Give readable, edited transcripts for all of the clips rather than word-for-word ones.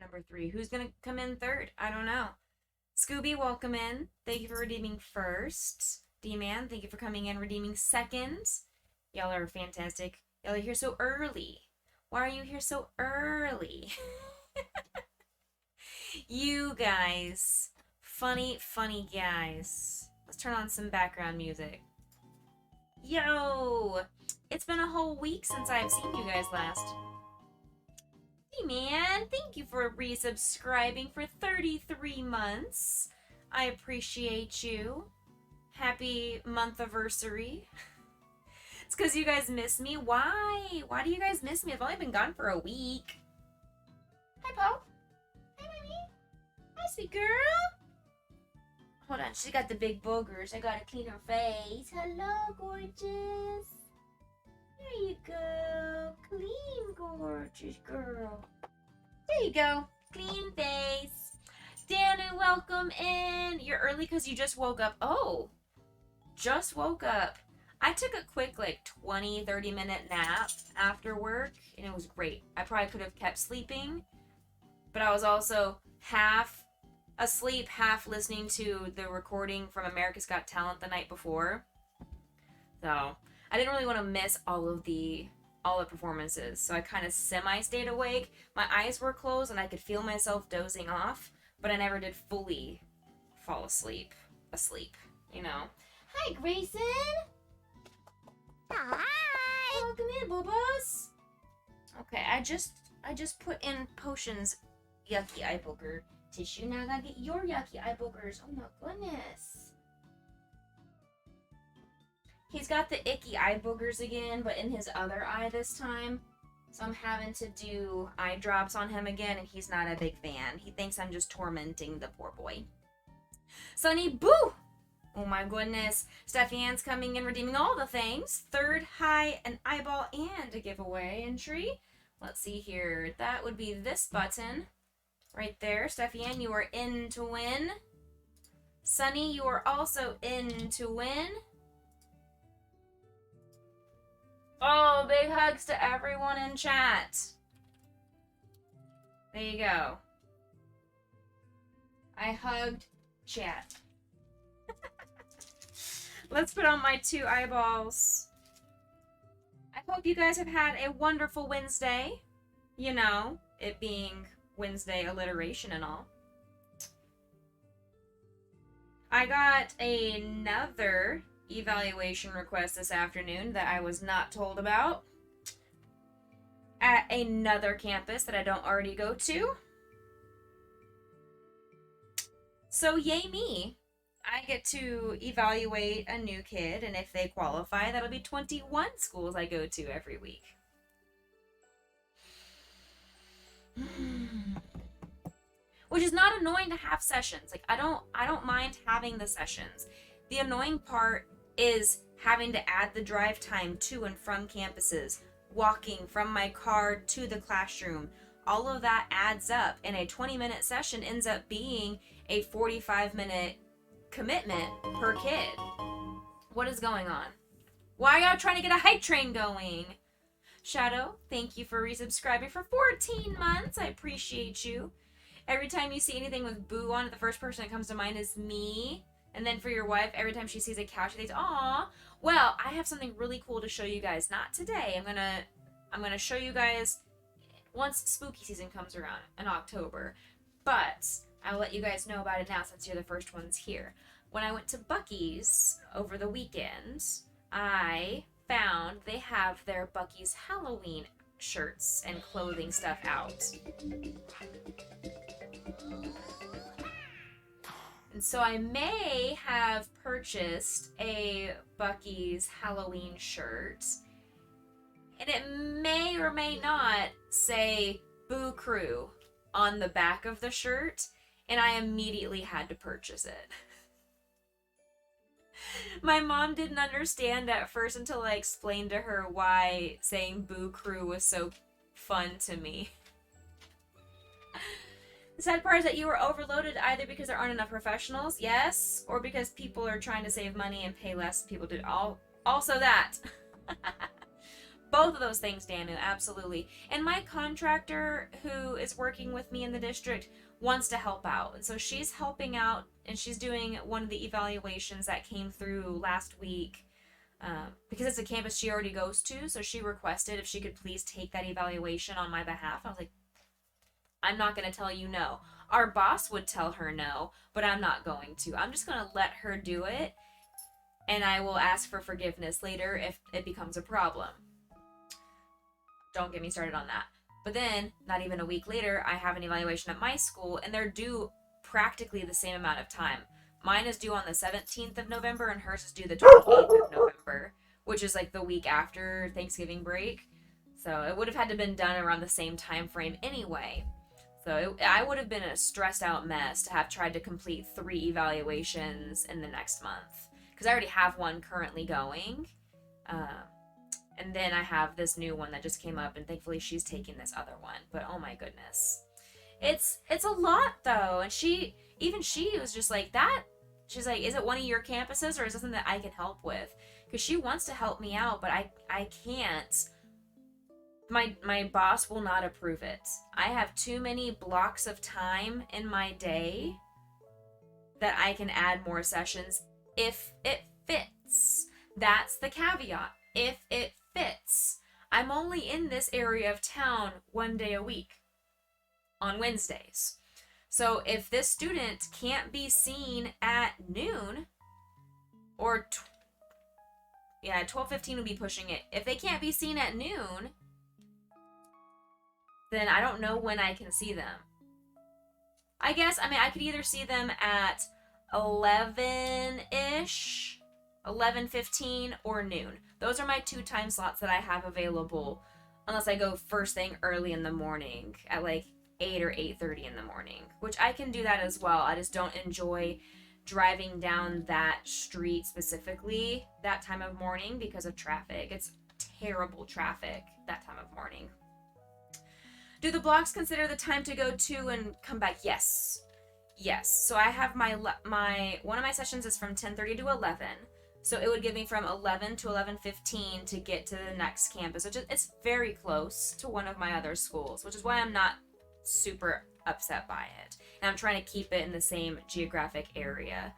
Number 3. Who's gonna come in third? I don't know. Scooby, welcome in. Thank you for redeeming first. D-Man, thank you for coming in, redeeming second. Y'all are fantastic. Y'all are here so early. Why are you here so early? You guys. Funny guys. Let's turn on some background music. Yo! It's been a whole week since I've seen you guys last. Hey man, thank you for resubscribing for 33 months. I appreciate you. Happy month-iversary. It's because you guys miss me. Why? Why do you guys miss me? I've only been gone for a week. Hi, Paul. Hi, mommy. Hi, sweet girl. Hold on, she got the big boogers. I gotta clean her face. Hello, gorgeous. There you go. Clean, gorgeous girl. There you go. Clean face. Danny, welcome in. You're early because you just woke up. Oh, just woke up. I took a quick, 20, 30-minute nap after work, and it was great. I probably could have kept sleeping, but I was also half asleep, half listening to the recording from America's Got Talent the night before. So I didn't really want to miss all the performances, so I kind of semi-stayed awake. My eyes were closed, and I could feel myself dozing off, but I never did fully fall asleep, you know. Hi, Grayson! Hi! Welcome in, Bobos! Okay, I just put in Potion's yucky eye booger tissue. Now I gotta get your yucky eye boogers. Oh my goodness. He's got the icky eye boogers again, but in his other eye this time. So I'm having to do eye drops on him again, and he's not a big fan. He thinks I'm just tormenting the poor boy. Sunny Boo! Oh my goodness. Steffi Ann's coming in, redeeming all the things. Third, high, an eyeball, and a giveaway entry. Let's see here. That would be this button right there. Steffi Ann, you are in to win. Sunny, you are also in to win. Oh, big hugs to everyone in chat. There you go. I hugged chat. Let's put on my 2 eyeballs. I hope you guys have had a wonderful Wednesday. You know, it being Wednesday alliteration and all. I got another evaluation request this afternoon that I was not told about at another campus that I don't already go to. So yay me. I get to evaluate a new kid, and if they qualify, that'll be 21 schools I go to every week. Which is not annoying to have sessions. I don't mind having the sessions. The annoying part is having to add the drive time to and from campuses, walking from my car to the classroom. All of that adds up, and a 20-minute session ends up being a 45-minute commitment per kid. What is going on? Why are y'all trying to get a hype train going? Shadow, thank you for resubscribing for 14 months. I appreciate you. Every time you see anything with Boo on it, the first person that comes to mind is me. And then for your wife, every time she sees a cow, she thinks, "Aw." Well, I have something really cool to show you guys. Not today. I'm gonna show you guys once spooky season comes around in October. But I'll let you guys know about it now since you're the first ones here. When I went to Buc-ee's over the weekend, I found they have their Buc-ee's Halloween shirts and clothing stuff out. And so I may have purchased a Buc-ee's Halloween shirt, and it may or may not say Boo Crew on the back of the shirt, and I immediately had to purchase it. My mom didn't understand at first until I explained to her why saying Boo Crew was so fun to me. The sad part is that you were overloaded either because there aren't enough professionals, yes, or because people are trying to save money and pay less people do. Also that. Both of those things, Danu, absolutely. And my contractor who is working with me in the district wants to help out. And so she's helping out, and she's doing one of the evaluations that came through last week. Because it's a campus she already goes to, so she requested if she could please take that evaluation on my behalf. I was like, I'm not going to tell you no. Our boss would tell her no, but I'm not going to. I'm just going to let her do it, and I will ask for forgiveness later if it becomes a problem. Don't get me started on that. But then, not even a week later, I have an evaluation at my school, and they're due practically the same amount of time. Mine is due on the 17th of November, and hers is due the 28th of November, which is like the week after Thanksgiving break. So it would have had to been done around the same time frame anyway. So I would have been a stressed out mess to have tried to complete 3 evaluations in the next month. Because I already have one currently going. And then I have this new one that just came up, and thankfully she's taking this other one. But oh my goodness. It's a lot though. And she was just like that. She's like, is it one of your campuses or is it something that I can help with? Because she wants to help me out, but I can't. My boss will not approve it. I have too many blocks of time in my day that I can add more sessions if it fits. That's the caveat. If it fits. I'm only in this area of town 1 day a week on Wednesdays. So if this student can't be seen at noon, or 12:15 would be pushing it. If they can't be seen at noon, then I don't know when I can see them. I guess, I could either see them at 11-ish, 11:15, or noon. Those are my 2 time slots that I have available, unless I go first thing early in the morning at like 8 or 8:30 in the morning, which I can do that as well. I just don't enjoy driving down that street specifically that time of morning because of traffic. It's terrible traffic that time of morning. Do the blocks consider the time to go to and come back? Yes. So I have my one of my sessions is from 10:30 to 11. So it would give me from 11 to 11:15 to get to the next campus, which is, it's very close to one of my other schools, which is why I'm not super upset by it. And I'm trying to keep it in the same geographic area.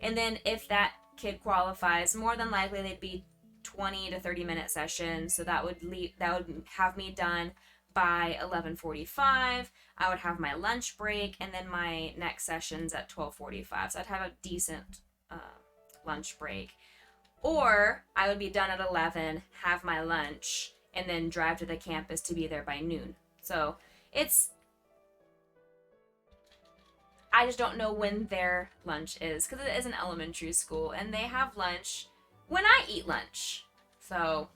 And then if that kid qualifies, more than likely they'd be 20 to 30 minute sessions. So that would have me done by 11:45. I would have my lunch break, and then my next session's at 12:45. So I'd have a decent lunch break. Or I would be done at 11, have my lunch, and then drive to the campus to be there by noon. So I just don't know when their lunch is, because it is an elementary school, and they have lunch when I eat lunch. So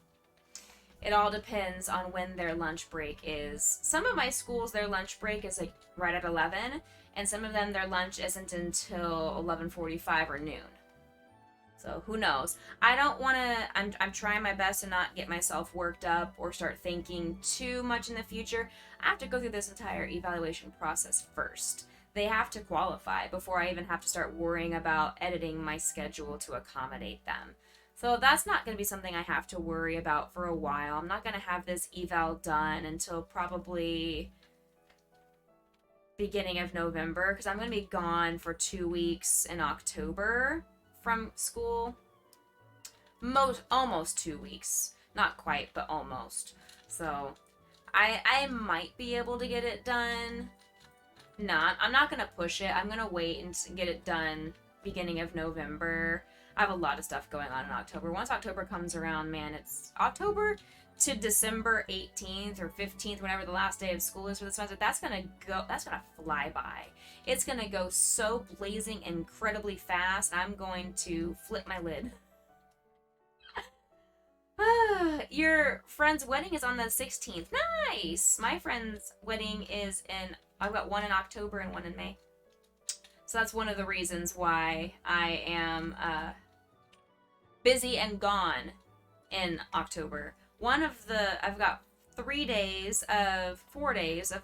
it all depends on when their lunch break is. Some of my schools, their lunch break is like right at 11, and some of them, their lunch isn't until 11:45 or noon. So who knows? I don't want to, I'm trying my best to not get myself worked up or start thinking too much in the future. I have to go through this entire evaluation process first. They have to qualify before I even have to start worrying about editing my schedule to accommodate them. So that's not going to be something I have to worry about for a while. I'm not going to have this eval done until probably beginning of November, because I'm going to be gone for 2 weeks in October from school. Almost 2 weeks. Not quite, but almost. So I might be able to get it done. I'm not going to push it. I'm going to wait and get it done beginning of November. I have a lot of stuff going on in October. Once October comes around, man, it's October to December 18th or 15th, whenever the last day of school is for the semester. That's gonna fly by. It's gonna go so blazing incredibly fast. I'm going to flip my lid. Your friend's wedding is on the 16th. Nice! My friend's wedding is I've got one in October and one in May. So that's one of the reasons why I am busy and gone in October. I've got 4 days of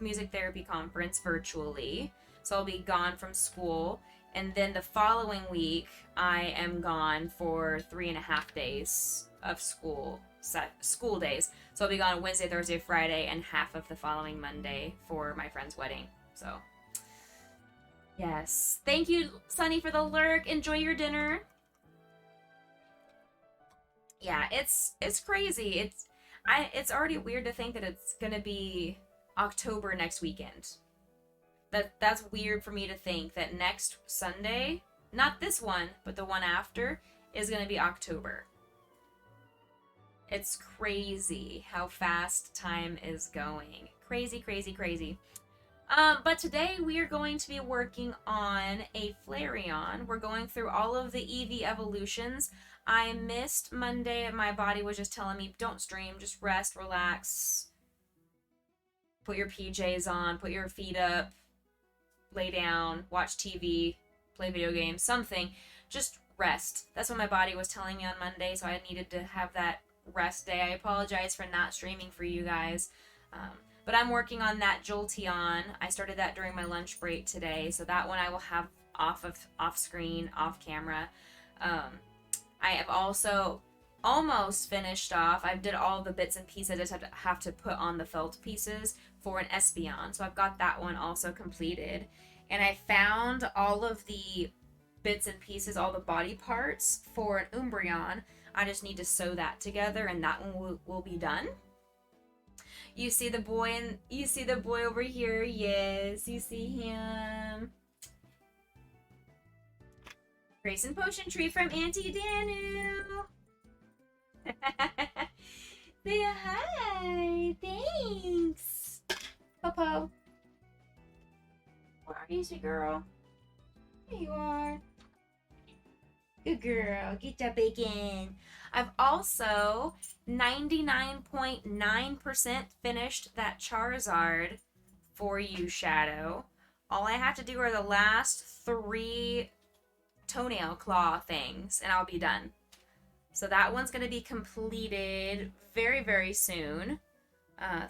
music therapy conference virtually. So I'll be gone from school. And then the following week, I am gone for 3.5 days of school days. So I'll be gone Wednesday, Thursday, Friday, and half of the following Monday for my friend's wedding. So, yes. Thank you, Sunny, for the lurk. Enjoy your dinner. Yeah, it's crazy. It's already weird to think that it's gonna be October next weekend. That's weird for me to think that next Sunday, not this one, but the one after, is gonna be October. It's crazy how fast time is going. Crazy, crazy, crazy. But today we are going to be working on a Flareon. We're going through all of the Eevee evolutions. I missed Monday. My body was just telling me, don't stream, just rest, relax. Put your PJs on, put your feet up, lay down, watch TV, play video games, something. Just rest. That's what my body was telling me on Monday, so I needed to have that rest day. I apologize for not streaming for you guys. But I'm working on that Jolteon. I started that during my lunch break today, so that one I will have off screen, off camera. I have also almost finished off. I did all the bits and pieces. I just have to put on the felt pieces for an Espeon. So I've got that one also completed. And I found all of the bits and pieces, all the body parts for an Umbreon. I just need to sew that together, and that one will be done. You see the boy over here? Yes, you see him. Grace and Potion Tree from Auntie Danu. Say hi. Thanks. Popo. Where are you, sweet girl? There you are. Good girl. Get that bacon. I've also 99.9% finished that Charizard for you, Shadow. All I have to do are the last 3 toenail claw things, and I'll be done. So that one's going to be completed very, very soon.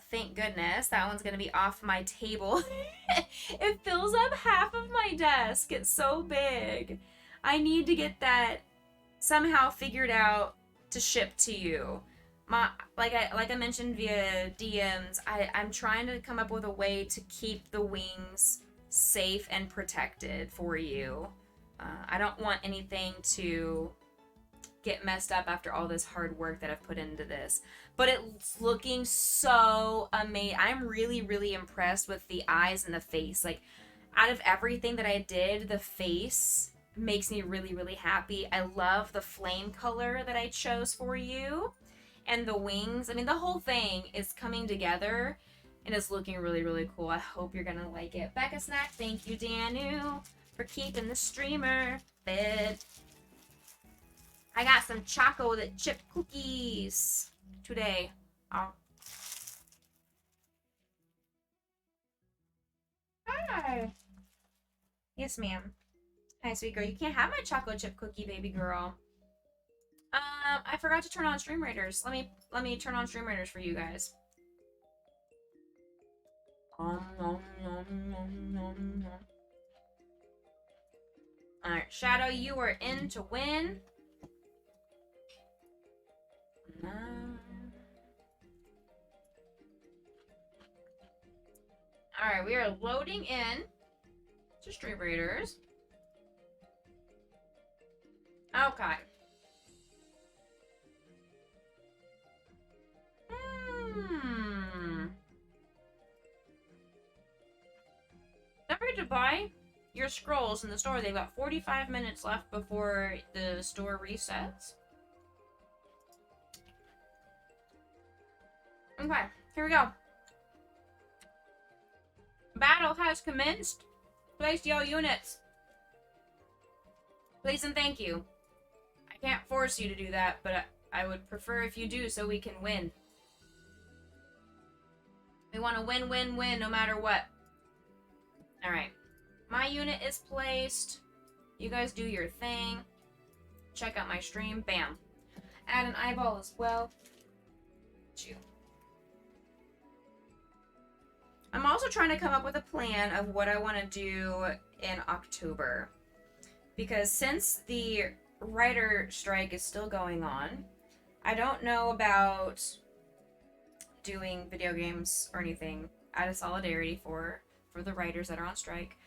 Thank goodness. That one's going to be off my table. It fills up half of my desk. It's so big. I need to get that somehow figured out to ship to you. Like I mentioned via DMs, I'm trying to come up with a way to keep the wings safe and protected for you. I don't want anything to get messed up after all this hard work that I've put into this. But it's looking so amazing. I'm really, really impressed with the eyes and the face. Like, out of everything that I did, the face makes me really, really happy. I love the flame color that I chose for you. And the wings. I mean, the whole thing is coming together. And it's looking really, really cool. I hope you're going to like it. Becca Snack, thank you, Danu, for keeping the streamer fed. I got some chocolate chip cookies today. Oh. Hi. Yes, ma'am. Hi, sweet girl. You can't have my chocolate chip cookie, baby girl. I forgot to turn on Stream Raiders. Let me turn on Stream Raiders for you guys. Alright, Shadow, you are in to win Alright, we are loading in to Stream Raiders. Okay. Don't forget to buy your scrolls in the store. They've got 45 minutes left before the store resets. Okay, here we go. Battle has commenced. Place your units. Please and thank you. I can't force you to do that, but I would prefer if you do so we can win. We want to win, win, win no matter what. Alright. My unit is placed. You guys do your thing. Check out my stream. Bam. Add an eyeball as well. Chew. I'm also trying to come up with a plan of what I want to do in October. Because since the writer strike is still going on, I don't know about doing video games or anything out of solidarity for the writers that are on strike.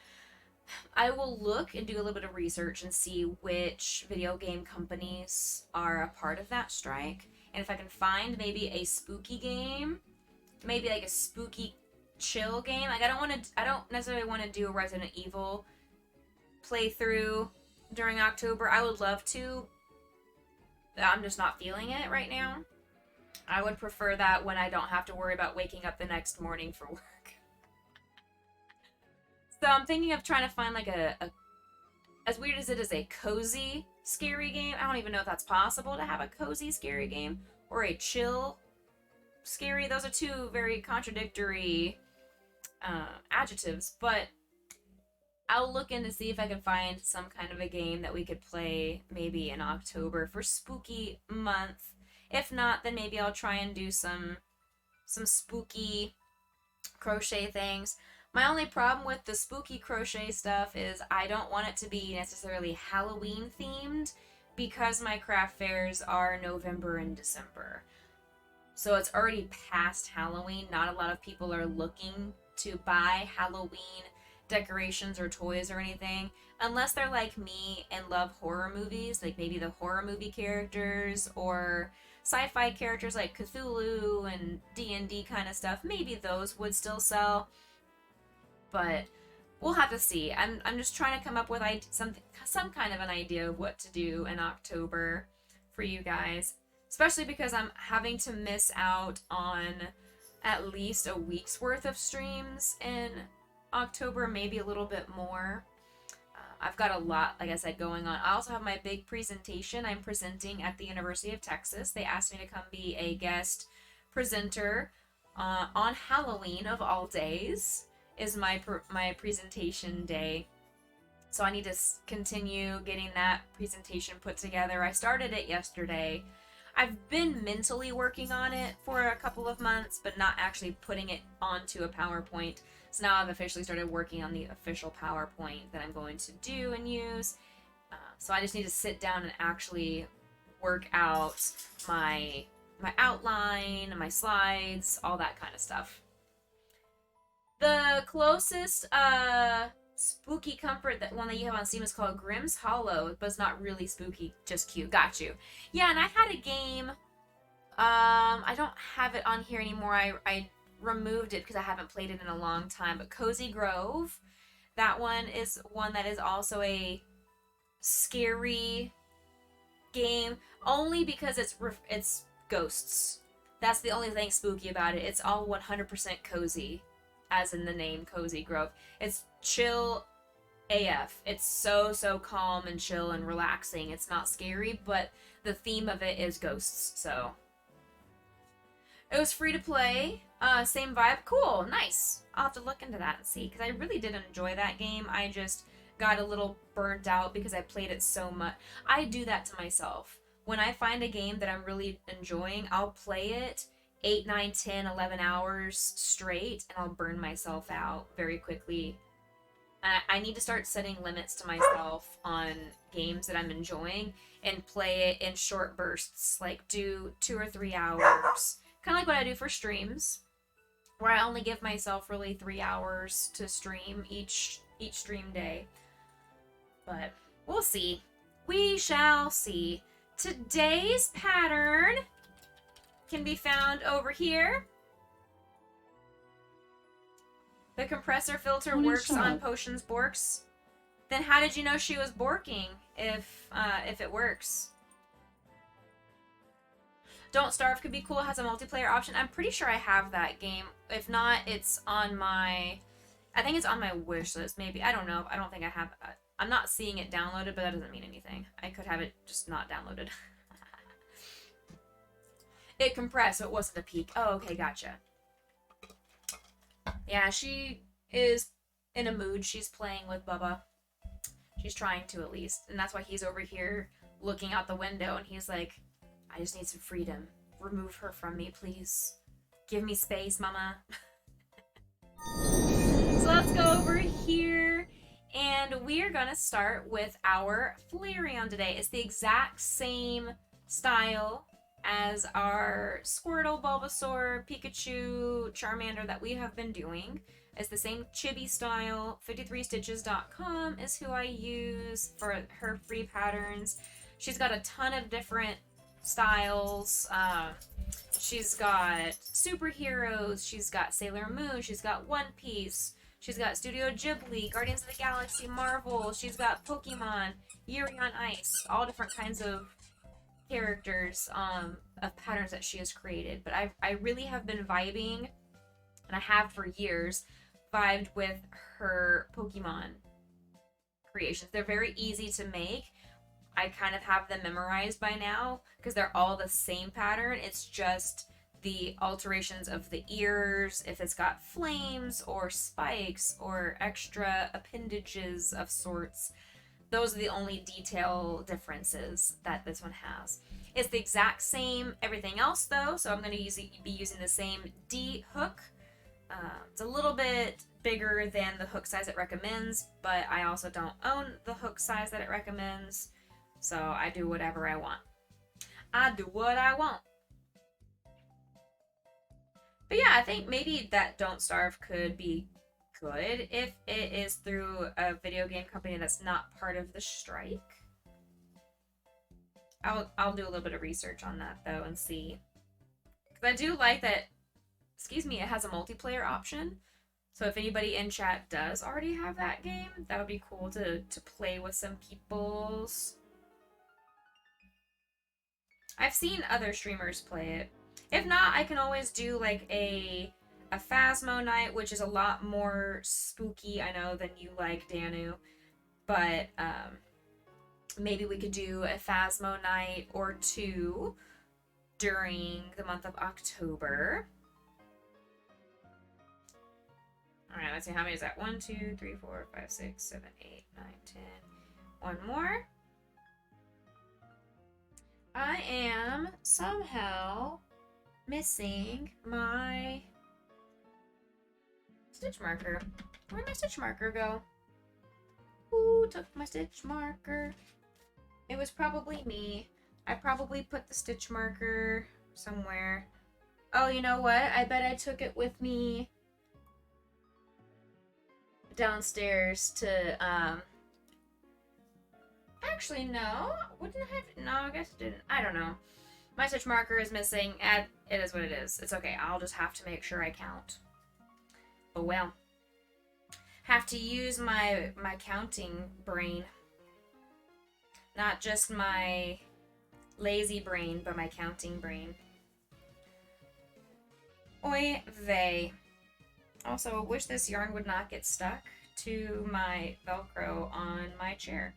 I will look and do a little bit of research and see which video game companies are a part of that strike. And if I can find maybe a spooky game, maybe like a spooky chill game. Like I don't necessarily want to do a Resident Evil playthrough during October. I would love to. I'm just not feeling it right now. I would prefer that when I don't have to worry about waking up the next morning for work. So I'm thinking of trying to find like a as weird as it is, a cozy scary game. I don't even know if that's possible to have a cozy scary game or a chill scary. Those are two very contradictory adjectives, but I'll look in to see if I can find some kind of a game that we could play maybe in October for spooky month. If not, then maybe I'll try and do some spooky crochet things. My only problem with the spooky crochet stuff is I don't want it to be necessarily Halloween themed because my craft fairs are November and December. So it's already past Halloween. Not a lot of people are looking to buy Halloween decorations or toys or anything unless they're like me and love horror movies, like maybe the horror movie characters or sci-fi characters like Cthulhu and D&D kind of stuff. Maybe those would still sell, but we'll have to see. I'm just trying to come up with some kind of an idea of what to do in October for you guys, especially because I'm having to miss out on at least a week's worth of streams in October, maybe a little bit more. I've got a lot, like I said, going on. I also have my big presentation I'm presenting at the University of Texas. They asked me to come be a guest presenter on Halloween of all days is my presentation day. So I need to continue getting that presentation put together. I started it yesterday. I've been mentally working on it for a couple of months, but not actually putting it onto a PowerPoint. So now I've officially started working on the official PowerPoint that I'm going to do and use. So I just need to sit down and actually work out my outline, my slides, all that kind of stuff. The closest spooky comfort one that you have on Steam is called Grimm's Hollow, but it's not really spooky, just cute. Got you. Yeah, and I had a game. I don't have it on here anymore. I removed it because I haven't played it in a long time. But Cozy Grove, that one is one that is also a scary game, only because it's ghosts. That's the only thing spooky about it. It's all 100% cozy, as in the name Cozy Grove. It's chill AF. It's so calm and chill and relaxing. It's not scary, but the theme of it is ghosts, so. It was free to play. Same vibe. Cool. Nice. I'll have to look into that and see, because I really did enjoy that game. I just got a little burnt out because I played it so much. I do that to myself. When I find a game that I'm really enjoying, I'll play it 8, 9, 10, 11 hours straight, and I'll burn myself out very quickly. I need to start setting limits to myself on games that I'm enjoying and play it in short bursts, like do 2 or 3 hours. Kind of like what I do for streams, where I only give myself really 3 hours to stream each stream day. But we'll see. We shall see. Today's pattern can be found over here. The compressor filter works on Potion's Borks. Then how did you know she was borking if it works? Don't Starve could be cool. It has a multiplayer option. I'm pretty sure I have that game. If not, it's on my... I think it's on my wish list, maybe. I don't know. I don't think I have... I'm not seeing it downloaded, but that doesn't mean anything. I could have it just not downloaded. It compressed, so it wasn't a peak. Oh, okay, gotcha. Yeah, she is in a mood. She's playing with Bubba. She's trying to, at least. And that's why he's over here looking out the window, and he's like, I just need some freedom. Remove her from me, please. Give me space, mama. So let's go over here, and we are going to start with our Flareon today. It's the exact same style as our Squirtle, Bulbasaur, Pikachu, Charmander that we have been doing. It's the same chibi style. 53stitches.com is who I use for her free patterns. She's got a ton of different styles. She's got superheroes. She's got Sailor Moon. She's got One Piece. She's got Studio Ghibli, Guardians of the Galaxy, Marvel. She's got Pokemon, Yuri on Ice, all different kinds of characters of patterns that she has created. But I really have been vibing, and I have for years, vibed with her Pokemon creations. They're very easy to make. I kind of have them memorized by now because they're all the same pattern. It's just the alterations of the ears, if it's got flames or spikes or extra appendages of sorts. Those are the only detail differences that this one has. It's the exact same everything else though, so I'm going to be using the same D hook. It's a little bit bigger than the hook size it recommends, but I also don't own the hook size that it recommends, so I do whatever I want. I do what I want. But yeah, I think maybe that Don't Starve could be good if it is through a video game company that's not part of the strike. I'll do a little bit of research on that though and see. Because I do like that, excuse me, it has a multiplayer option. So if anybody in chat does already have that game, that would be cool to play with some peoples. I've seen other streamers play it. If not, I can always do like a Phasmo night, which is a lot more spooky, I know, than you like, Danu. But maybe we could do a Phasmo night or two during the month of October. Alright, let's see, how many is that? 1, 2, 3, 4, 5, 6, 7, 8, 9, 10. One more. I am somehow missing my stitch marker. Where'd my stitch marker go? Who took my stitch marker? It was probably me. I probably put the stitch marker somewhere. Oh, you know what? I bet I took it with me downstairs to, actually, no. Wouldn't I have... No, I guess it didn't. I don't know. My stitch marker is missing, and it is what it is. It's okay. I'll just have to make sure I count. Oh, well. Have to use my counting brain. Not just my lazy brain, but my counting brain. Oy vey. Also, I wish this yarn would not get stuck to my Velcro on my chair.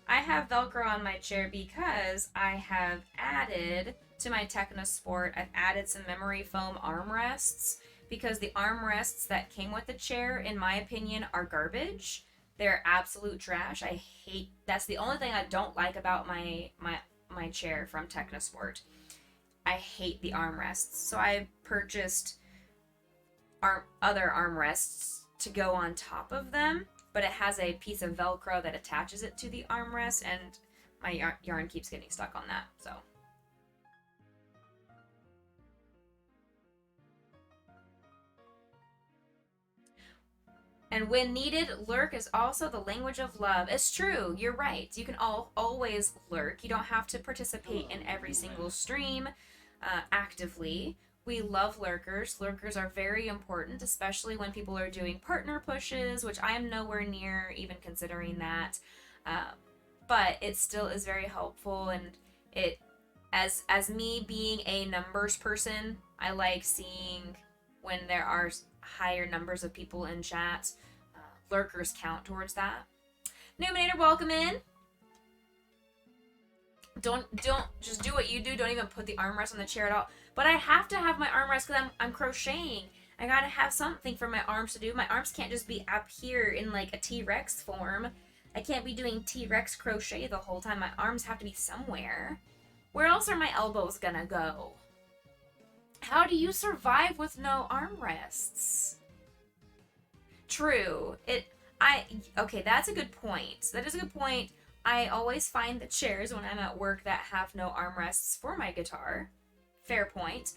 I have Velcro on my chair because I have added to my Technosport, I've added some memory foam armrests because the armrests that came with the chair, in my opinion, are garbage. They're absolute trash. I hate, that's the only thing I don't like about my chair from Technosport. I hate the armrests. So I purchased other armrests to go on top of them, but it has a piece of Velcro that attaches it to the armrest, and my yarn keeps getting stuck on that, so. And when needed, lurk is also the language of love. It's true. You're right. You can always lurk. You don't have to participate in every single stream actively. We love lurkers. Lurkers are very important, especially when people are doing partner pushes, which I am nowhere near even considering that. Uh, but it still is very helpful, and it as me being a numbers person, I like seeing when there are higher numbers of people in chat. Lurkers count towards that. Numinator, welcome in. Don't just do what you do. Don't even put the armrest on the chair at all. But I have to have my armrest because I'm crocheting. I gotta have something for my arms to do. My arms can't just be up here in like a T-Rex form. I can't be doing T-Rex crochet the whole time. My arms have to be somewhere. Where else are my elbows gonna go? How do you survive with no armrests? True. Okay, that's a good point. That is a good point. I always find the chairs when I'm at work that have no armrests for my guitar. Fair point.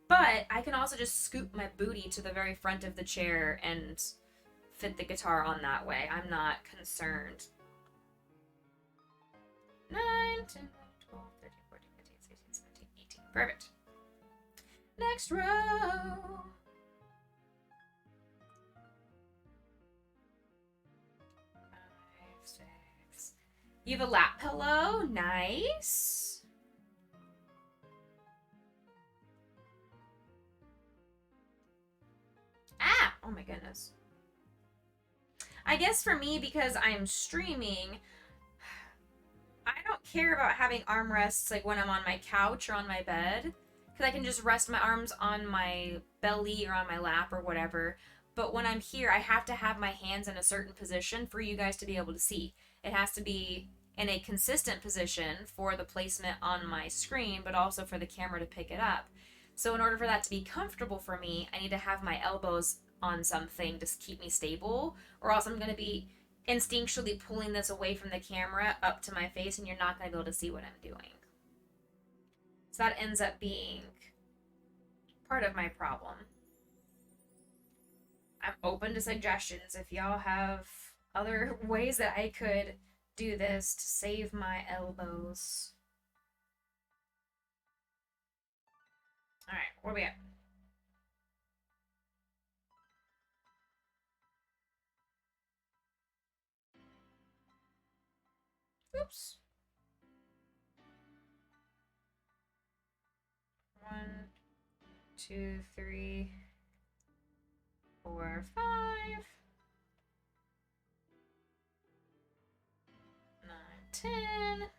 But I can also just scoop my booty to the very front of the chair and fit the guitar on that way. I'm not concerned. 9, 10, 12, 13, 14, 15, 16, 17, 18. Perfect. Next row. 5, 6. You have a lap pillow. Nice. Ah! Oh my goodness. I guess for me, because I'm streaming, I don't care about having armrests like when I'm on my couch or on my bed, because I can just rest my arms on my belly or on my lap or whatever. But when I'm here, I have to have my hands in a certain position for you guys to be able to see. It has to be in a consistent position for the placement on my screen, but also for the camera to pick it up. So in order for that to be comfortable for me, I need to have my elbows on something to keep me stable, or else I'm going to be instinctually pulling this away from the camera up to my face, and you're not going to be able to see what I'm doing. So that ends up being part of my problem. I'm open to suggestions if y'all have other ways that I could do this to save my elbows. Alright, where are we at? Oops. 1, 2, 3, 4, 5, 9, 10.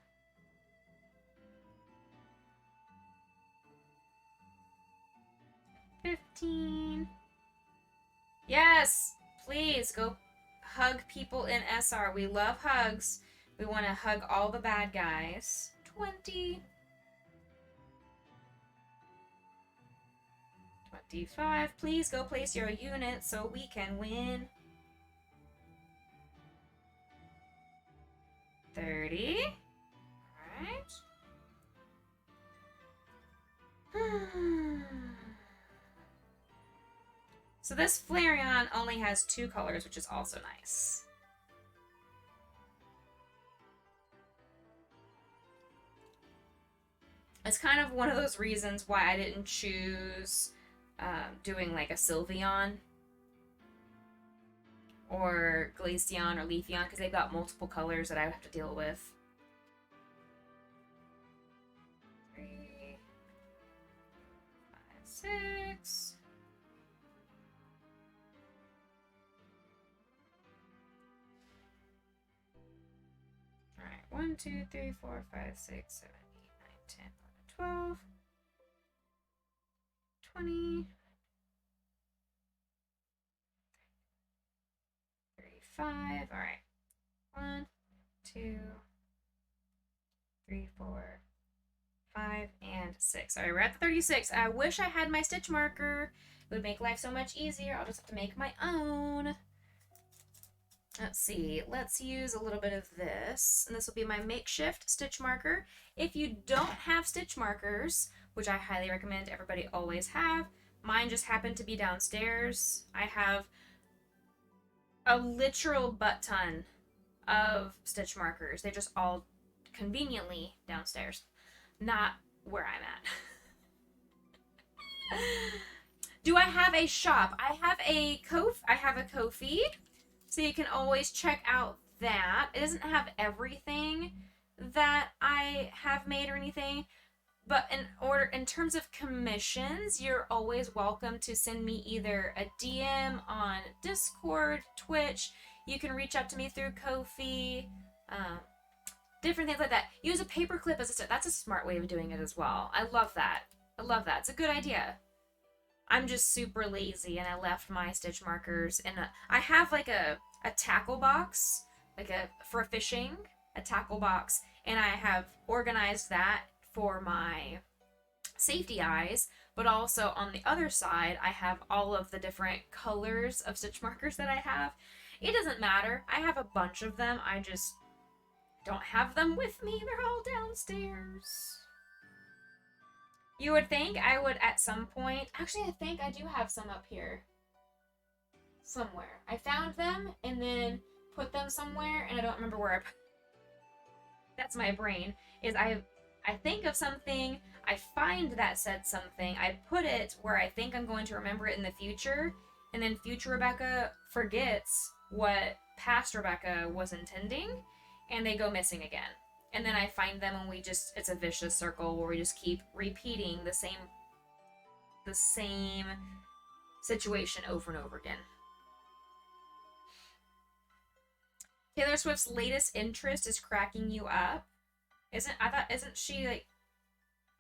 Yes, please go hug people in SR. We love hugs. We want to hug all the bad guys. 20. 25. Please go place your unit so we can win. 30. Alright. So this Flareon only has 2 colors, which is also nice. It's kind of one of those reasons why I didn't choose doing like a Sylveon or Glaceon or Leafeon, because they've got multiple colors that I would have to deal with. 3, 5, 6. Alright, 1, 2, 3, 4, 5, 6, 7, 8, 9, 10, 11, 12, 20, 35. Alright. 1, 2, 3, 4, 5, and 6. Alright, we're at the 36. I wish I had my stitch marker. It would make life so much easier. I'll just have to make my own. Let's see. Let's use a little bit of this. And this will be my makeshift stitch marker. If you don't have stitch markers, which I highly recommend everybody always have, mine just happened to be downstairs. I have a literal butt ton of stitch markers. They're just all conveniently downstairs, not where I'm at. Do I have a shop? I have a Ko-fi, so you can always check out that. It doesn't have everything that I have made or anything, but in terms of commissions, you're always welcome to send me either a DM on Discord, Twitch. You can reach out to me through Ko-fi, different things like that. Use a paperclip as that's a smart way of doing it as well. I love that. It's a good idea. I'm just super lazy, and I left my stitch markers in I have like a tackle box, for fishing, a tackle box, and I have organized that for my safety eyes, but also on the other side, I have all of the different colors of stitch markers that I have. It doesn't matter. I have a bunch of them. I just don't have them with me. They're all downstairs. You would think I would at some point. Actually, I think I do have some up here. Somewhere. I found them and then put them somewhere, and I don't remember where I put. That's my brain. I think of something, I find that said something, I put it where I think I'm going to remember it in the future, and then future Rebecca forgets what past Rebecca was intending, and they go missing again. And then I find them, and it's a vicious circle where we just keep repeating the same situation over and over again. Taylor Swift's latest interest is cracking you up. Isn't she like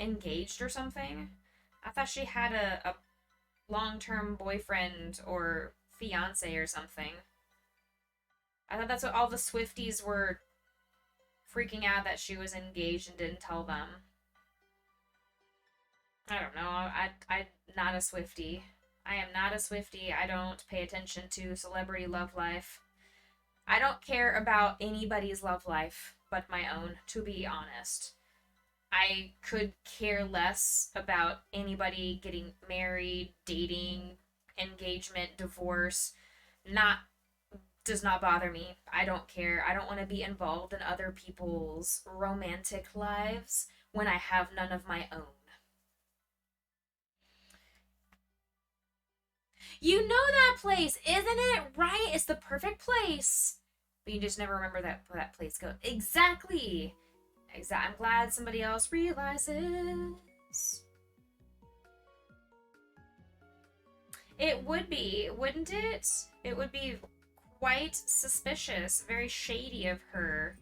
engaged or something? I thought she had a long-term boyfriend or fiance or something. I thought that's what all the Swifties were freaking out, that she was engaged and didn't tell them. I don't know. I'm not a Swiftie. I am not a Swiftie. I don't pay attention to celebrity love life. I don't care about anybody's love life but my own, to be honest. I could care less about anybody getting married, dating, engagement, divorce. Does not bother me. I don't care. I don't want to be involved in other people's romantic lives when I have none of my own. You know that place, isn't it? Right? It's the perfect place. But you just never remember where that place goes. Exactly. I'm glad somebody else realizes. It would be, wouldn't it? It would be quite suspicious, very shady of her.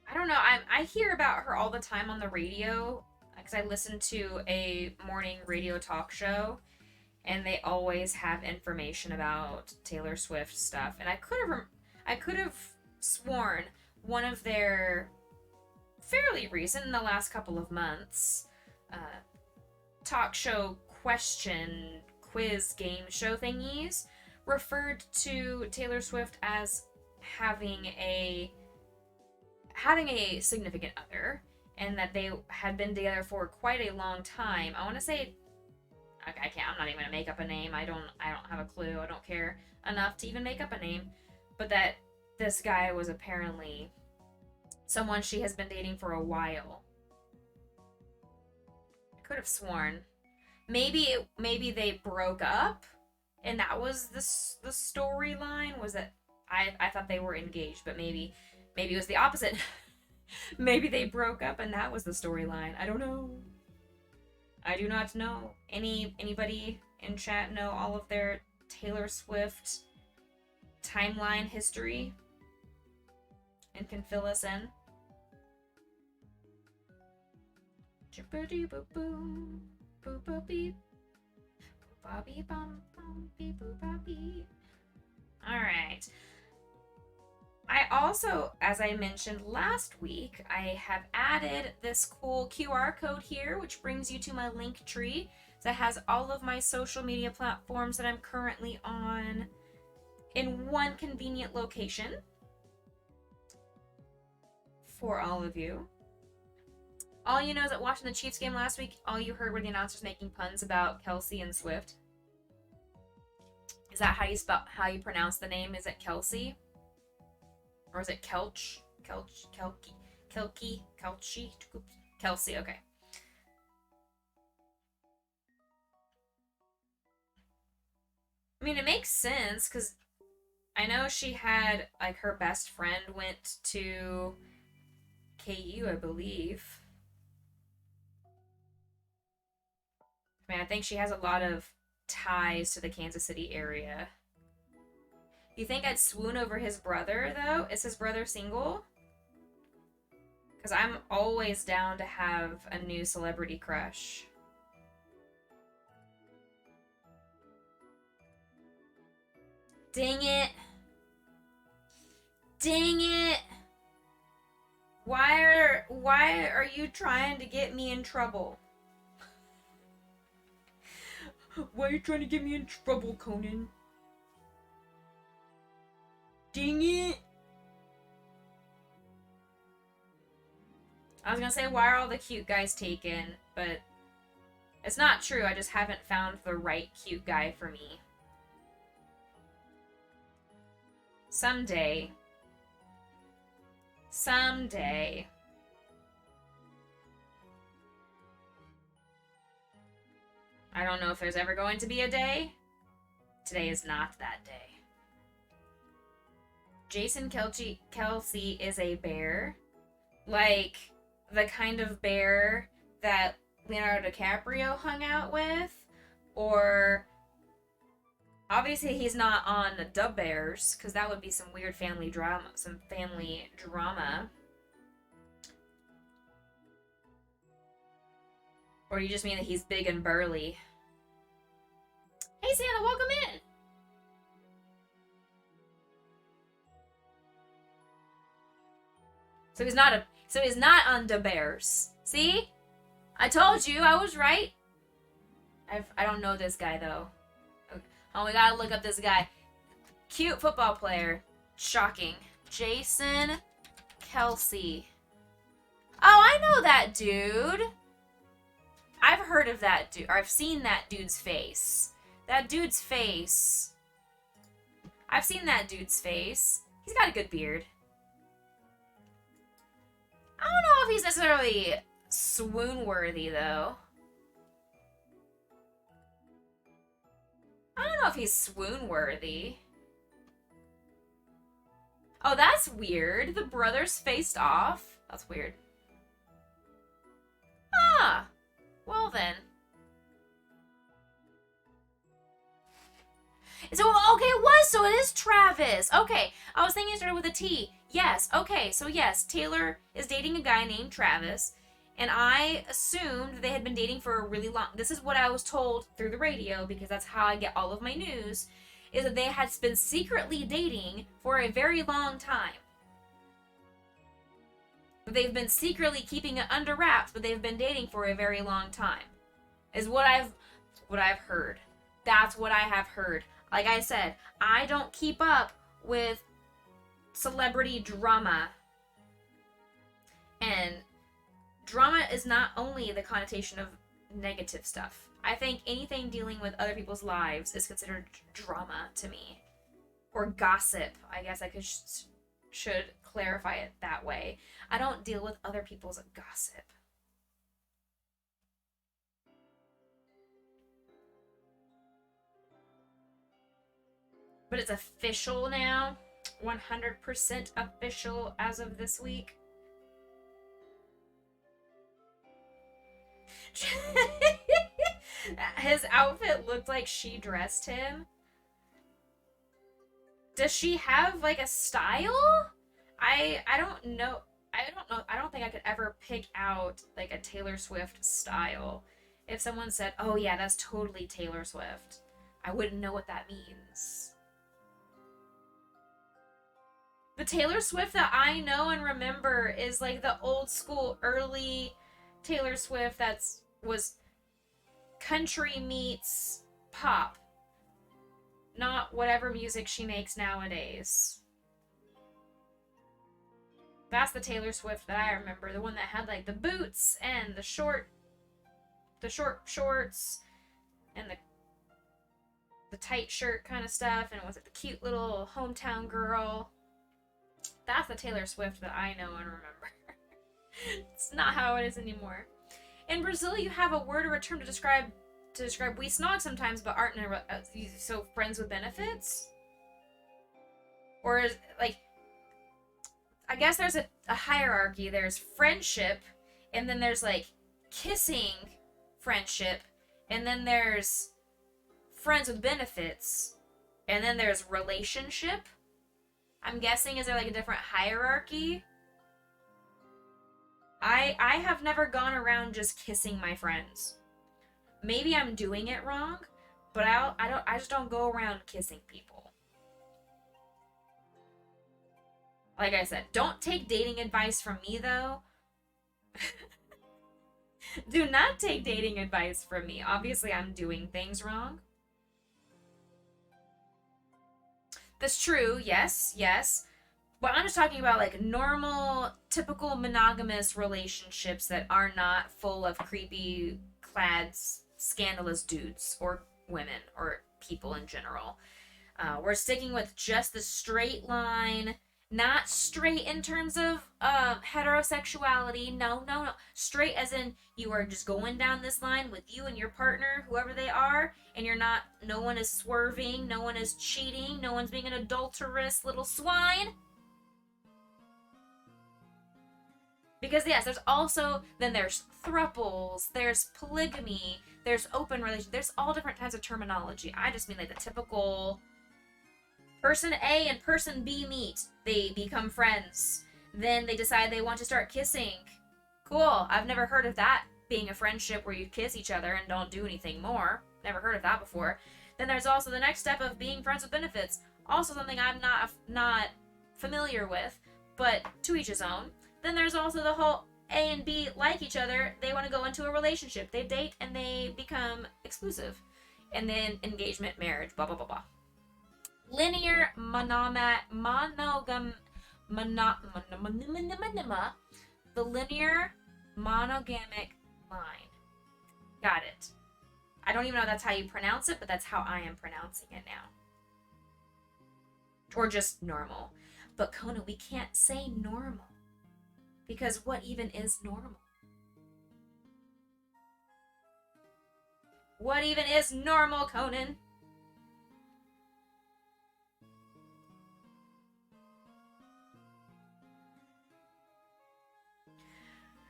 I don't know. I hear about her all the time on the radio, because I listen to a morning radio talk show, and they always have information about Taylor Swift stuff. And I could have sworn one of their fairly recent, in the last couple of months, talk show quiz game show thingies referred to Taylor Swift as having a significant other, and that they had been together for quite a long time. I want to say, I'm not even gonna make up a name. I don't have a clue. I don't care enough to even make up a name. But that this guy was apparently someone she has been dating for a while. I could have sworn. Maybe they broke up, and that was the storyline, was that I thought they were engaged, but maybe it was the opposite. Maybe they broke up and that was the storyline. I don't know. I do not know. Anybody in chat know all of their Taylor Swift timeline history and can fill us in? Alright. I also, as I mentioned last week, I have added this cool QR code here, which brings you to my link tree that has all of my social media platforms that I'm currently on in one convenient location for all of you. All you know is that watching the Chiefs game last week, all you heard were the announcers making puns about Kelsey and Swift. that how you pronounce the name? Is it Kelsey? Or is it Kelch? Kelchi? Kelsey, okay. I mean, it makes sense, because I know she had, like, her best friend went to KU, I believe. I mean, I think she has a lot of ties to the Kansas City area. You think I'd swoon over his brother, though? Is his brother single? Because I'm always down to have a new celebrity crush. Dang it. Dang it. Why are you trying to get me in trouble? Why are you trying to get me in trouble, Conan? Dang it. I was gonna say, why are all the cute guys taken? But it's not true. I just haven't found the right cute guy for me. Someday. Someday. I don't know if there's ever going to be a day. Today is not that day. Jason Kelsey is a bear. Like, the kind of bear that Leonardo DiCaprio hung out with. Or, obviously he's not on the Bears, because that would be some weird family drama. Or you just mean that he's big and burly. Hey Santa, welcome in! So he's not on the Bears. See? I told you, I was right. I don't know this guy though. Oh, we gotta look up this guy. Cute football player. Shocking. Jason Kelsey. Oh, I know that dude. I've heard of that dude, or I've seen that dude's face. That dude's face. I've seen that dude's face. He's got a good beard. I don't know if he's necessarily swoon-worthy, though. I don't know if he's swoon-worthy. Oh, that's weird. The brothers faced off. That's weird. Ah! Well then. So, okay, it was, so it is Travis. Okay, I was thinking it started with a T. Yes, okay, so yes, Taylor is dating a guy named Travis, and I assumed they had been dating for a really long... This is what I was told through the radio, because that's how I get all of my news, is that they had been secretly dating for a very long time. They've been secretly keeping it under wraps, but they've been dating for a very long time. Is what I've heard. That's what I have heard. Like I said, I don't keep up with celebrity drama. And drama is not only the connotation of negative stuff. I think anything dealing with other people's lives is considered drama to me. Or gossip. I guess I should clarify it that way. I don't deal with other people's gossip. But it's official now. 100% official as of this week. His outfit looked like she dressed him. Does she have like a style? I don't know. I don't think I could ever pick out like a Taylor Swift style. If someone said, "Oh yeah, that's totally Taylor Swift," I wouldn't know what that means. The Taylor Swift that I know and remember is like the old school early Taylor Swift was country meets pop. Not whatever music she makes nowadays. That's the Taylor Swift that I remember. The one that had like the boots and the short shorts and the tight shirt kind of stuff, and was it the cute little hometown girl? That's the Taylor Swift that I know and remember. It's not how it is anymore. In Brazil, you have a word or a term to describe we snog sometimes, but aren't so friends with benefits. Or is like, I guess there's a hierarchy. There's friendship, and then there's like kissing friendship, and then there's friends with benefits, and then there's relationship. I'm guessing, is there like a different hierarchy? I have never gone around just kissing my friends. Maybe I'm doing it wrong, but I just don't go around kissing people. Like I said, don't take dating advice from me though. Do not take dating advice from me. Obviously, I'm doing things wrong. That's true, yes. But I'm just talking about like normal, typical monogamous relationships that are not full of creepy, clad, scandalous dudes or women or people in general. We're sticking with just the straight line, not straight in terms of heterosexuality. No. Straight as in you are just going down this line with you and your partner, whoever they are, and you're not, no one is swerving, no one is cheating, no one's being an adulterous little swine. Because yes, there's thruples, there's polygamy, there's open relations, there's all different kinds of terminology. I just mean like the typical person A and person B meet, they become friends, then they decide they want to start kissing. Cool, I've never heard of that being a friendship where you kiss each other and don't do anything more. Never heard of that before. Then there's also the next step of being friends with benefits. Also something I'm not familiar with, but to each his own. Then there's also the whole A and B like each other, they want to go into a relationship. They date and they become exclusive. And then engagement, marriage, blah, blah, blah, blah. Linear the linear monogamic line. Got it. I don't even know if that's how you pronounce it, but that's how I am pronouncing it now. Or just normal. But Kona, we can't say normal. Because what even is normal? What even is normal, Conan?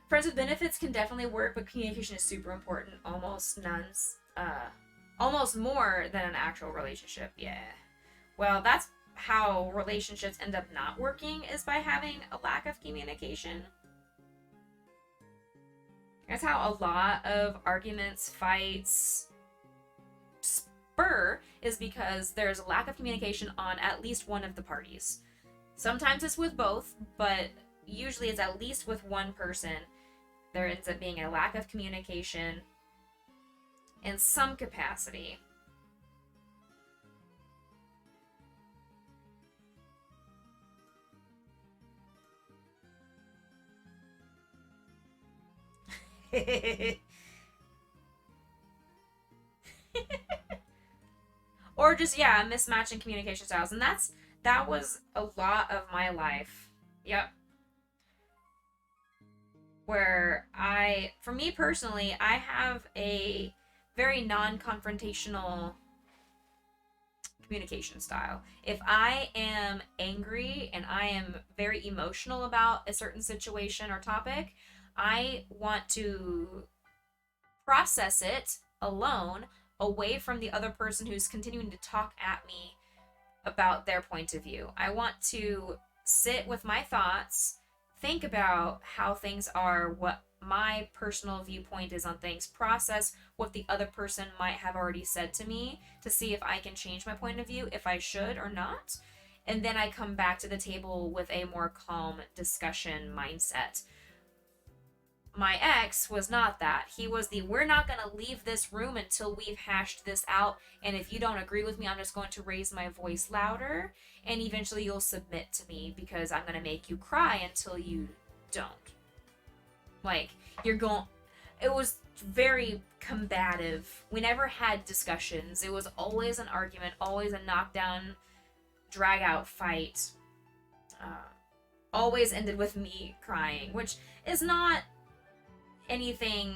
Friends with benefits can definitely work, but communication is super important. Almost more than an actual relationship. Yeah. Well, that's how relationships end up not working, is by having a lack of communication. That's how a lot of arguments, fights spur, is because there's a lack of communication on at least one of the parties. Sometimes it's with both, but usually it's at least with one person. There ends up being a lack of communication in some capacity. Or just, yeah, mismatching communication styles. And that was a lot of my life. Yep. Where for me personally, I have a very non-confrontational communication style. If I am angry and I am very emotional about a certain situation or topic, I want to process it alone, away from the other person who's continuing to talk at me about their point of view. I want to sit with my thoughts, think about how things are, what my personal viewpoint is on things, process what the other person might have already said to me to see if I can change my point of view, if I should or not. And then I come back to the table with a more calm discussion mindset. My ex was not that. He was we're not going to leave this room until we've hashed this out, and if you don't agree with me, I'm just going to raise my voice louder, and eventually you'll submit to me because I'm going to make you cry until you don't. Like, you're going... it was very combative. We never had discussions. It was always an argument, always a knockdown, drag out fight. Always ended with me crying, which is not anything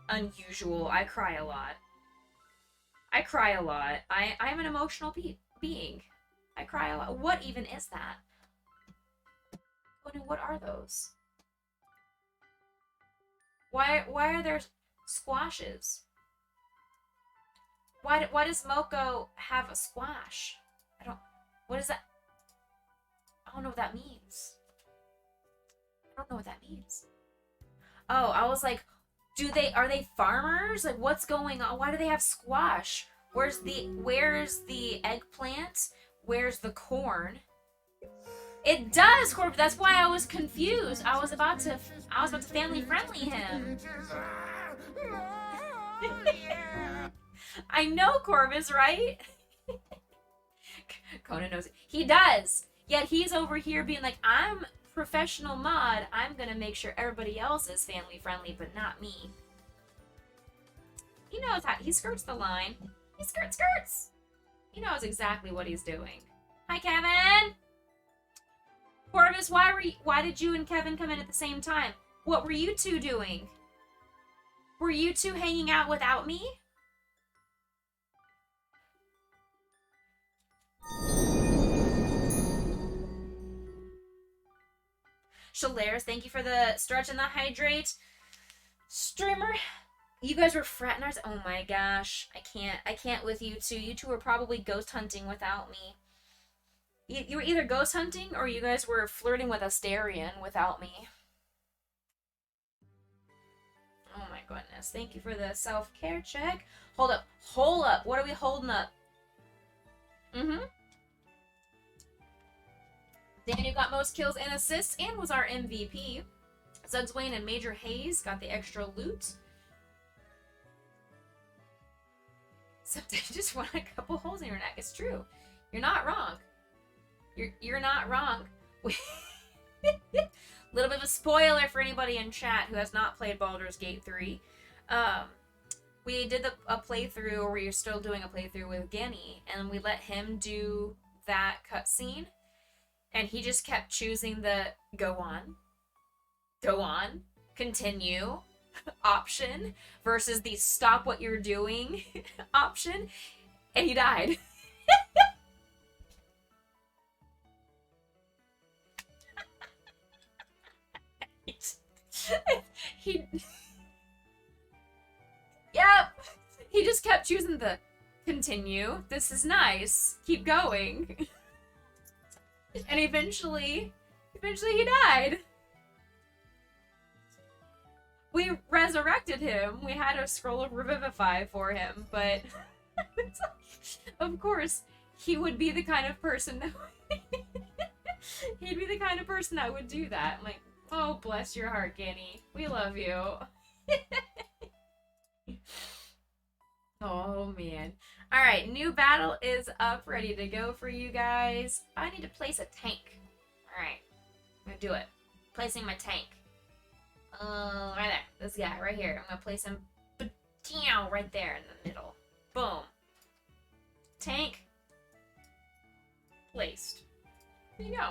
unusual. I cry a lot. I'm an emotional being. I cry a lot. What even is that? What are those? Why are there squashes? Why does Moko have a squash? What is that? I don't know what that means. Oh, I was like, are they farmers? Like, what's going on? Why do they have squash? Where's the eggplant? Where's the corn? It does, Corb. That's why I was confused. I was about to family friendly him. I know Corvus, right? Conan knows it. He does. Yet he's over here being like, I'm professional mod. I'm gonna make sure everybody else is family friendly, but not me. He knows how. He skirts the line. He skirts. He knows exactly what he's doing. Hi, Kevin. Corvus, why did you and Kevin come in at the same time? What were you two doing? Were you two hanging out without me? Shalaris, thank you for the stretch and the hydrate. Streamer, you guys were fraternites. Oh my gosh, I can't with you two. You two were probably ghost hunting without me. You were either ghost hunting or you guys were flirting with Asterion without me. Oh my goodness. Thank you for the self-care check. Hold up. What are we holding up? Daniel got most kills and assists and was our MVP. Zugswain and Major Hayes got the extra loot. Except I just want a couple holes in your neck. It's true. You're not wrong. You're not wrong. Little bit of a spoiler for anybody in chat who has not played Baldur's Gate 3. We did a playthrough, or we're still doing a playthrough with Genny, and we let him do that cutscene, and he just kept choosing the go on, continue option versus the stop what you're doing option, and he died. Yep. He just kept choosing the continue. This is nice. Keep going. And eventually he died. We resurrected him. We had a scroll of revivify for him, but of course he would be the kind of person that would do that. I'm like, oh, bless your heart, Genny. We love you. Oh, man. Alright, new battle is up, ready to go for you guys. I need to place a tank. Alright, I'm gonna do it. Placing my tank. Right there. This guy, right here. I'm gonna place him right there in the middle. Boom. Tank. Placed. There you go.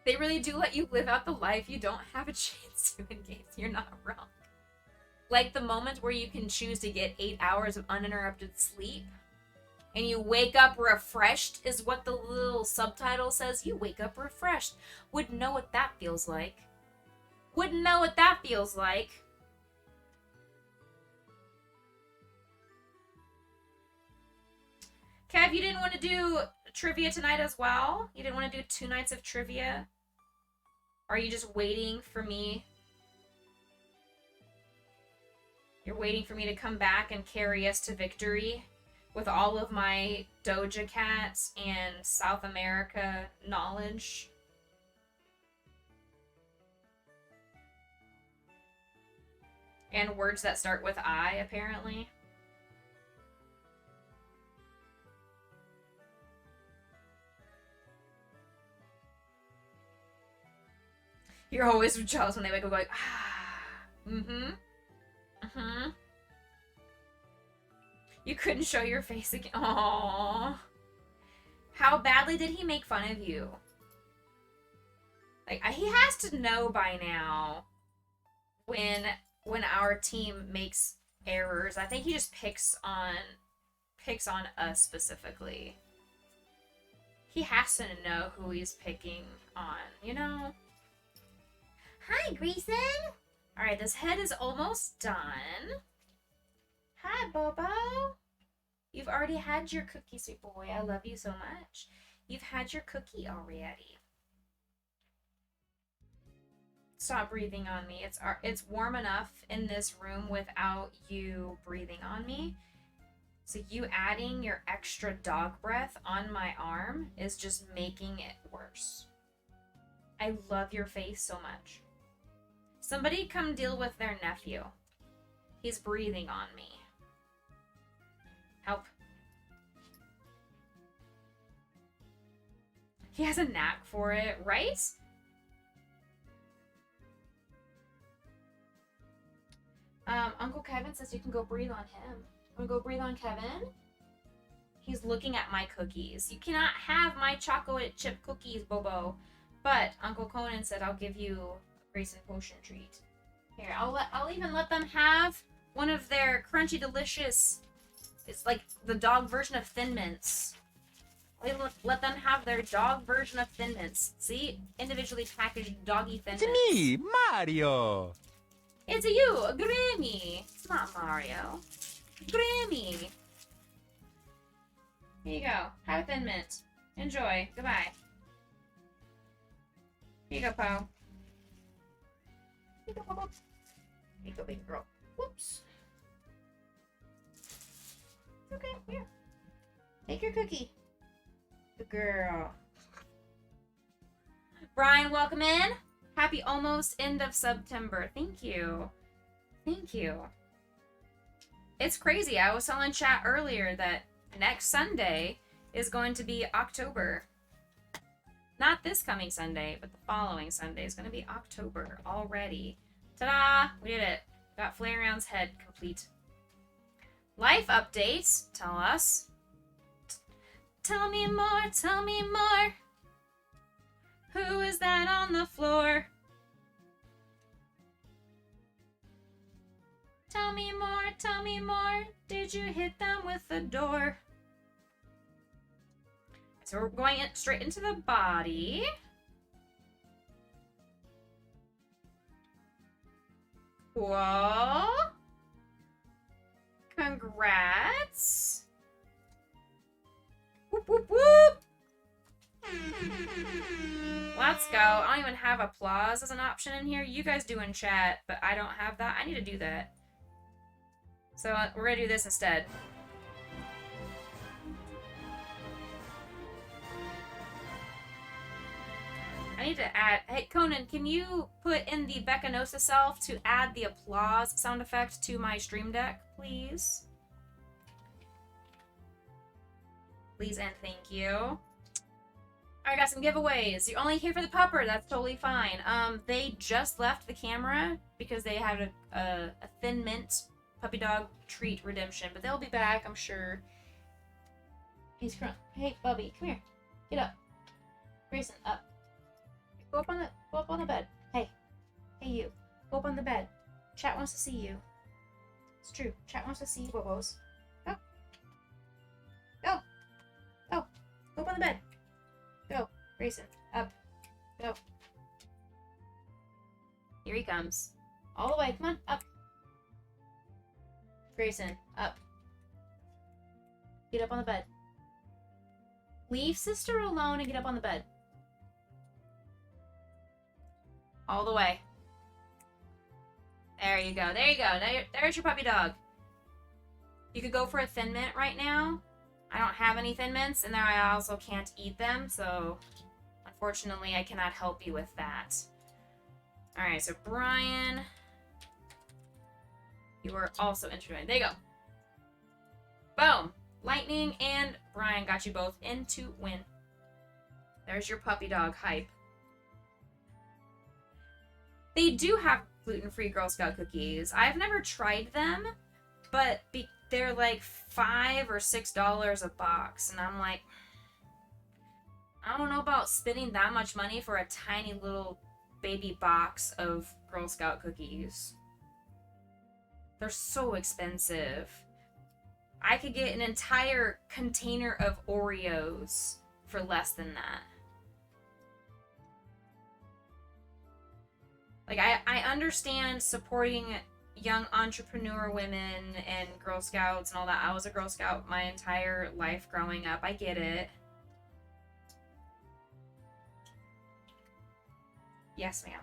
They really do let you live out the life you don't have a chance to in games. You're not wrong. Like the moment where you can choose to get 8 hours of uninterrupted sleep and you wake up refreshed is what the little subtitle says. You wake up refreshed. Wouldn't know what that feels like. Wouldn't know what that feels like. Kev, you didn't want to do trivia tonight as well? You didn't want to do 2 nights of trivia? Are you just waiting for me? You're waiting for me to come back and carry us to victory with all of my Doja Cat and South America knowledge? And words that start with I, apparently. You're always jealous when they wake up going, ah. Mm-hmm. Mm-hmm. You couldn't show your face again. Aww. How badly did he make fun of you? Like, he has to know by now when our team makes errors. I think he just picks on us specifically. He has to know who he's picking on, you know? Hi, Grayson! Alright, this head is almost done. Hi, Bobo! You've already had your cookie, sweet boy. I love you so much. You've had your cookie already. Stop breathing on me. It's warm enough in this room without you breathing on me. So you adding your extra dog breath on my arm is just making it worse. I love your face so much. Somebody come deal with their nephew. He's breathing on me. Help. He has a knack for it, right? Uncle Kevin says you can go breathe on him. I'm gonna go breathe on Kevin. He's looking at my cookies. You cannot have my chocolate chip cookies, Bobo. But Uncle Conan said I'll give you a Grayson Potion treat. Here, I'll even let them have one of their crunchy delicious. It's like the dog version of Thin Mints. I'll let them have their dog version of Thin Mints. See, individually packaged doggy Thin Mints. It's me, Mario. It's you, a Grammy. It's not Mario. Grammy. Here you go. Have a Thin Mint. Enjoy. Goodbye. Here you go, Poe. Here you go, Poe. Here you go, baby girl. Whoops. Okay, here. Take your cookie. Good girl. Brian, welcome in. Happy almost end of September. Thank you. Thank you. It's crazy. I was telling chat earlier that next Sunday is going to be October. Not this coming Sunday, but the following Sunday is going to be October already. Ta-da! We did it. Got Flareon's head complete. Life updates. Tell us. Tell me more, tell me more. Who is that on the floor? Tell me more, tell me more. Did you hit them with the door? So we're going straight into the body. Cool. Congrats. Whoop, whoop, whoop. Let's go. I don't even have applause as an option in here. You guys do in chat, but I don't have that. I need to do that. So we're going to do this instead. I need to add... Hey, Conan, can you put in the Beccanosa self to add the applause sound effect to my stream deck, please? Please and thank you. Alright, got some giveaways. You're only here for the pupper. That's totally fine. They just left the camera because they had a Thin Mint puppy dog treat redemption, but they'll be back, I'm sure. Hey, Bubby, come here. Get up. Grayson, up. Go up on the bed. Hey, you. Go up on the bed. Chat wants to see you. It's true. Chat wants to see you, Bobos. Go. Go. Go. Go up on the bed. Go. Grayson, up. Go. Here he comes. All the way. Come on, up. Grayson, up. Get up on the bed. Leave sister alone and get up on the bed. All the way. There you go. There you go. Now there's your puppy dog. You could go for a Thin Mint right now. I don't have any Thin Mints, and I also can't eat them, so unfortunately I cannot help you with that. Alright, so Brian, you are also interested. There you go. Boom. Lightning and Brian got you both into win. There's your puppy dog hype. They do have gluten-free Girl Scout cookies. I've never tried them, but they're like $5 or $6 a box, and I'm like, I don't know about spending that much money for a tiny little baby box of Girl Scout cookies. They're so expensive. I could get an entire container of Oreos for less than that. Like, I understand supporting young entrepreneur women and Girl Scouts and all that. I was a Girl Scout my entire life growing up. I get it. Yes, ma'am.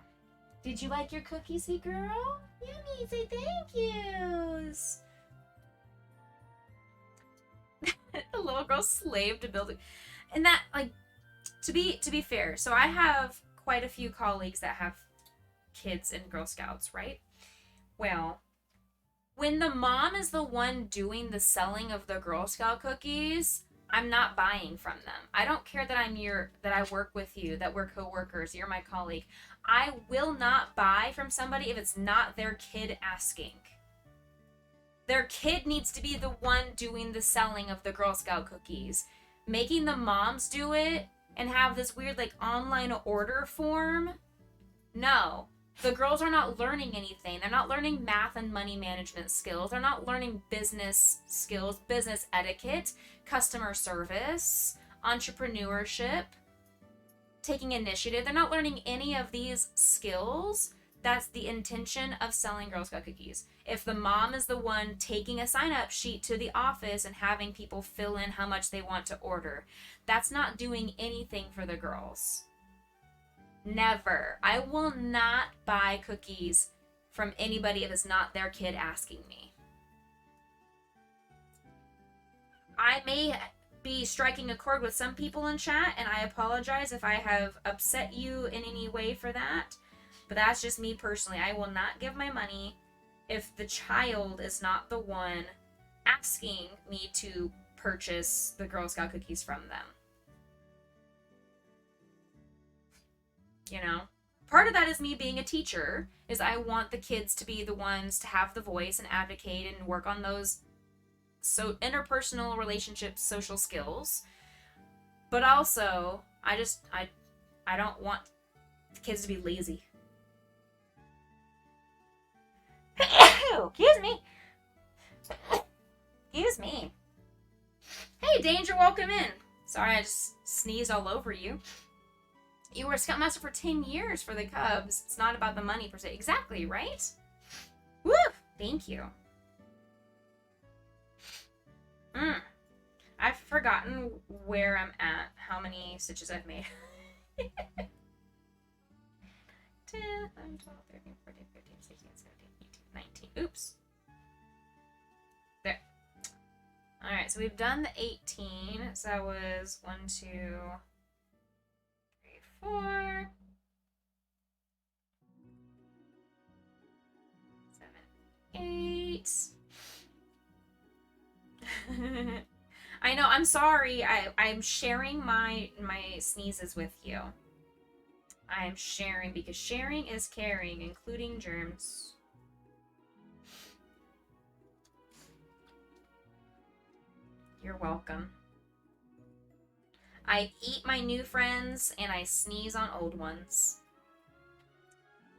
Did you like your cookie, sweet girl? Yummy, say thank yous. The little girl slaved to build it. And that, like, to be fair, so I have quite a few colleagues that have kids in Girl Scouts, right? Well, when the mom is the one doing the selling of the Girl Scout cookies, I'm not buying from them. I don't care that I work with you, that we're co-workers, you're my colleague. I will not buy from somebody if it's not their kid asking. Their kid needs to be the one doing the selling of the Girl Scout cookies. Making the moms do it and have this weird, like, online order form? No. The girls are not learning anything. They're not learning math and money management skills. They're not learning business skills, business etiquette, customer service, entrepreneurship, taking initiative. They're not learning any of these skills. That's the intention of selling Girl Scout cookies. If the mom is the one taking a sign-up sheet to the office and having people fill in how much they want to order, that's not doing anything for the girls. Never. I will not buy cookies from anybody if it's not their kid asking me. I may be striking a chord with some people in chat, and I apologize if I have upset you in any way for that. But that's just me personally. I will not give my money if the child is not the one asking me to purchase the Girl Scout cookies from them. You know? Part of that is me being a teacher, is I want the kids to be the ones to have the voice and advocate and work on those interpersonal relationships, social skills. But also, I don't want the kids to be lazy. Excuse me. Excuse me. Hey, Danger, welcome in. Sorry, I just sneezed all over you. You were a Scoutmaster for 10 years for the Cubs. It's not about the money per se. Exactly, right? Woo! Thank you. I've forgotten where I'm at, how many stitches I've made. 10, 11, 12, 13, 14, 15, 16, 17, 18, 19. Oops. There. Alright, so we've done the 18. So that was 1, 2, 3, 4, 7, 8. I know, I'm sorry. I'm sharing my sneezes with you. I'm sharing because sharing is caring, including germs. You're welcome. I eat my new friends and I sneeze on old ones.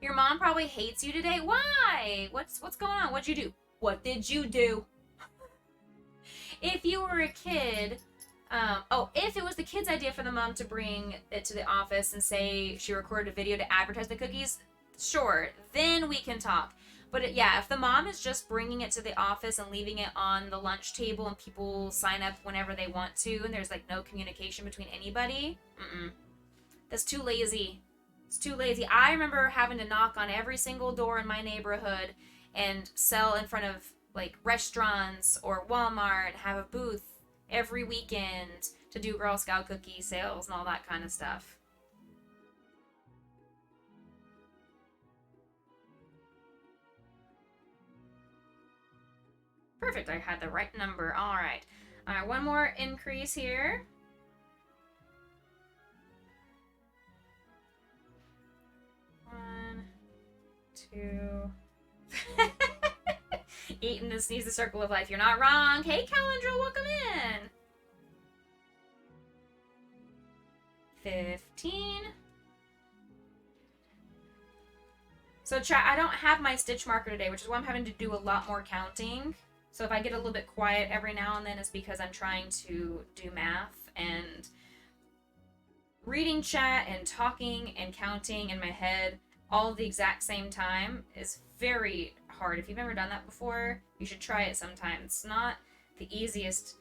Your mom probably hates you today. Why? What's going on? What'd you do? What did you do? If you were a kid, if it was the kid's idea for the mom to bring it to the office and say she recorded a video to advertise the cookies, sure, then we can talk. But if the mom is just bringing it to the office and leaving it on the lunch table and people sign up whenever they want to and there's like no communication between anybody, that's too lazy. It's too lazy. I remember having to knock on every single door in my neighborhood and sell in front of like restaurants or Walmart, have a booth every weekend to do Girl Scout cookie sales and all that kind of stuff. Perfect, I had the right number. All right, one more increase here. One, 2, 2. Eating to sneeze the circle of life. You're not wrong. Hey, Calendra, welcome in. 15. So chat, I don't have my stitch marker today, which is why I'm having to do a lot more counting. So if I get a little bit quiet every now and then, it's because I'm trying to do math, and reading chat and talking and counting in my head all at the exact same time is very hard. If you've never done that before, you should try it sometime. It's not the easiest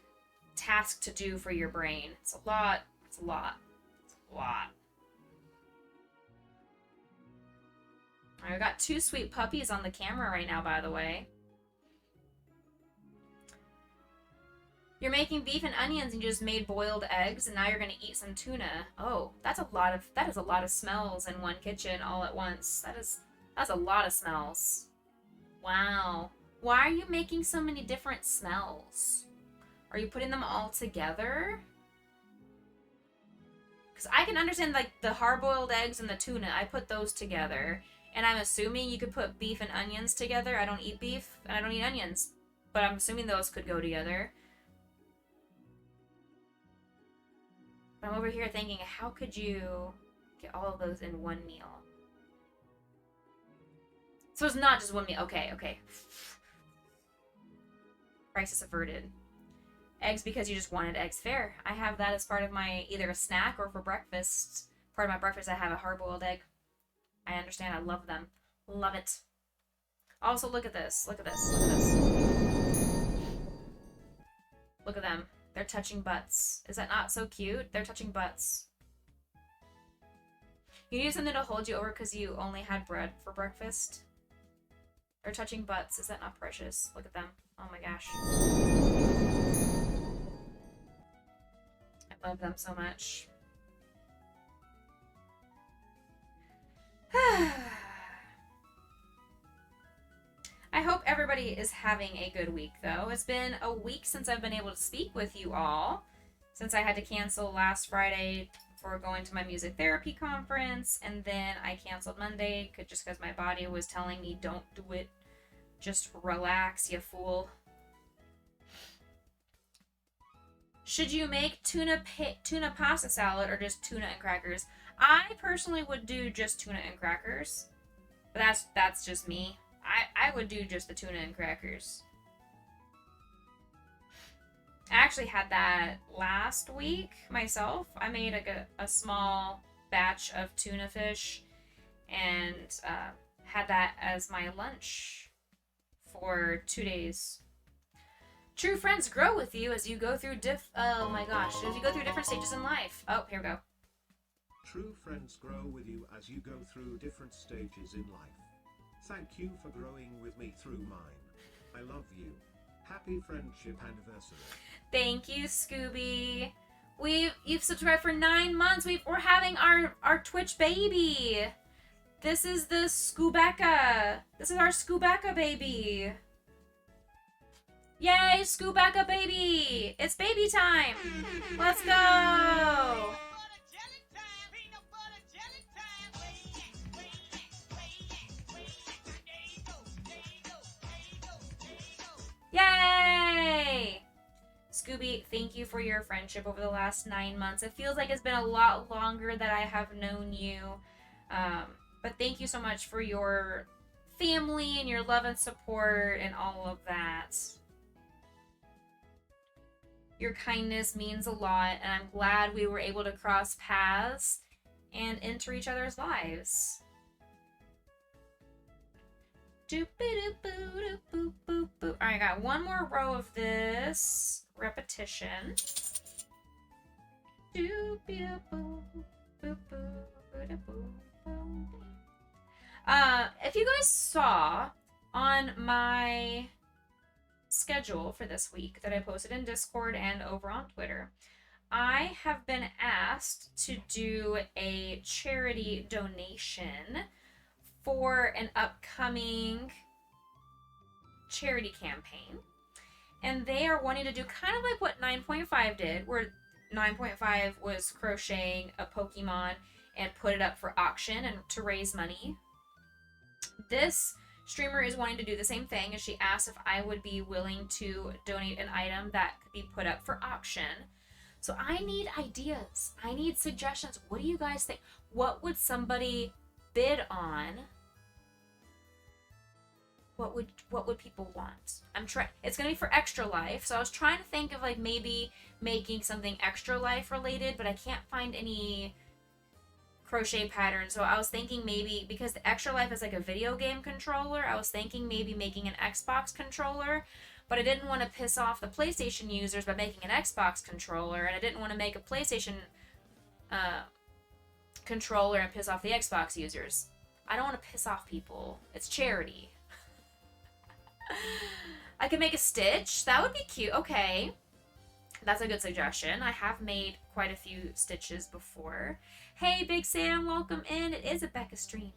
task to do for your brain. It's a lot. It's a lot. It's a lot. I've got 2 sweet puppies on the camera right now, by the way. You're making beef and onions and you just made boiled eggs, and now you're gonna eat some tuna. Oh, that is a lot of smells in one kitchen all at once. That's a lot of smells. Wow. Why are you making so many different smells? Are you putting them all together? Because I can understand, like, the hard-boiled eggs and the tuna. I put those together. And I'm assuming you could put beef and onions together. I don't eat beef, and I don't eat onions. But I'm assuming those could go together. But I'm over here thinking, how could you get all of those in one meal? So it's not just one meal. Okay, okay. Crisis averted. Eggs because you just wanted eggs. Fair. I have that as part of my either a snack or for breakfast. Part of my breakfast, I have a hard-boiled egg. I understand. I love them. Love it. Also, look at this. Look at this. Look at this. Look at them. They're touching butts. Is that not so cute? They're touching butts. You need something to hold you over because you only had bread for breakfast. They're touching butts. Is that not precious? Look at them. Oh my gosh. I love them so much. I hope everybody is having a good week, though. It's been a week since I've been able to speak with you all, since I had to cancel last Friday for going to my music therapy conference, and then I canceled Monday just because my body was telling me, don't do it. Just relax, you fool. Should you make tuna pasta salad or just tuna and crackers? I personally would do just tuna and crackers. But that's just me. I would do just the tuna and crackers. I actually had that last week myself. I made a small batch of tuna fish and had that as my lunch for 2 days. True friends grow with you as you go through oh my gosh, as you go through different stages in life. Oh, here we go. True friends grow with you as you go through different stages in life. Thank you for growing with me through mine. I love you. Happy friendship anniversary. Thank you, Scooby. You've subscribed for 9 months. We're having our Twitch baby. This is the Scoobecca. This is our Scoobecca baby. Yay, Scoobecca baby! It's baby time. Let's go. Yay! Scooby, thank you for your friendship over the last 9 months. It feels like it's been a lot longer that I have known you. But thank you so much for your family and your love and support and all of that. Your kindness means a lot, and I'm glad we were able to cross paths and enter each other's lives. Alright, I got one more row of this repetition. If you guys saw on my schedule for this week that I posted in Discord and over on Twitter, I have been asked to do a charity donation for an upcoming charity campaign. And they are wanting to do kind of like what 9.5 did, where 9.5 was crocheting a Pokemon and put it up for auction and to raise money. this streamer is wanting to do the same thing, and she asked if I would be willing to donate an item that could be put up for auction. So I need ideas. I need suggestions. What do you guys think? What would somebody bid on? What would people want? It's gonna be for Extra Life, so I was trying to think of like maybe making something Extra Life related, but I can't find any crochet patterns. So I was thinking maybe, because the Extra Life is like a video game controller, I was thinking maybe making an Xbox controller, but I didn't want to piss off the PlayStation users by making an Xbox controller, and I didn't want to make a PlayStation controller and piss off the Xbox users. I don't want to piss off people. It's charity. I could make a Stitch. That would be cute. Okay. That's a good suggestion. I have made quite a few Stitches before. Hey, Big Sam, welcome in. It is a Becca stream.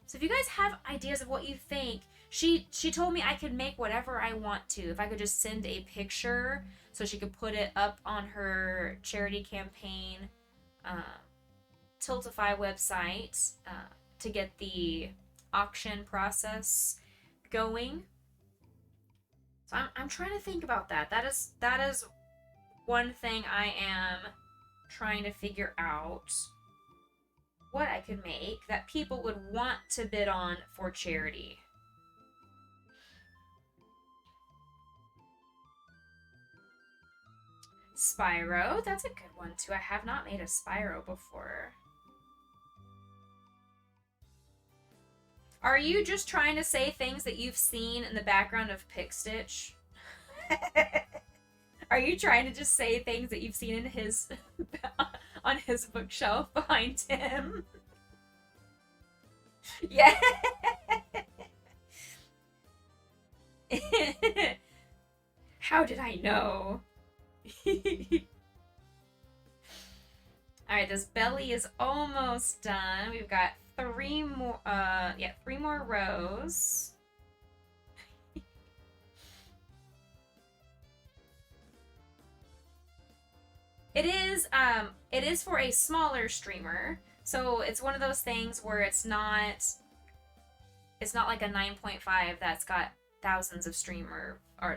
So if you guys have ideas of what you think, she told me I could make whatever I want to. If I could just send a picture so she could put it up on her charity campaign Tiltify website to get the auction process going. So I'm trying to think about that. That is one thing I am trying to figure out what I could make that people would want to bid on for charity. Spyro, that's a good one too. I have not made a Spyro before. Are you just trying to say things that you've seen in the background of Pick Stitch? Are you trying to just say things that you've seen in his on his bookshelf behind him? Yeah. How did I know? Alright, this belly is almost done. We've got three more rows. It is for a smaller streamer. So it's one of those things where it's not like a 9.5 that's got thousands of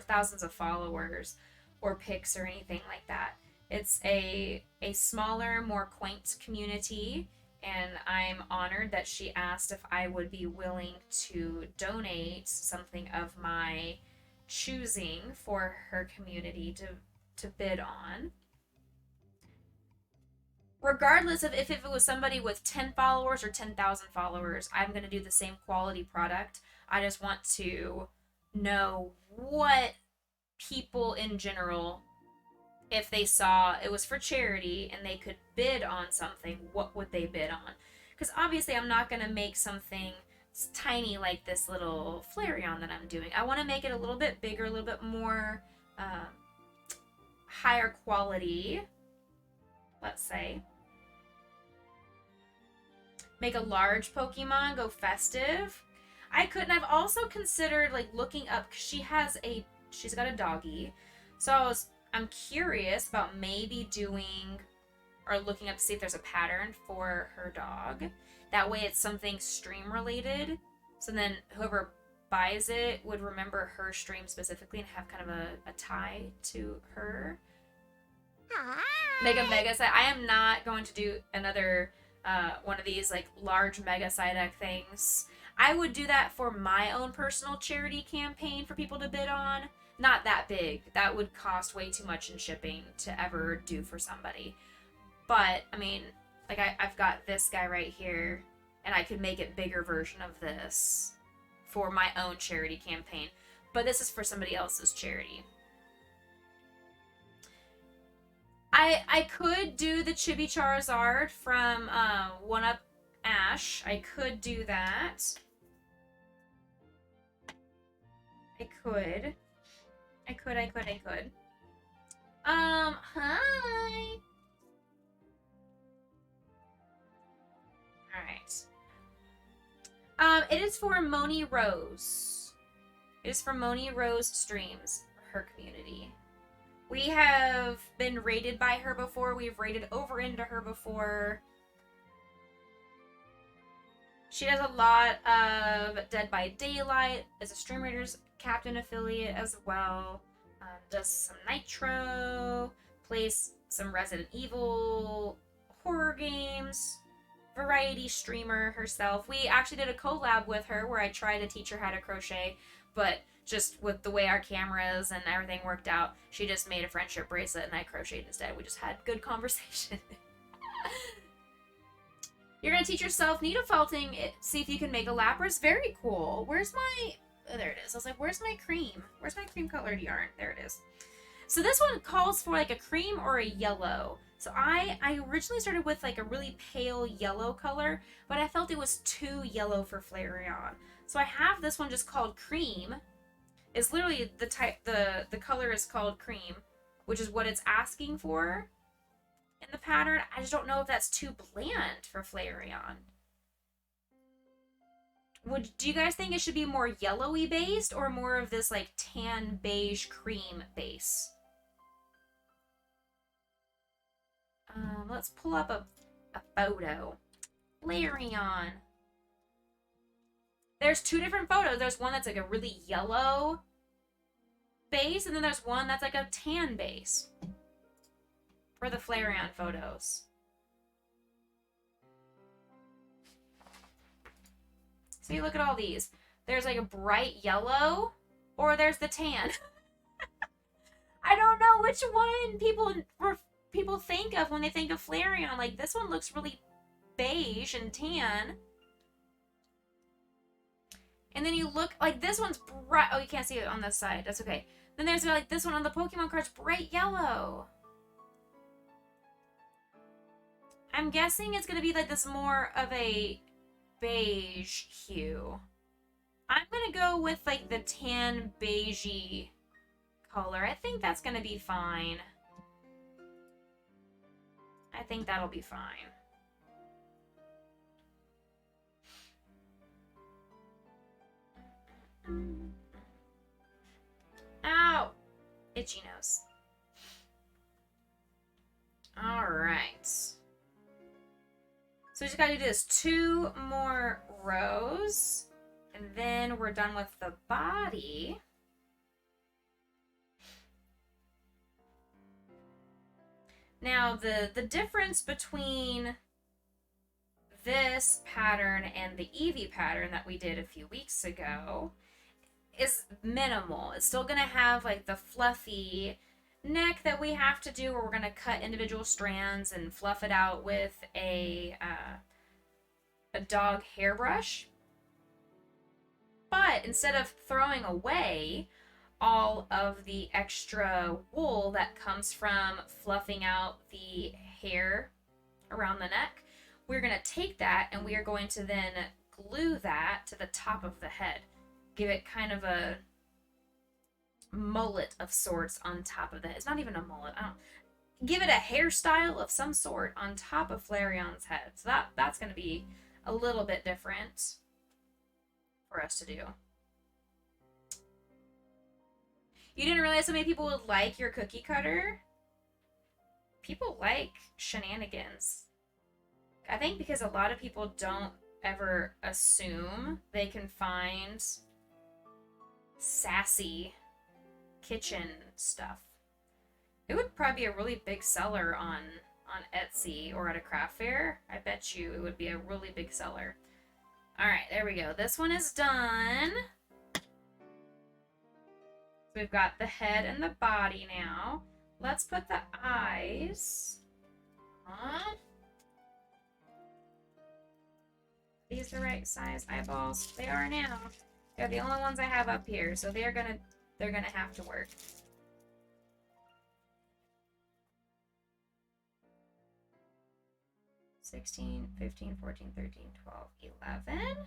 thousands of followers or pics or anything like that. It's a smaller, more quaint community, and I'm honored that she asked if I would be willing to donate something of my choosing for her community to bid on. Regardless of if it was somebody with 10 followers or 10,000 followers, I'm going to do the same quality product. I just want to know what people in general, if they saw it was for charity and they could bid on something, what would they bid on? Because obviously I'm not going to make something tiny like this little Flareon that I'm doing. I want to make it a little bit bigger, a little bit more higher quality, let's say. Make a large Pokemon, go festive. I've also considered like looking up, because she's got a doggy. So I'm curious about maybe doing or looking up to see if there's a pattern for her dog. That way it's something stream related. So then whoever buys it would remember her stream specifically and have kind of a tie to her. Make a mega side. I am not going to do another one of these like large mega side deck things. I would do that for my own personal charity campaign for people to bid on. Not that big. That would cost way too much in shipping to ever do for somebody. But, I mean, like I've got this guy right here, and I could make it bigger version of this for my own charity campaign. But this is for somebody else's charity. I could do the Chibi Charizard from 1UP Ash. I could do that. I could. Hi. Alright. It is for Moni Rose. It is for Moni Rose Streams, her community. We have been rated by her before. We've rated over into her before. She does a lot of Dead by Daylight as a Stream Raiders Captain affiliate as well. Does some Nitro, plays some Resident Evil horror games. Variety streamer herself. We actually did a collab with her where I tried to teach her how to crochet, but just with the way our cameras and everything worked out, she just made a friendship bracelet and I crocheted instead. We just had good conversation. You're gonna teach yourself needle felting, see if you can make a lapras. Very cool. Where's my... Oh, there it is. I was like, where's my cream? Where's my cream colored yarn? There it is. So this one calls for like a cream or a yellow. So I originally started with like a really pale yellow color, but I felt it was too yellow for Flareon. So I have this one just called cream. It's literally the type, the color is called cream, which is what it's asking for in the pattern. I just don't know if that's too bland for Flareon. Do you guys think it should be more yellowy based or more of this like tan beige cream base? Let's pull up a photo. Flareon. There's two different photos. There's one that's like a really yellow base, and then there's one that's like a tan base for the Flareon photos. So you look at all these. There's like a bright yellow, or there's the tan. I don't know which one people think of when they think of Flareon. Like, this one looks really beige and tan. And then you look, like, this one's bright. Oh, you can't see it on this side. That's okay. Then there's, like, this one on the Pokemon card's bright yellow. I'm guessing it's going to be, like, this more of a beige hue. I'm going to go with, like, the tan beigey color. I think that's going to be fine. I think that'll be fine. Ow! Itchy nose. Alright. So we just gotta do this 2 more rows, and then we're done with the body. Now, the difference between this pattern and the Eevee pattern that we did a few weeks ago is minimal. It's still going to have like the fluffy neck that we have to do, where we're going to cut individual strands and fluff it out with a dog hairbrush. But instead of throwing away all of the extra wool that comes from fluffing out the hair around the neck, we're going to take that and we are going to then glue that to the top of the head. Give it kind of a mullet of sorts on top of the head. It's not even a mullet. Give it a hairstyle of some sort on top of Flareon's head. So that's going to be a little bit different for us to do. You didn't realize so many people would like your cookie cutter? People like shenanigans. I think because a lot of people don't ever assume they can find sassy kitchen stuff. It would probably be a really big seller on Etsy or at a craft fair. I bet you it would be a really big seller. Alright, there we go. This one is done. We've got the head and the body now. Let's put the eyes on. These the right size eyeballs? They are now. They're the only ones I have up here, so they're gonna have to work. $16, $15, $14, $13, $12, $11.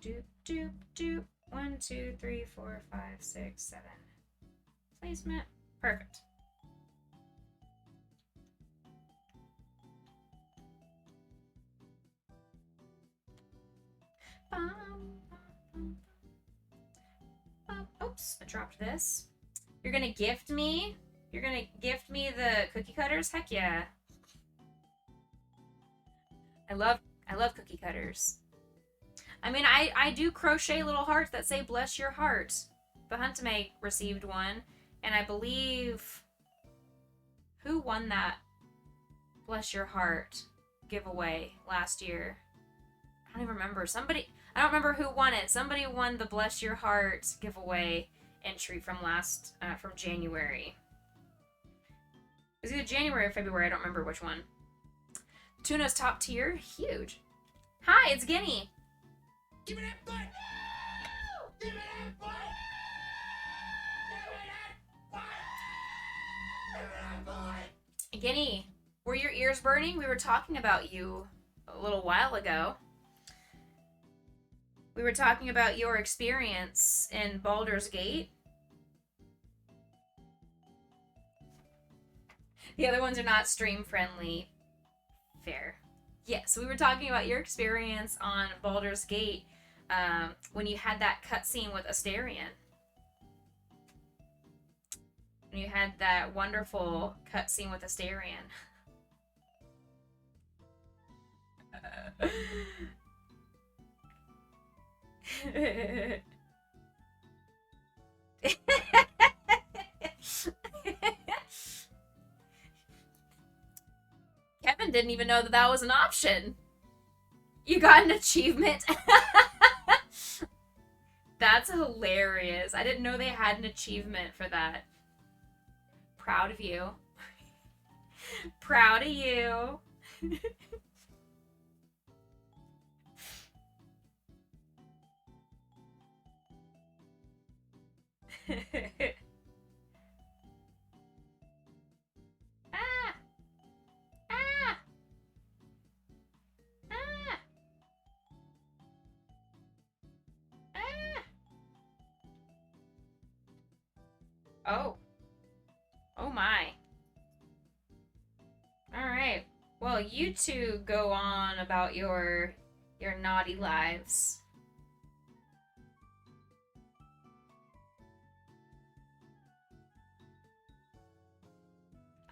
Doop, doop, doop. 1, 2, 3, 4, 5, 6, 7. Placement. Perfect. Oops, I dropped this. You're gonna gift me? You're gonna gift me the cookie cutters? Heck yeah. I love cookie cutters. I mean, I do crochet little hearts that say bless your heart. The Huntame received one, and I believe... Who won that bless your heart giveaway last year? I don't even remember. I don't remember who won it. Somebody won the bless your heart giveaway entry from from January. It was either January or February. I don't remember which one. Tuna's top tier. Huge. Hi, it's Guinea. Give me that butt! Give me that butt! Give me that butt! Give me that butt! Guinea, were your ears burning? We were talking about you a little while ago. We were talking about your experience in Baldur's Gate. The other ones are not stream friendly. Fair. Yes, we were talking about your experience on Baldur's Gate when you had that cutscene with Astarion. When you had that wonderful cutscene with Astarion. Kevin didn't even know that that was an option. You got an achievement. That's hilarious. I didn't know they had an achievement for that. Proud of you. Proud of you. Ah! Ah! Ah! Ah! Oh. Oh my. Alright. Well, you two go on about your naughty lives.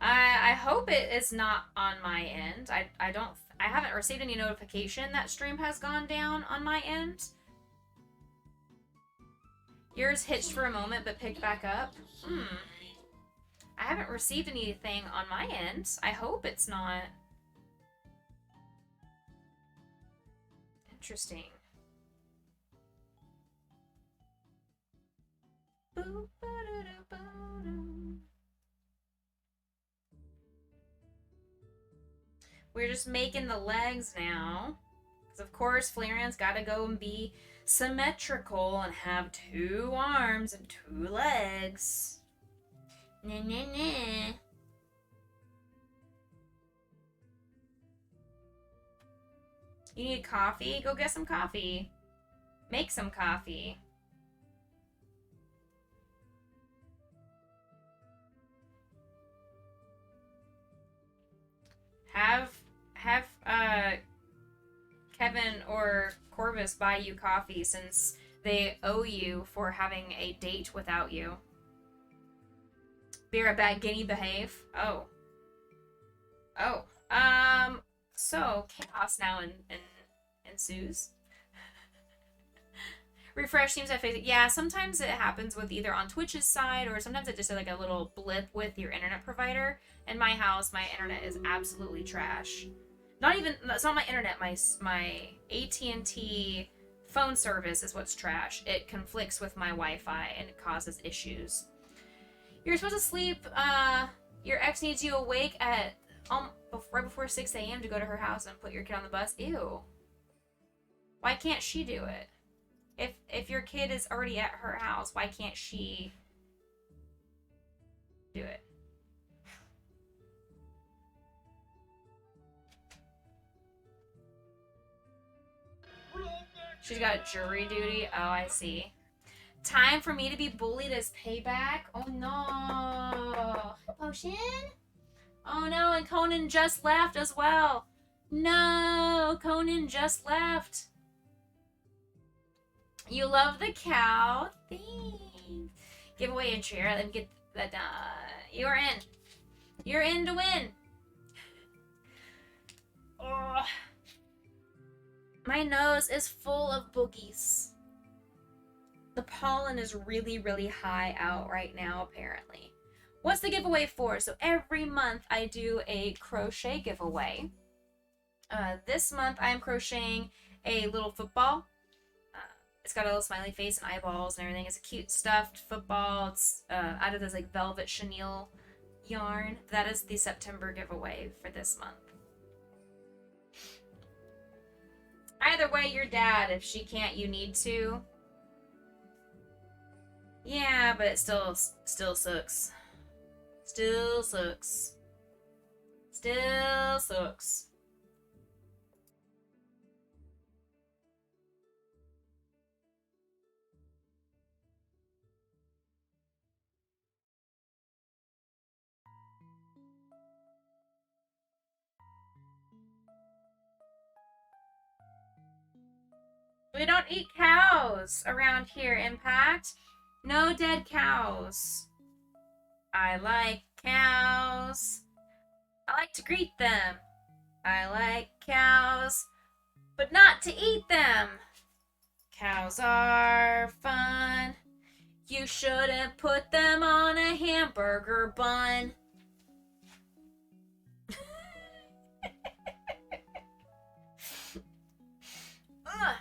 I hope it is not on my end. I haven't received any notification that stream has gone down on my end. Yours hitched for a moment but picked back up. I haven't received anything on my end. I hope it's not. Interesting. We're just making the legs now. Because of course Flareon's gotta go and be symmetrical and have 2 arms and 2 legs. Nah, nah, nah. You need coffee? Go get some coffee. Make some coffee. Have Kevin or Corvus buy you coffee since they owe you for having a date without you. Be right back, Guinea, behave. Oh. Oh. So chaos now ensues. Refresh seems to have fixed it. Yeah, sometimes it happens with either on Twitch's side or sometimes it just has like a little blip with your internet provider. In my house, my internet is absolutely trash. Not even, it's not my internet, my AT&T phone service is what's trash. It conflicts with my Wi-Fi and it causes issues. You're supposed to sleep, your ex needs you awake at right before 6 a.m. to go to her house and put your kid on the bus. Ew. Why can't she do it? If your kid is already at her house, why can't she do it? She's got jury duty. Oh, I see. Time for me to be bullied as payback? Oh no. Potion? Oh no, and Conan just left as well. No, Conan just left. You love the cow? Thanks. Giveaway entry. Alright, let me get that done. You're in. You're in to win. Oh. My nose is full of boogies. The pollen is really, really high out right now, apparently. What's the giveaway for? So every month I do a crochet giveaway. This month I'm crocheting a little football. It's got a little smiley face and eyeballs and everything. It's a cute stuffed football. It's out of this like velvet chenille yarn. That is the September giveaway for this month. Either way, your dad. If she can't, you need to. Yeah, but it still sucks. Still sucks. Still sucks. We don't eat cows around here, Impact. No dead cows. I like cows. I like to greet them. I like cows, but not to eat them. Cows are fun. You shouldn't put them on a hamburger bun. Ugh.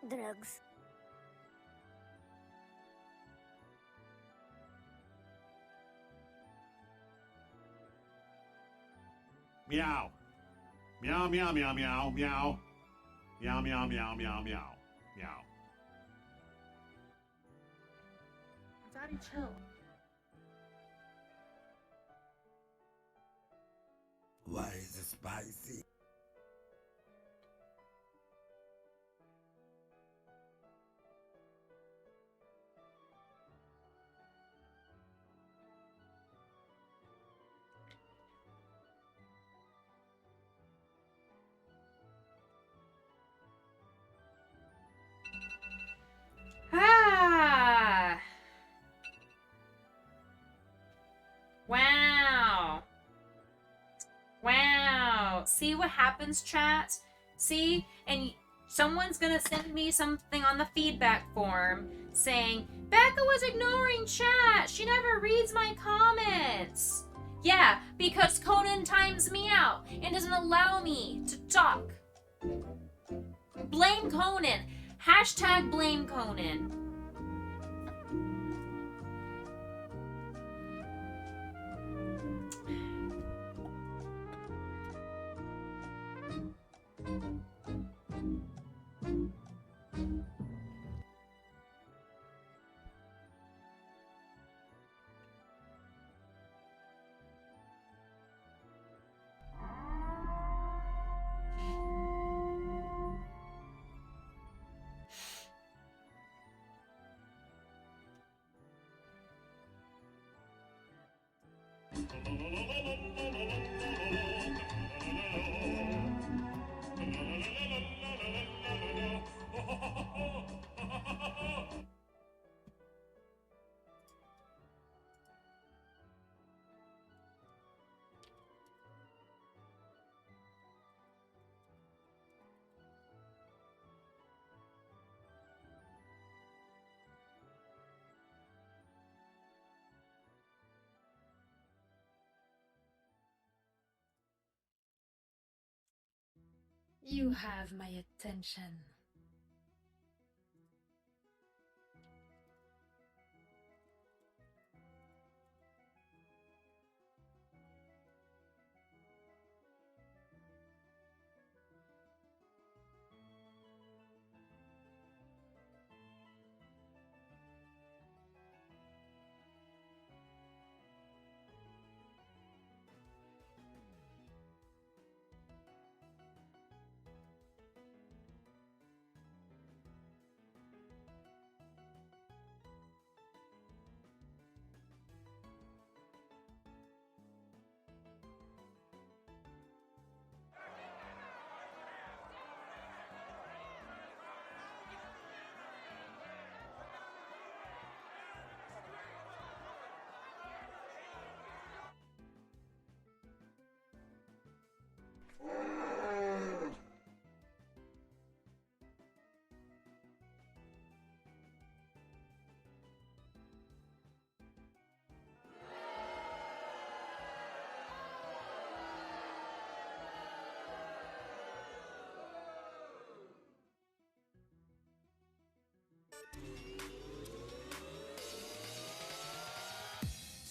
Drugs. Meow. Meow, meow, meow, meow, meow. Meow, meow, meow, meow, meow. Meow. Daddy, chill. Why is it spicy? Ah! Wow. Wow. See what happens, chat? See? And someone's gonna send me something on the feedback form saying, Becca was ignoring chat. She never reads my comments. Yeah, because Conan times me out and doesn't allow me to talk. Blame Conan. Hashtag blame Conan. You have my attention.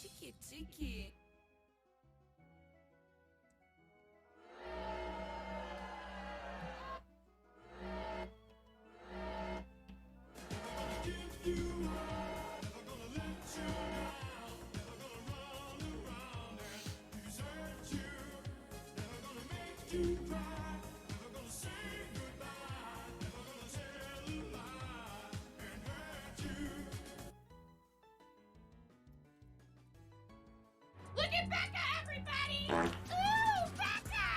Cheeky, cheeky. Look at Becca, everybody! Ooh, Becca!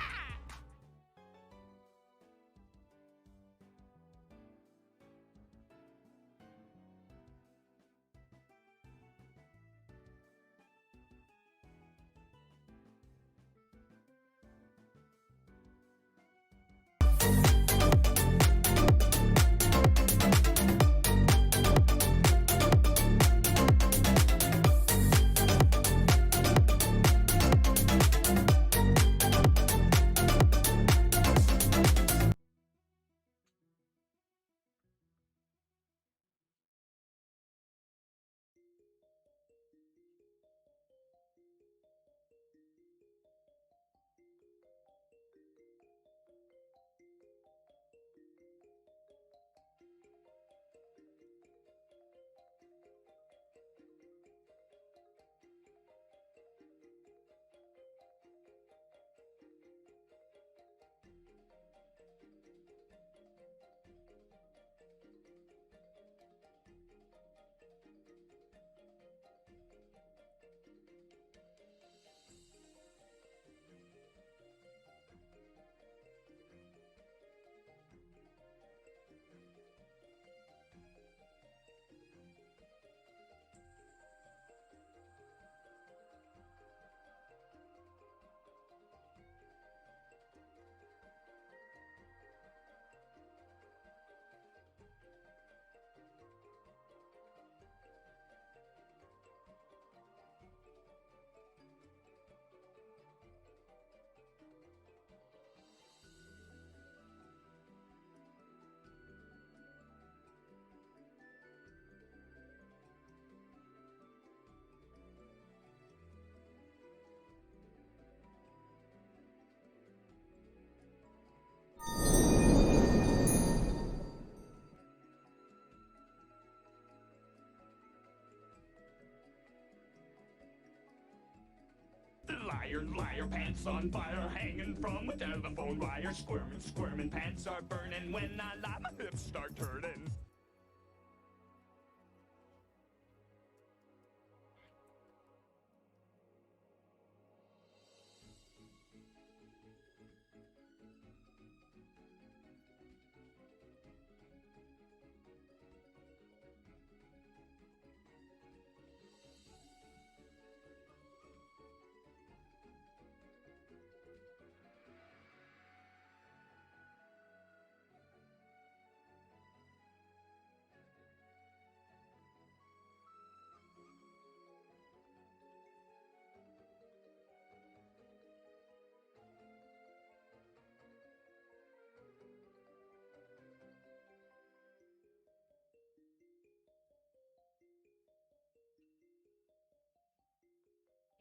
liar, liar, pants on fire, hanging from a telephone wire, squirming, squirming, pants are burning. When I lie, my hips start turning.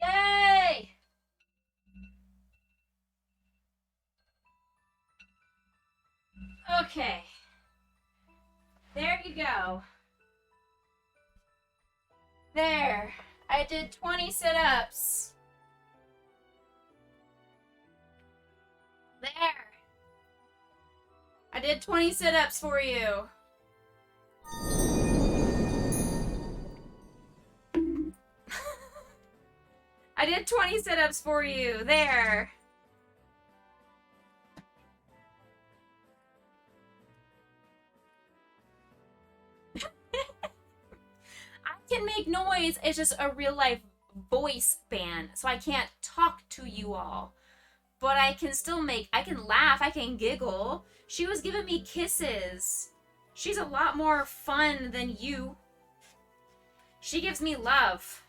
Yay! Okay. There you go. There. I did 20 sit-ups. There. I did 20 sit-ups for you. I did 20 sit-ups for you. There. I can make noise. It's just a real life voice band, so I can't talk to you all. But I can still I can laugh, I can giggle. She was giving me kisses. She's a lot more fun than you. She gives me love.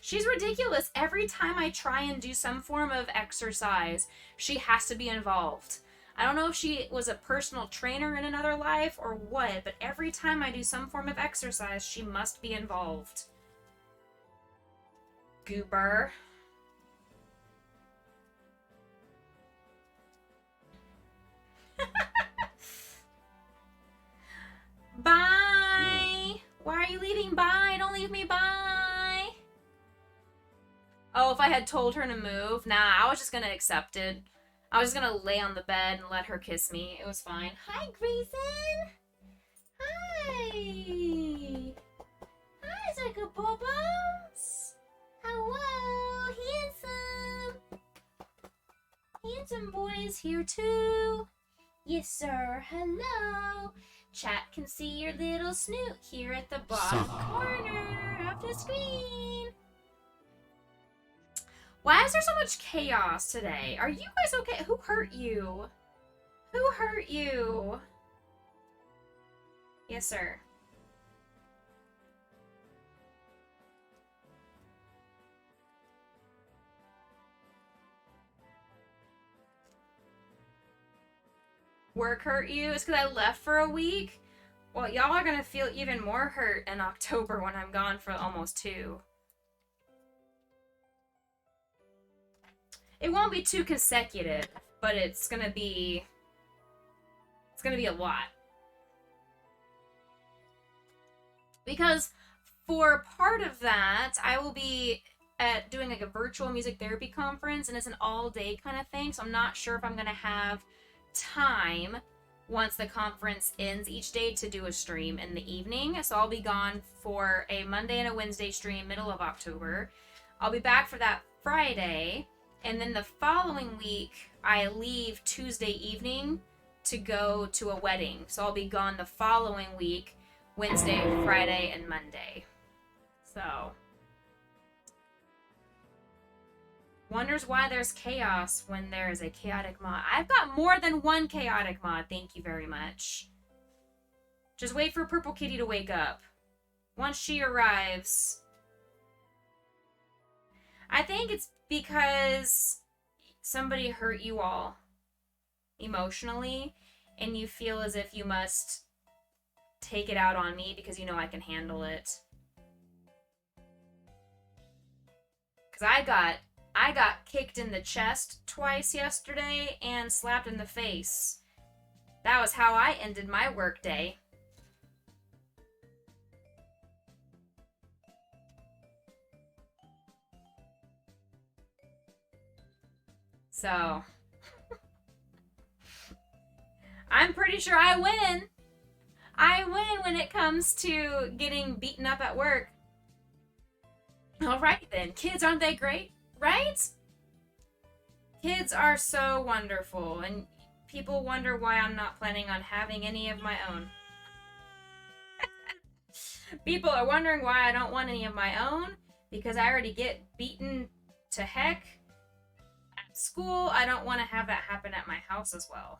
She's ridiculous. Every time I try and do some form of exercise, she has to be involved. I don't know if she was a personal trainer in another life or what, but every time I do some form of exercise, she must be involved. Goober. Bye! Why are you leaving? Bye! Don't leave me. Bye! Oh, if I had told her to move? Nah, I was just gonna accept it. I was gonna lay on the bed and let her kiss me. It was fine. Hi, Grayson! Hi! Hi, Zucker Bobos! Hello, handsome! Handsome boy is here too. Yes, sir. Hello. Chat can see your little snoot here at the bottom corner of the screen. Why is there so much chaos today? Are you guys okay? Who hurt you? Who hurt you? Yes, sir. Work hurt you? It's because I left for a week? Well, y'all are gonna feel even more hurt in October when I'm gone for almost 2. It won't be 2 consecutive, but it's gonna be a lot. Because for part of that, I will be doing like a virtual music therapy conference, and it's an all-day kind of thing, so I'm not sure if I'm gonna have time once the conference ends each day to do a stream in the evening. So I'll be gone for a Monday and a Wednesday stream middle of October. I'll be back for that Friday, and then the following week I leave Tuesday evening to go to a wedding. So I'll be gone the following week, Wednesday, Friday, and Monday. So wonders why there's chaos when there is a chaotic mod. I've got more than one chaotic mod. Thank you very much. Just wait for Purple Kitty to wake up. Once she arrives, I think it's because somebody hurt you all emotionally, and you feel as if you must take it out on me because you know I can handle it. Because I got kicked in the chest twice yesterday and slapped in the face. That was how I ended my work day. So, I'm pretty sure I win. I win when it comes to getting beaten up at work. Alright then, kids, aren't they great? Right? Kids are so wonderful, and people wonder why I'm not planning on having any of my own. People are wondering why I don't want any of my own, because I already get beaten to heck at school. I don't want to have that happen at my house as well.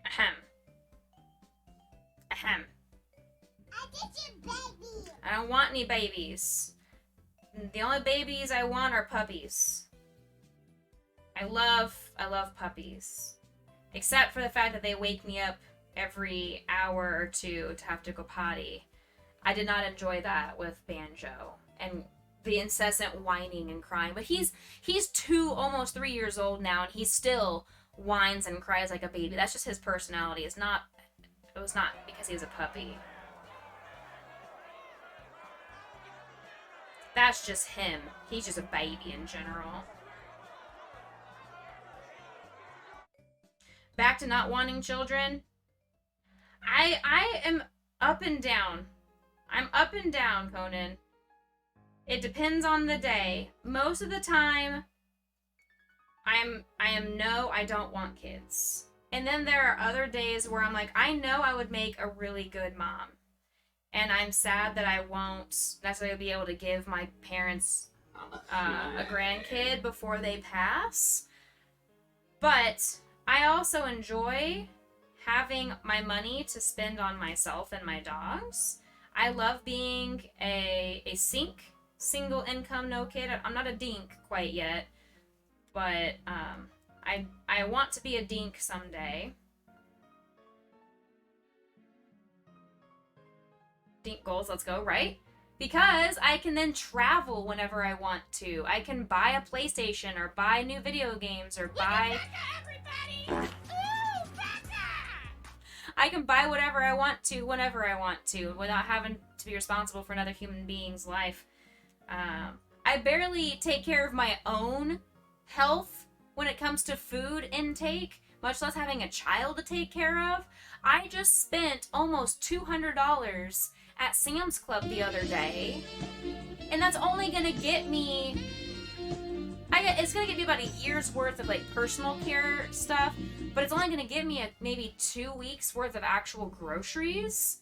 Ahem. Ahem. I get your baby. I don't want any babies. The only babies I want are puppies. I love puppies. Except for the fact that they wake me up every hour or two to have to go potty. I did not enjoy that with Banjo. And the incessant whining and crying. But he's 2, almost 3 years old now, and he still whines and cries like a baby. That's just his personality. It was not because he was a puppy. That's just him. He's just a baby in general. Back to not wanting children. I am up and down. I'm up and down, Conan. It depends on the day. Most of the time, I don't want kids. And then there are other days where I'm like, I know I would make a really good mom. And I'm sad that I won't necessarily be able to give my parents a grandkid before they pass. But I also enjoy having my money to spend on myself and my dogs. I love being a single income, no kid. I'm not a dink quite yet. But I want to be a dink someday. Dink goals, let's go, right? Because I can then travel whenever I want to. I can buy a PlayStation or buy new video games or buy... Everybody! Ooh, Becca! I can buy whatever I want to whenever I want to without having to be responsible for another human being's life. I barely take care of my own health when it comes to food intake, much less having a child to take care of. I just spent almost $200 at Sam's Club the other day, and that's only gonna get me it's gonna get me about a year's worth of like personal care stuff, but it's only gonna give me maybe 2 weeks worth of actual groceries.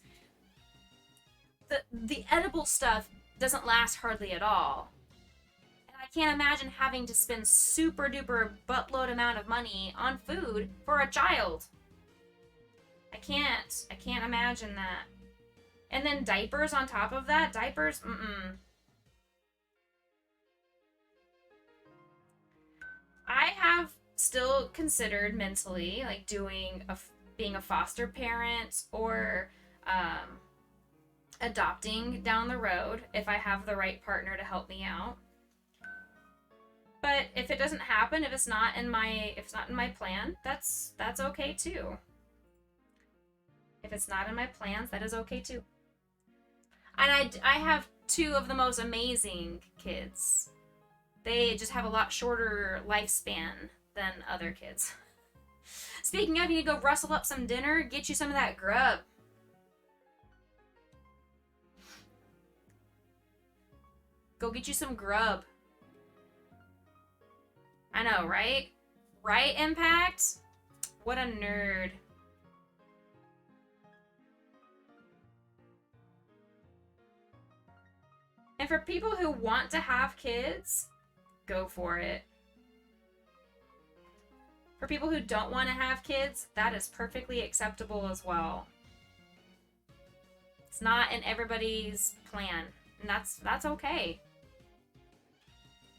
The edible stuff doesn't last hardly at all. I can't imagine having to spend super duper buttload amount of money on food for a child. I can't imagine that. And then diapers on top of that. Diapers, I have still considered mentally like being a foster parent or adopting down the road if I have the right partner to help me out. But if it doesn't happen, if it's not in my plan, that's okay too. If it's not in my plans, that is okay too. And I have 2 of the most amazing kids. They just have a lot shorter lifespan than other kids. Speaking of, you need to go rustle up some dinner, get you some of that grub. Go get you some grub. I know, right? Right, Impact? What a nerd. And for people who want to have kids, go for it. For people who don't want to have kids, that is perfectly acceptable as well. It's not in everybody's plan, and that's okay.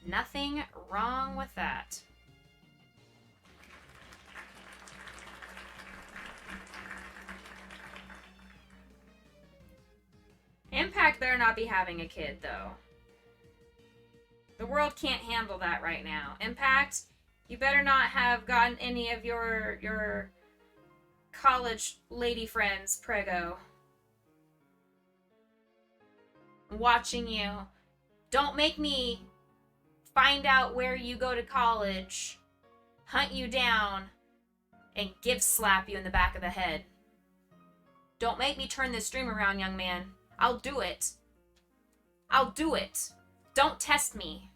Nothing wrong with that. Impact better not be having a kid, though. The world can't handle that right now. Impact, you better not have gotten any of your college lady friends, prego. I'm watching you. Don't make me find out where you go to college, hunt you down, and give slap you in the back of the head. Don't make me turn this stream around, young man. I'll do it. I'll do it. Don't test me,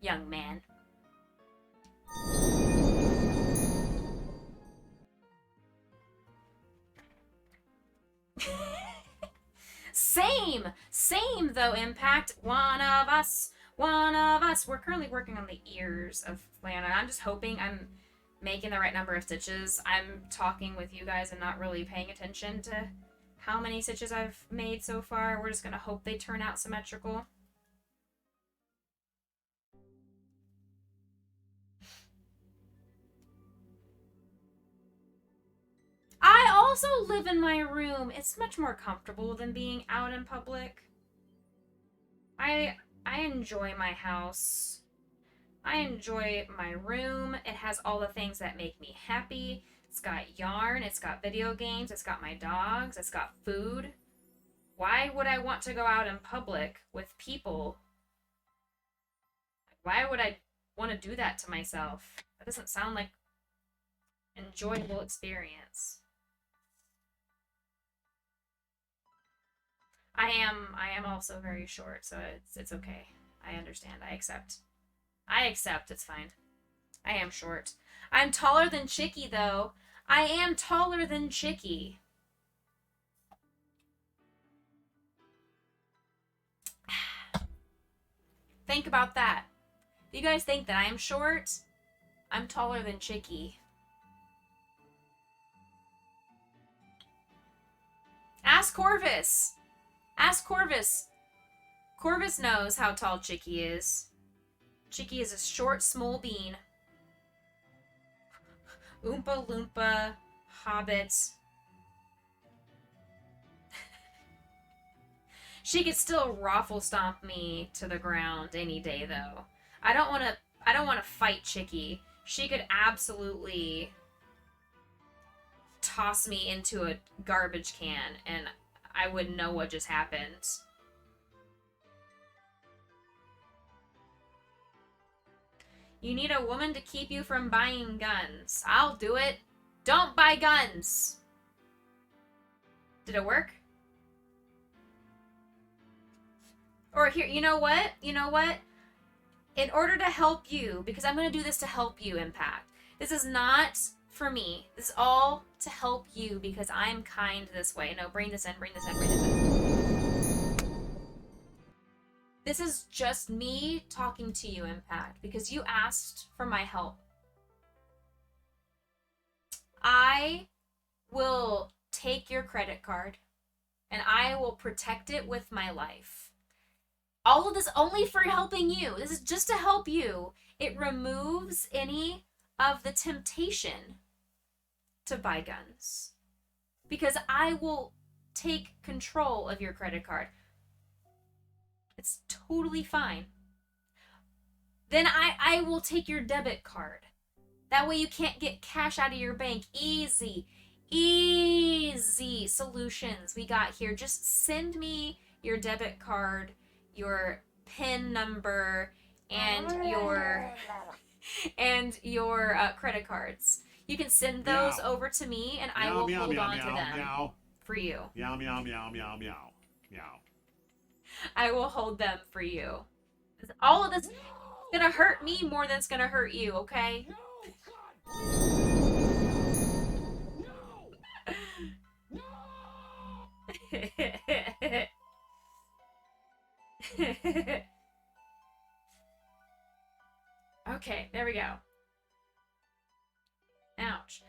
young man. Same though, Impact. One of us. We're currently working on the ears of Flareon. I'm just hoping I'm making the right number of stitches. I'm talking with you guys and not really paying attention to how many stitches I've made so far. We're just gonna hope they turn out symmetrical. I also live in my room. It's much more comfortable than being out in public. I enjoy my house. I enjoy my room. It has all the things that make me happy. It's got yarn, it's got video games, it's got my dogs, it's got food. Why would I want to go out in public with people? Why would I want to do that to myself? That doesn't sound like an enjoyable experience. I am also very short, so it's okay. I understand. I accept. It's fine. I am short. I'm taller than Chicky, though. I am taller than Chicky. Think about that. If you guys think that I am short, I'm taller than Chicky. Ask Corvus. Ask Corvus. Corvus knows how tall Chicky is. Chicky is a short, small bean. Oompa Loompa, Hobbit. She could still raffle stomp me to the ground any day, though. I don't want to fight Chicky. She could absolutely toss me into a garbage can, and I wouldn't know what just happened. You need a woman to keep you from buying guns. I'll do it. Don't buy guns. Did it work? Or here, you know what? You know what? In order to help you, because I'm going to do this to help you, Impact. This is not for me. This is all to help you because I'm kind this way. No, bring this in, bring this in, bring this in. This is just me talking to you, Impact, because you asked for my help. I will take your credit card and I will protect it with my life. All of this only for helping you. This is just to help you. It removes any of the temptation to buy guns. Because I will take control of your credit card. It's totally fine. Then I will take your debit card. That way you can't get cash out of your bank. Easy solutions we got here. Just send me your debit card, your PIN number, and your credit cards. You can send those over to me, and I will hold on to them for you. Meow, meow, meow, meow, meow, meow. I will hold them for you. All of this is gonna hurt me more than it's gonna hurt you, okay? Okay, there we go. Ouch.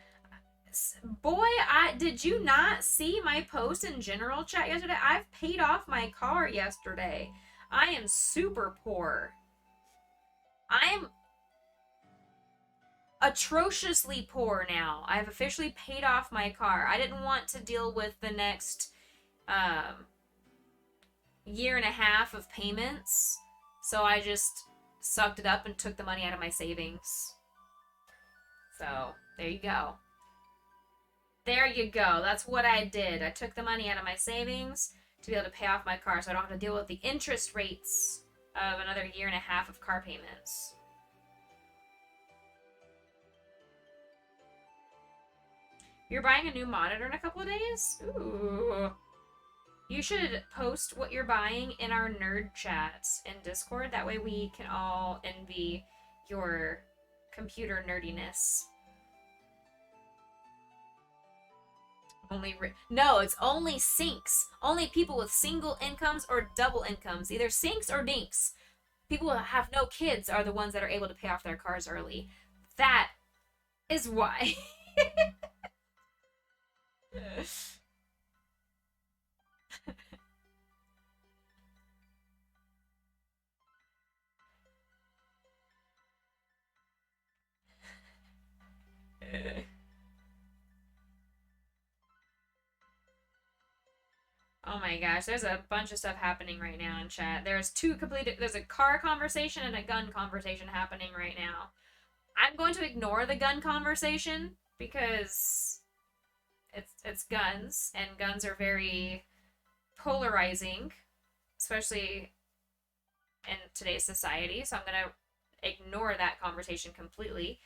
Boy, did you not see my post in general chat yesterday? I've paid off my car yesterday. I am super poor. I'm atrociously poor now. I've officially paid off my car. I didn't want to deal with the next year and a half of payments, so I just sucked it up and took the money out of my savings. So, there you go. There you go. That's what I did. I took the money out of my savings to be able to pay off my car so I don't have to deal with the interest rates of another year and a half of car payments. You're buying a new monitor in a couple of days? Ooh. You should post what you're buying in our nerd chats in Discord. That way we can all envy your computer nerdiness. No, it's only sinks. Only people with single incomes or double incomes. Either sinks or dinks. People who have no kids are the ones that are able to pay off their cars early. That is why. Oh my gosh, there's a bunch of stuff happening right now in chat. There's a car conversation and a gun conversation happening right now. I'm going to ignore the gun conversation because it's guns, and guns are very polarizing, especially in today's society, so I'm going to ignore that conversation completely.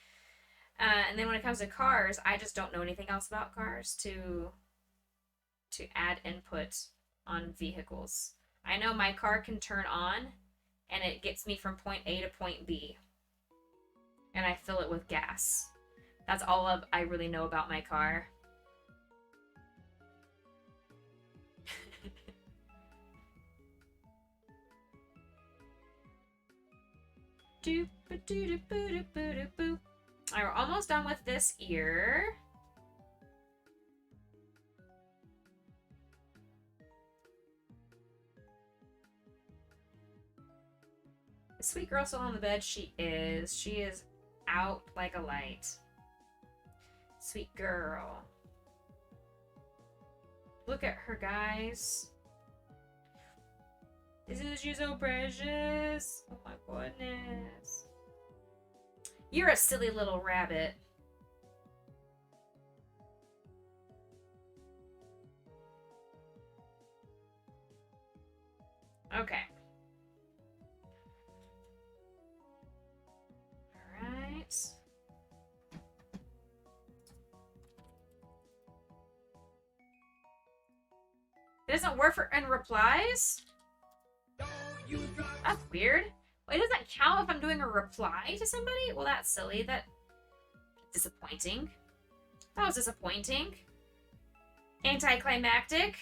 And then when it comes to cars, I just don't know anything else about cars to add input on vehicles. I know my car can turn on and it gets me from point A to point B. And I fill it with gas. That's all I really know about my car. Alright, we're almost done with this ear. Is Sweet Girl still on the bed? She is. She is out like a light. Sweet girl. Look at her, guys. Isn't she so precious? Oh my goodness. You're a silly little rabbit. Okay. Alright. It doesn't work in replies? That's weird. Well, it doesn't count if I'm doing a reply to somebody? Well, that's silly. That's disappointing. That was disappointing. Anticlimactic.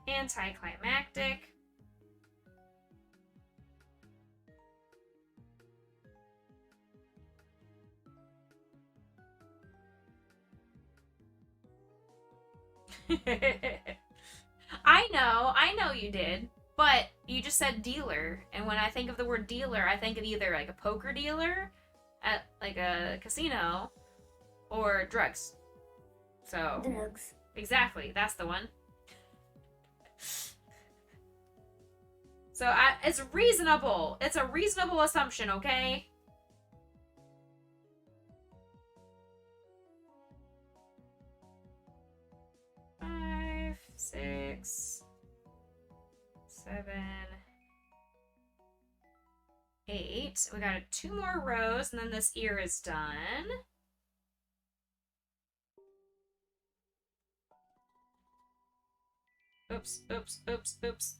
Anticlimactic. I know you did, but you just said dealer, and when I think of the word dealer, I think of either like a poker dealer at like a casino or drugs. So Drugs. exactly, that's the one. So it's reasonable. It's a reasonable assumption, okay? Five, 6, 7, 8. We got 2 more rows, and then this ear is done. Oops, oops, oops, oops.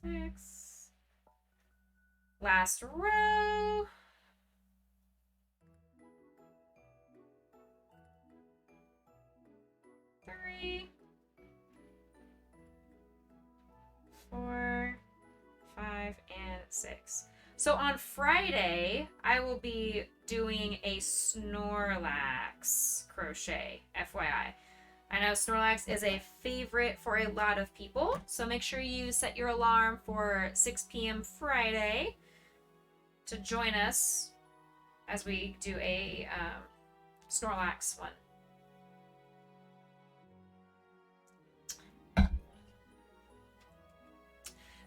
6. Last row. 3, 4, 5, and 6. So on Friday, I will be doing a Snorlax crochet, FYI. I know Snorlax is a favorite for a lot of people, so make sure you set your alarm for 6 p.m. Friday to join us as we do a Snorlax one.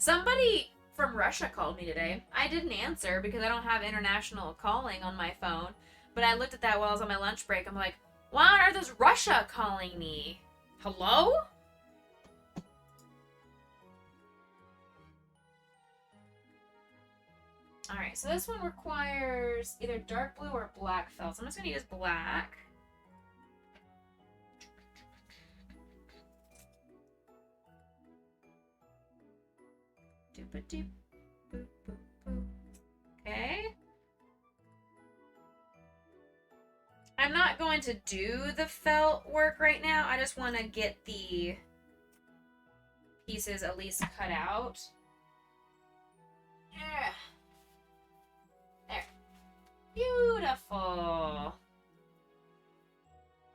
Somebody from Russia called me today. I didn't answer because I don't have international calling on my phone. But I looked at that while I was on my lunch break. I'm like, why on earth is Russia calling me? Hello? Alright, so this one requires either dark blue or black felt. So I'm just going to use black. Doop-a-doop, boop, boop, boop. Okay. I'm not going to do the felt work right now. I just want to get the pieces at least cut out. Yeah. There. Beautiful.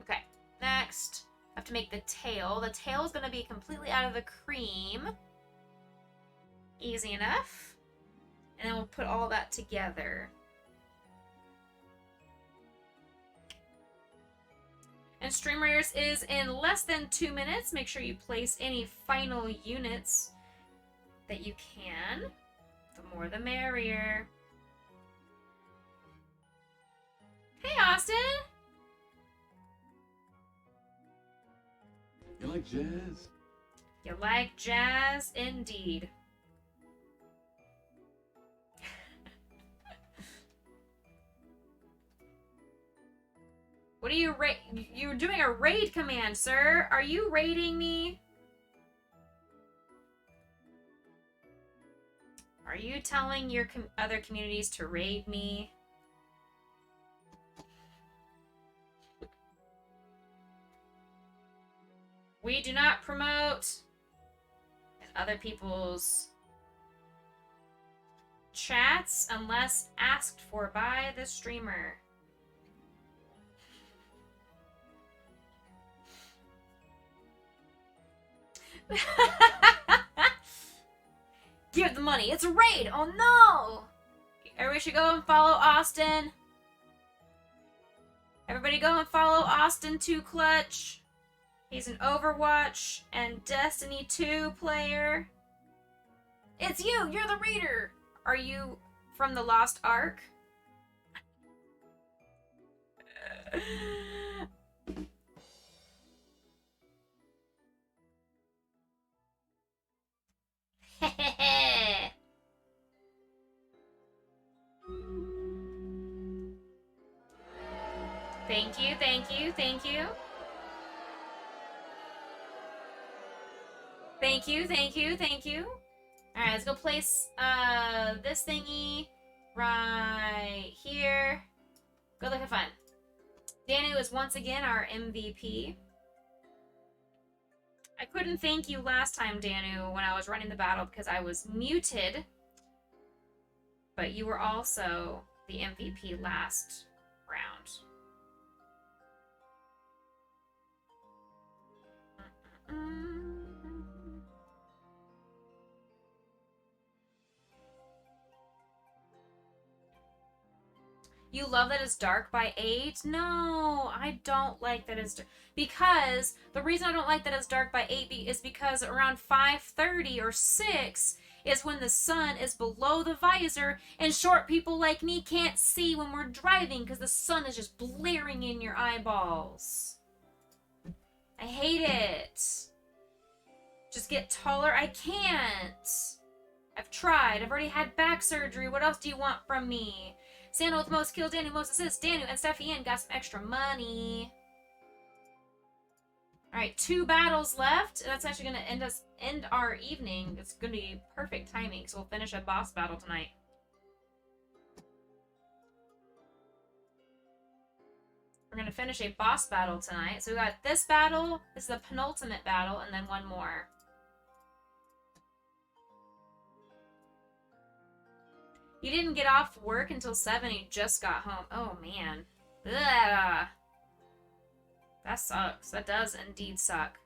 Okay, next, I have to make the tail. The tail is going to be completely out of the cream. Easy enough. And then we'll put all that together. And Streamers is in less than 2 minutes. Make sure you place any final units that you can. The more the merrier. Hey, Austin! You like jazz? You like jazz indeed. What are you you're doing a raid command, sir? Are you raiding me? Are you telling your other communities to raid me? We do not promote in other people's chats unless asked for by the streamer. Give the money. It's a raid. Oh no. Everybody should go and follow Austin. Everybody go and follow Austin 2 Clutch. He's an Overwatch and Destiny 2 player. It's you. You're the raider. Are you from the Lost Ark? Thank you, thank you, thank you. Thank you, thank you, thank you. Alright, let's go place this thingy right here. Good luck and fun. Danu is once again our MVP. I couldn't thank you last time, Danu, when I was running the battle because I was muted. But you were also the MVP last round. You love that it's dark by 8? No, I don't like that it's dark. Because the reason I don't like that it's dark by 8 is because around 5:30 or 6 is when the sun is below the visor and short people like me can't see when we're driving because the sun is just blaring in your eyeballs. I hate it. Just get taller. I can't. I've tried. I've already had back surgery. What else do you want from me? Santa with the most kills, Danu most assists. Danu and Steffi Ann got some extra money. Alright, 2 battles left. That's actually going to end our evening. It's going to be perfect timing, so we'll finish a boss battle tonight. We're going to finish a boss battle tonight. So we got this battle, this is the penultimate battle, and then one more. You didn't get off work until 7, you just got home. Oh, man. Ugh. That sucks. That does indeed suck.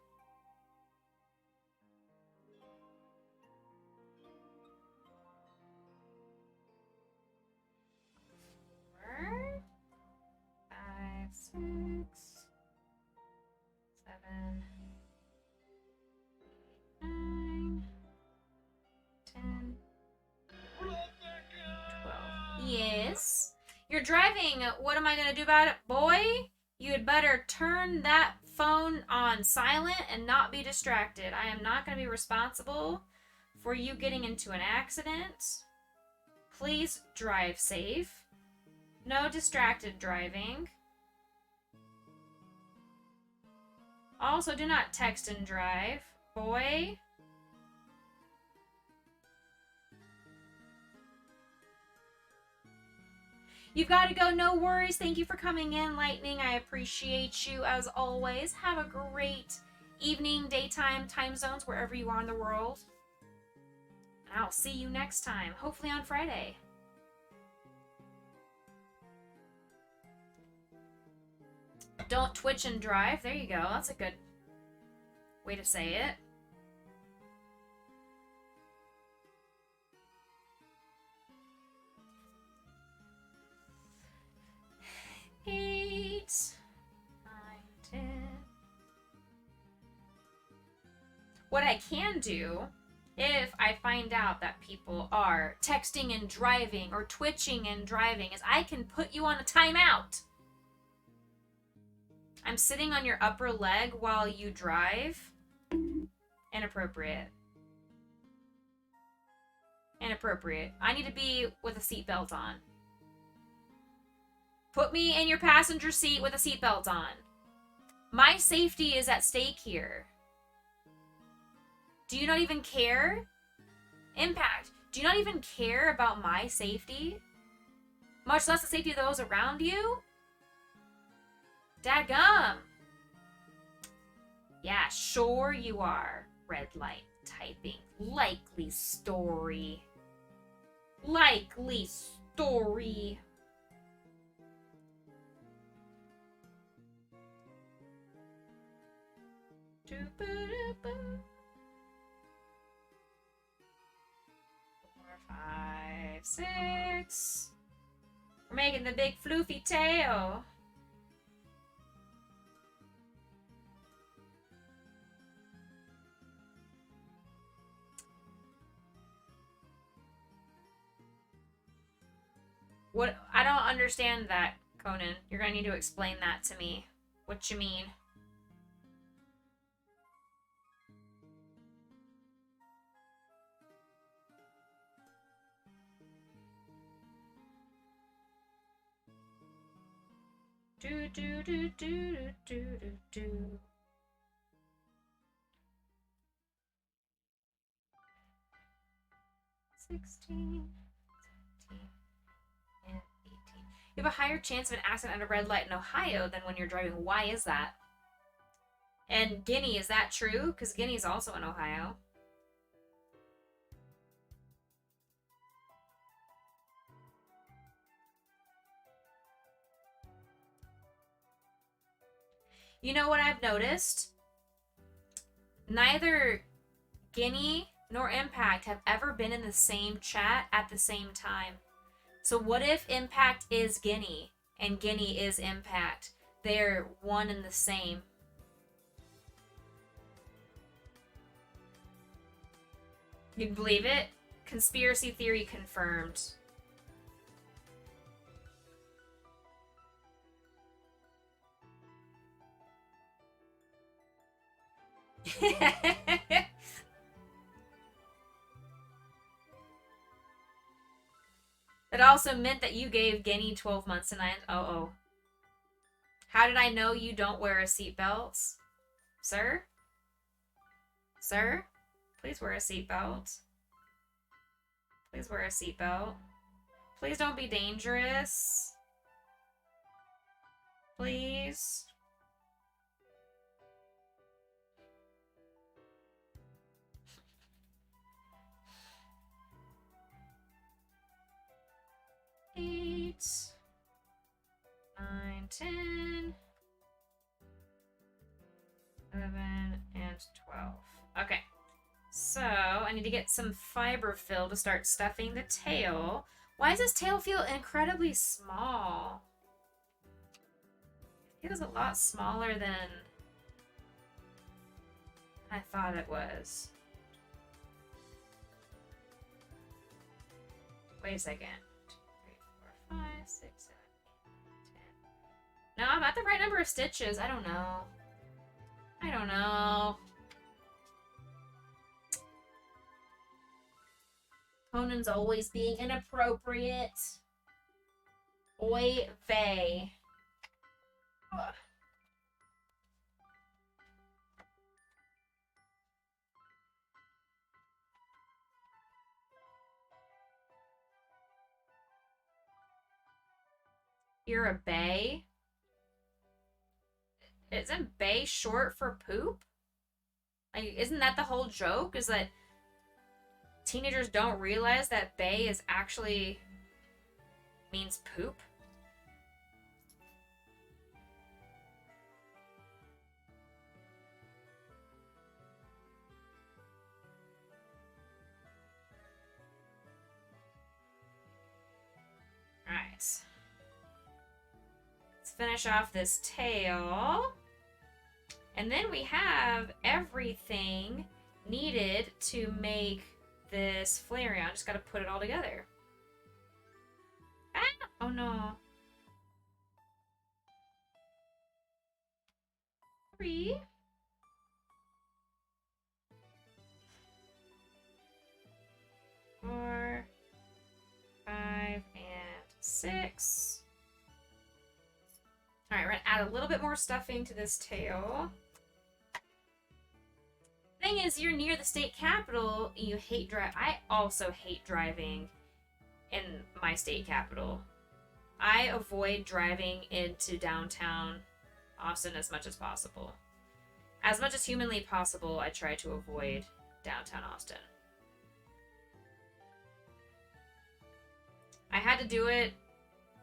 Four, 5, 6, 7, 9, 10, You're driving. What am I going to do about it? Boy, you had better turn that phone on silent and not be distracted. I am not going to be responsible for you getting into an accident. Please drive safe. No distracted driving. Also, do not text and drive. Boy. You've got to go. No worries. Thank you for coming in, Lightning. I appreciate you as always. Have a great evening, daytime, time zones, wherever you are in the world. And I'll see you next time, hopefully on Friday. Don't twitch and drive. There you go. That's a good way to say it. Eight, 9, 10. What I can do, if I find out that people are texting and driving or twitching and driving, is I can put you on a timeout. I'm sitting on your upper leg while you drive. Inappropriate. Inappropriate. I need to be with a seatbelt on. Put me in your passenger seat with a seatbelt on. My safety is at stake here. Do you not even care? Impact, do you not even care about my safety? Much less the safety of those around you? Daggum. Yeah, sure you are. Red light typing. Likely story. Likely story. Doo-ba-doo-ba. 4, 5, 6. We're making the big floofy tail. What? I don't understand that, Conan. You're gonna need to explain that to me. What you mean? Do do do do do do do. $16, $17, and $18. You have a higher chance of an accident at a red light in Ohio than when you're driving. Why is that? And Guinea, is that true? Because Guinea is also in Ohio. You know what I've noticed? Neither Guinea nor Impact have ever been in the same chat at the same time. So what if Impact is Guinea and Guinea is Impact? They're one and the same. You can believe it? Conspiracy theory confirmed. It also meant that you gave Guinea 12 months and oh. How did I know you don't wear a seatbelt? Sir? Sir? Please wear a seatbelt. Please wear a seatbelt. Please don't be dangerous. Please. Eight, 9, 10, 11, and 12. Okay, so I need to get some fiber fill to start stuffing the tail. Why does this tail feel incredibly small? It feels a lot smaller than I thought it was. Wait a second. 5, 6, 7, No, I'm at the right number of stitches. I don't know. I don't know. Conan's always being inappropriate. Oy vey. Ugh. You're a bae? Isn't bae short for poop? Like, isn't that the whole joke? Is that teenagers don't realize that bae is actually means poop? Alright. Let's finish off this tail. And then we have everything needed to make this Flareon. Just gotta put it all together. Ah! Oh no. 3. 4, 5, and 6. Alright, we're gonna add a little bit more stuffing to this tail. Thing is, you're near the state capital, you hate drive. I also hate driving in my state capital. I avoid driving into downtown Austin as much as possible. As much as humanly possible, I try to avoid downtown Austin. I had to do it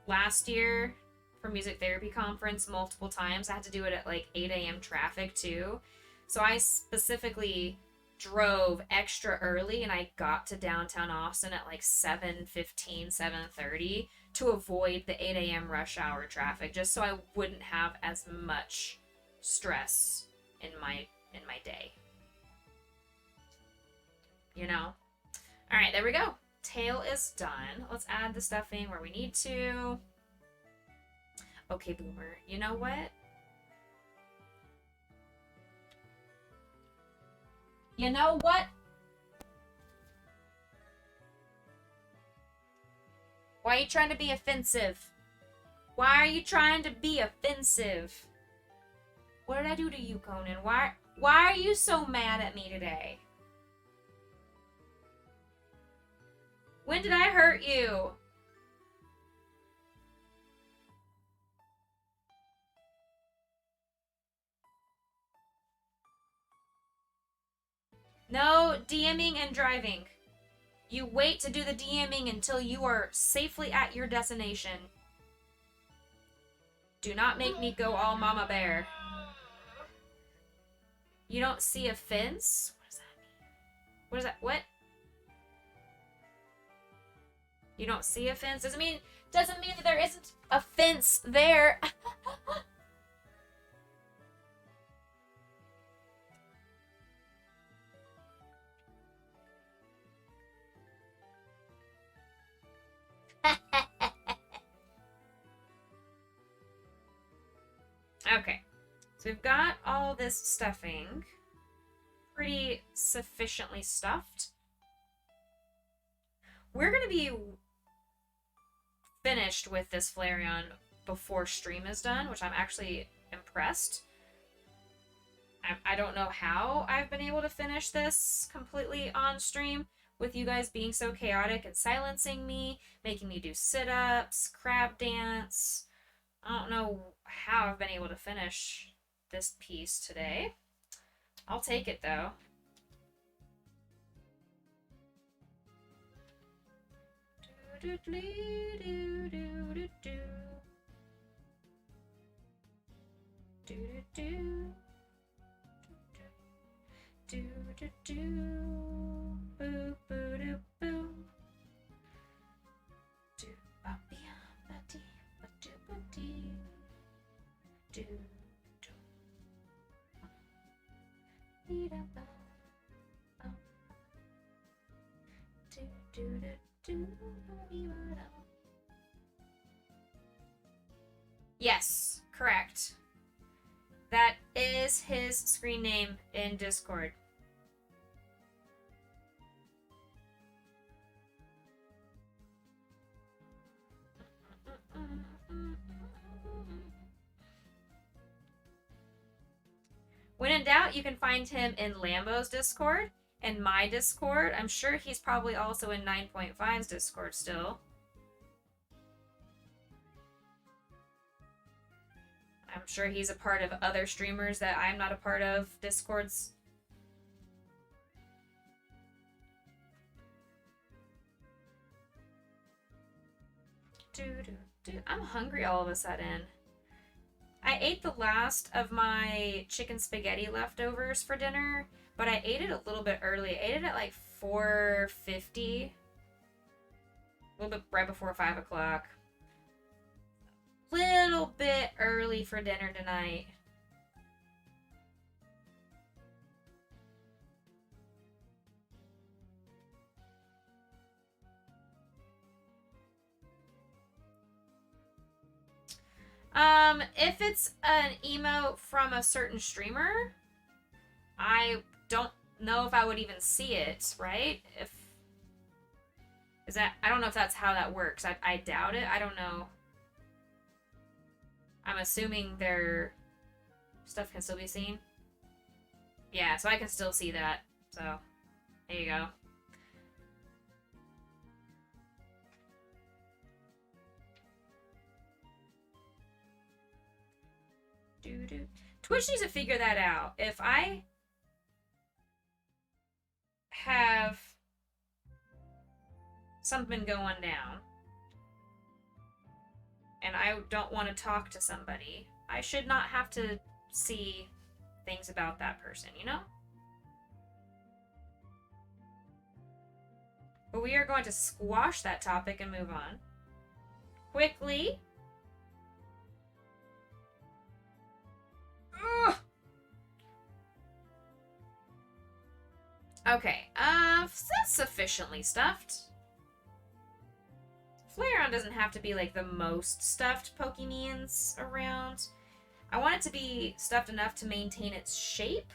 last year for music therapy conference multiple times. I had to do it at like 8 a.m. traffic too. So I specifically drove extra early and I got to downtown Austin at like 7:15, 7:30 to avoid the 8 a.m. rush hour traffic, just so I wouldn't have as much stress in my day. You know? Alright, there we go. Tail is done. Let's add the stuffing where we need to. Okay, Boomer. You know what? You know what? Why are you trying to be offensive? Why are you trying to be offensive? What did I do to you, Conan? Why are you so mad at me today? When did I hurt you? No DMing and driving. You wait to do the DMing until you are safely at your destination. Do not make me go all mama bear. You don't see a fence? What does that mean? What is that? What? You don't see a fence? Doesn't mean that there isn't a fence there. Okay, so we've got all this stuffing pretty sufficiently stuffed. We're going to be finished with this Flareon before stream is done, which I'm actually impressed. I don't know how I've been able to finish this completely on stream with you guys being so chaotic and silencing me, making me do sit-ups, crab dance. I don't know how I've been able to finish this piece today. I'll take it though. Yes, Correct. That is his screen name in Discord. When in doubt, you can find him in Lambo's Discord and my Discord. I'm sure he's probably also in 9.5's Discord still. I'm sure he's a part of other streamers that I'm not a part of Discords. I'm hungry all of a sudden. I ate the last of my chicken spaghetti leftovers for dinner, but I ate it a little bit early. I ate it at like 4:50. A little bit right before 5 o'clock. Little bit early for dinner tonight. If it's an emote from a certain streamer, I don't know if I would even see it, right? I don't know if that's how that works. I doubt it. I don't know. I'm assuming their stuff can still be seen. Yeah, so I can still see that. So, there you go. Twitch needs to figure that out. If I have something going down and I don't want to talk to somebody, I should not have to see things about that person, you know? But we are going to squash that topic and move on quickly. Ugh. Okay, that's sufficiently stuffed. Flareon doesn't have to be like the most stuffed Pokemons around. I want it to be stuffed enough to maintain its shape,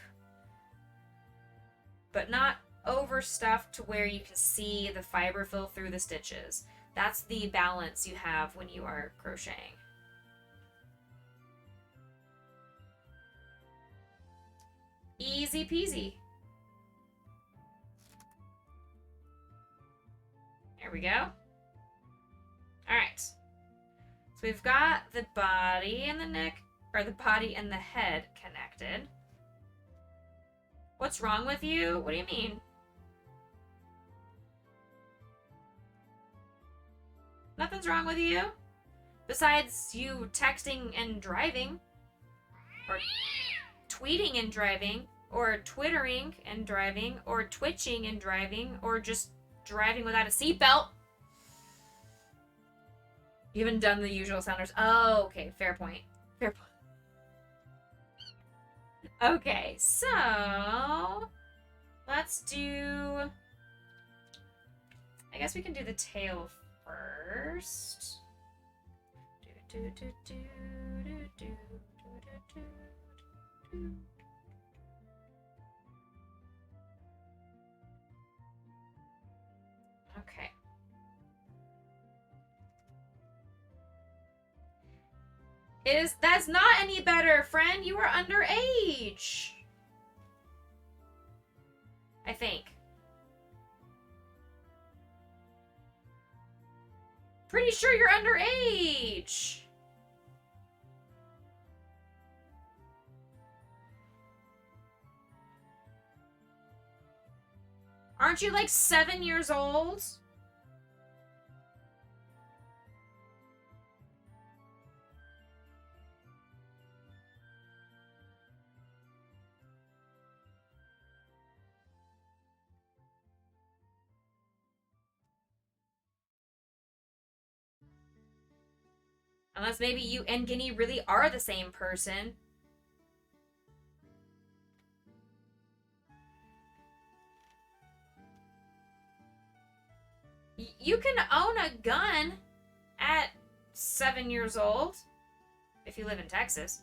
but not overstuffed to where you can see the fiber fill through the stitches. That's the balance you have when you are crocheting. Easy peasy. There we go. Alright. So we've got the body and the neck, or the body and the head connected. What's wrong with you? What do you mean? Nothing's wrong with you. Besides you texting and driving. Or tweeting and driving. Or twittering and driving. Or twitching and driving. Or just driving without a seatbelt. You haven't done the usual sounders. Oh, okay. Fair point. Fair point. Okay, so let's do... I guess we can do the tail first. Okay. That's not any better, friend. You are underage. I think. Pretty sure you're underage. Aren't you like 7 years old? Unless maybe you and Guinea really are the same person. You can own a gun at 7 years old. If you live in Texas.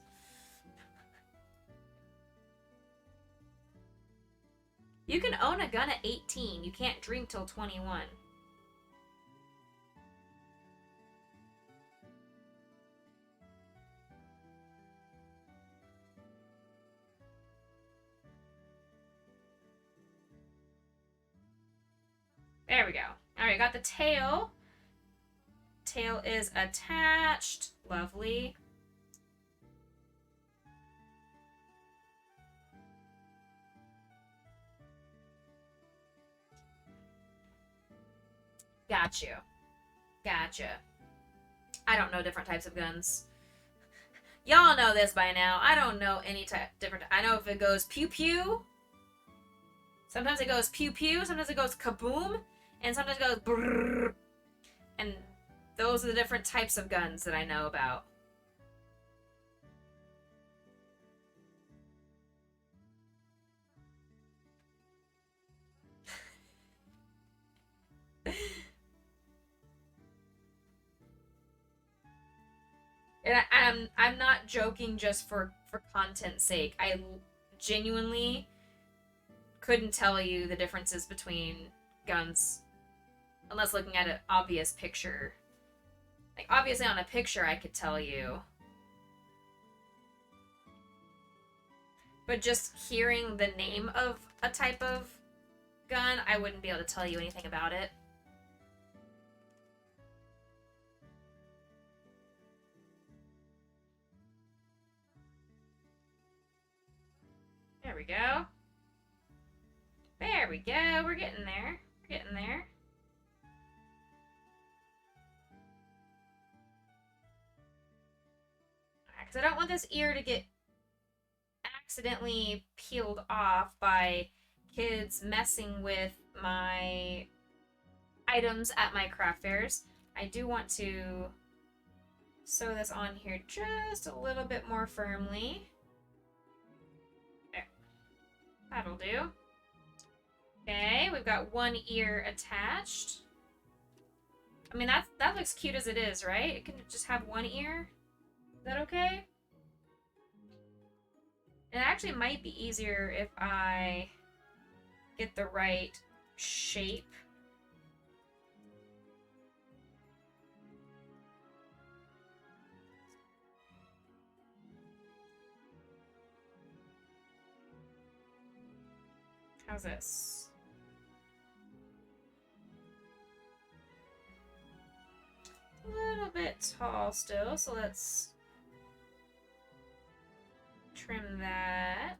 You can own a gun at 18. You can't drink till 21. There we go. Alright, got the tail. Tail is attached. Lovely. Got you. Gotcha. I don't know different types of guns. Y'all know this by now. I don't know any different. I know if it goes pew pew. Sometimes it goes pew pew. Sometimes it goes kaboom. And sometimes it goes brrrr. And those are the different types of guns that I know about. And I'm not joking just for content's sake. I genuinely couldn't tell you the differences between guns unless looking at an obvious picture. Like, obviously on a picture I could tell you. But just hearing the name of a type of gun, I wouldn't be able to tell you anything about it. There we go. There we go. We're getting there. We're getting there. Because I don't want this ear to get accidentally peeled off by kids messing with my items at my craft fairs. I do want to sew this on here just a little bit more firmly. There. That'll do. Okay, we've got one ear attached. I mean, that looks cute as it is, right? It can just have one ear. Is that okay? It actually might be easier if I get the right shape. How's this? A little bit tall still, so let's trim that.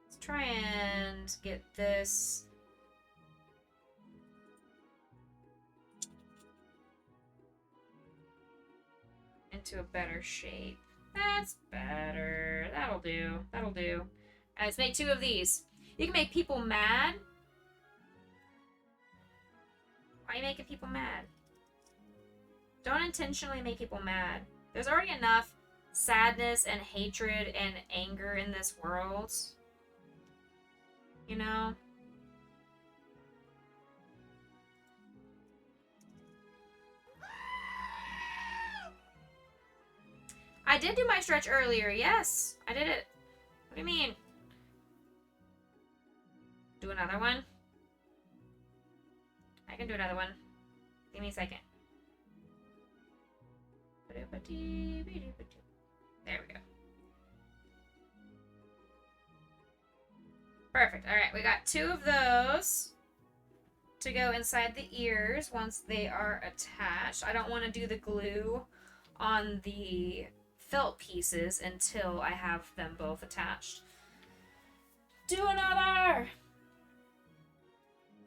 Let's try and get this into a better shape. That's better. That'll do. That'll do. Alright, let's make 2 of these. You can make people mad. Why are you making people mad? Don't intentionally make people mad. There's already enough sadness and hatred and anger in this world. You know? I did do my stretch earlier, yes. I did it. What do you mean? Do another one? I can do another one. Give me a second. There we go. Perfect. Alright, we got 2 of those to go inside the ears once they are attached. I don't want to do the glue on the felt pieces until I have them both attached. Do another!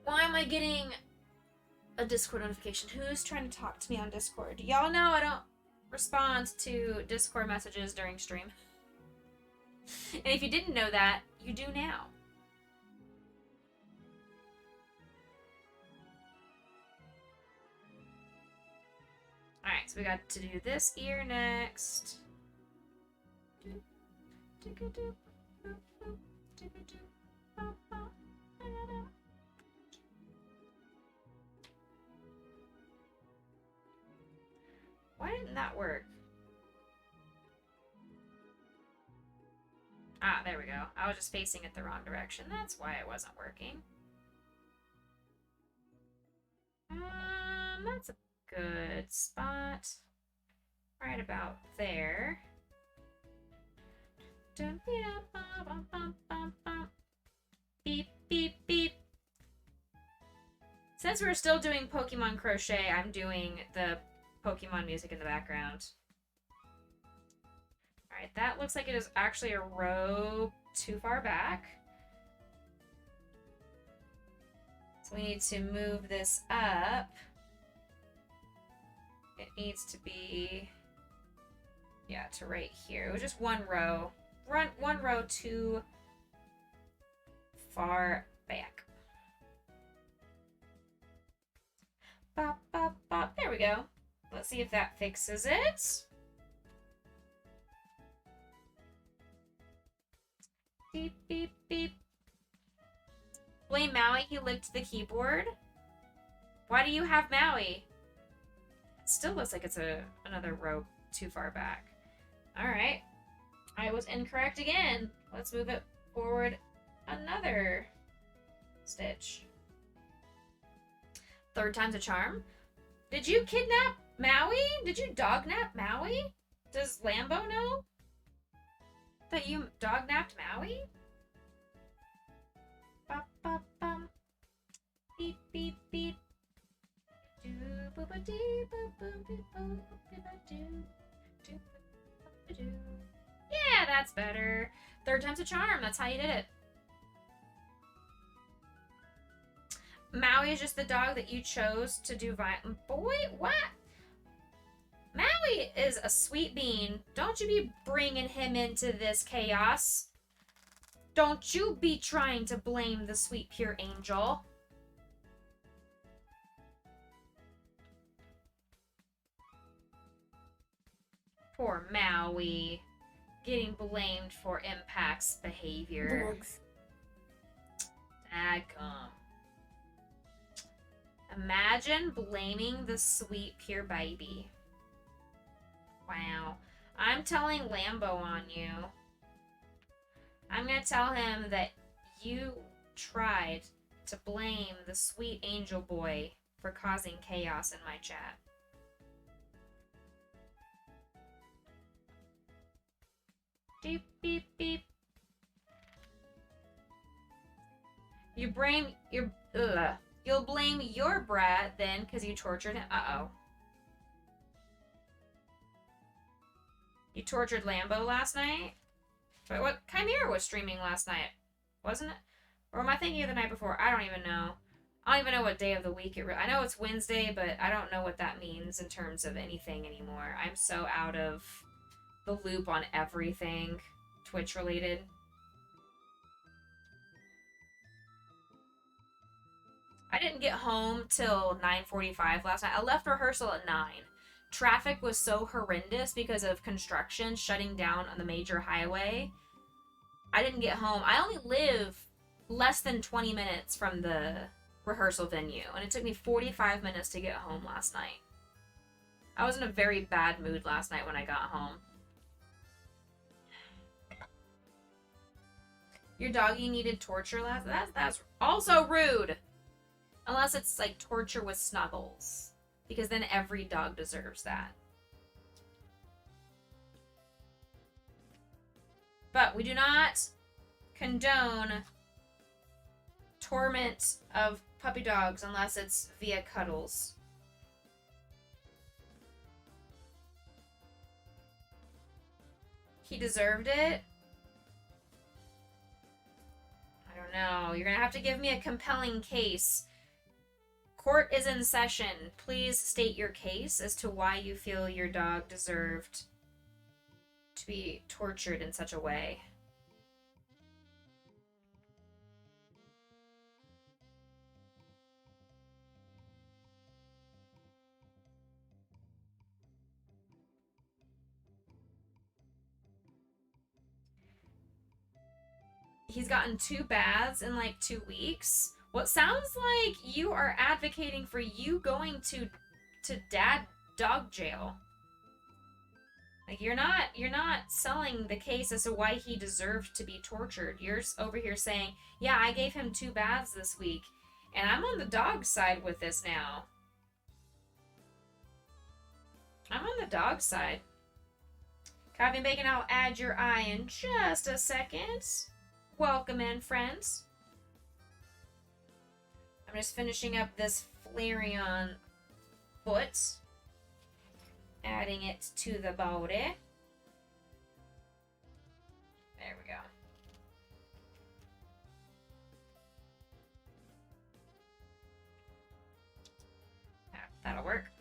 Why am I getting a Discord notification? Who's trying to talk to me on Discord? Y'all know I don't respond to Discord messages during stream. And if you didn't know that, you do now. Alright, so we got to do this ear next. Why didn't that work? Ah, there we go. I was just facing it the wrong direction. That's why it wasn't working. That's a good spot. Right about there. Beep, beep, beep. Since we're still doing Pokemon Crochet, I'm doing the Pokemon music in the background. Alright, that looks like it is actually a row too far back. So we need to move this up. It needs to be, yeah, to right here. It was just one row. One row too far back. Bop, bop, bop. There we go. Let's see if that fixes it. Beep, beep, beep. Blame Maui, he licked the keyboard. Why do you have Maui? It still looks like it's another row too far back. Alright. I was incorrect again. Let's move it forward another stitch. Third time's a charm. Did you kidnap Maui? Did you dognap Maui? Does Lambo know that you dognapped Maui? Bop, bop, bum. Beep, beep, beep. Yeah, that's better. Third time's a charm. That's how you did it. Maui is just the dog that you chose to do Boy, what? Maui is a sweet bean. Don't you be bringing him into this chaos. Don't you be trying to blame the sweet pure angel. Poor Maui. Getting blamed for Impact's behavior. Drugs. Daggum. Imagine blaming the sweet pure baby. Wow. I'm telling Lambo on you. I'm gonna tell him that you tried to blame the sweet angel boy for causing chaos in my chat. Beep, beep, beep. You blame your... You'll blame your brat then because you tortured him. Uh-oh. You tortured Lambo last night? But what? Chimera was streaming last night, wasn't it? Or am I thinking of the night before? I don't even know. I don't even know what day of the week it... I know it's Wednesday, but I don't know what that means in terms of anything anymore. I'm so out of the loop on everything Twitch related. I didn't get home till 9:45 last night. I left rehearsal at 9. Traffic was so horrendous because of construction shutting down on the major highway. I didn't get home. I only live less than 20 minutes from the rehearsal venue, and it took me 45 minutes to get home last night. I was in a very bad mood last night when I got home. Your doggy needed torture last... That's also rude! Unless it's, like, torture with snuggles. Because then every dog deserves that. But we do not condone torment of puppy dogs unless it's via cuddles. He deserved it? I don't know. You're gonna have to give me a compelling case. Court is in session. Please state your case as to why you feel your dog deserved to be tortured in such a way. He's gotten 2 baths in like 2 weeks. What sounds like you are advocating for you going to dad dog jail. Like, you're not selling the case as to why he deserved to be tortured. You're over here saying, yeah, I gave him 2 baths this week, and I'm on the dog's side with this now. I'm on the dog's side. Coffee and bacon, I'll add your eye in just a second. Welcome in, friends. I'm just finishing up this Flareon foot. Adding it to the body. There we go. That'll work.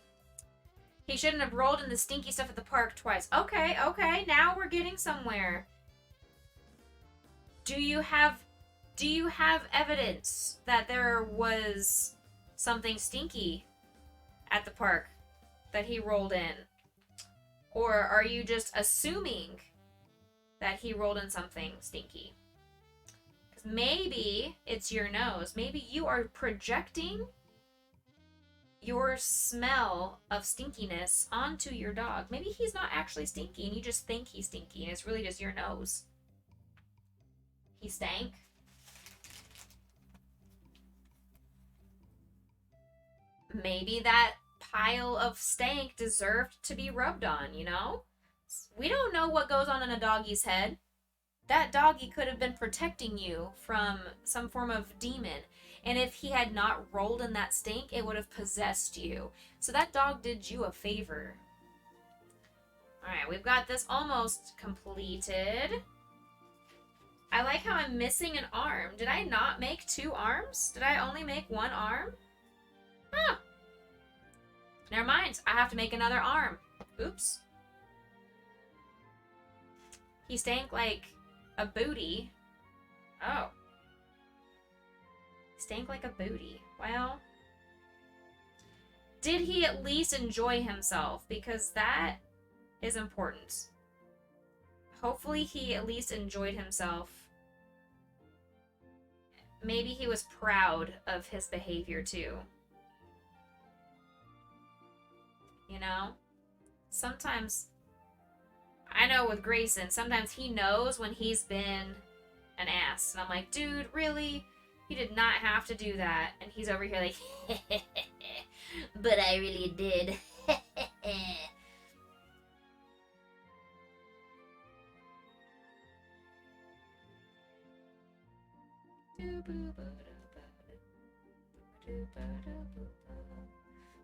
He shouldn't have rolled in the stinky stuff at the park twice. Okay, okay, now we're getting somewhere. Do you have evidence that there was something stinky at the park that he rolled in? Or are you just assuming that he rolled in something stinky? Because maybe it's your nose. Maybe you are projecting your smell of stinkiness onto your dog. Maybe he's not actually stinky and you just think he's stinky and it's really just your nose. He stank. Maybe that pile of stank deserved to be rubbed on, you know? We don't know what goes on in a doggy's head. That doggy could have been protecting you from some form of demon. And if he had not rolled in that stink, it would have possessed you. So that dog did you a favor. Alright, we've got this almost completed. I like how I'm missing an arm. Did I not make 2 arms? Did I only make 1 arm? Huh. Never mind. I have to make another arm. Oops. He stank like a booty. Oh. Stank like a booty. Well. Did he at least enjoy himself? Because that is important. Hopefully he at least enjoyed himself. Maybe he was proud of his behavior too. You know? Sometimes, I know with Grayson, sometimes he knows when he's been an ass. And I'm like, dude, really? You did not have to do that. And he's over here like, but I really did.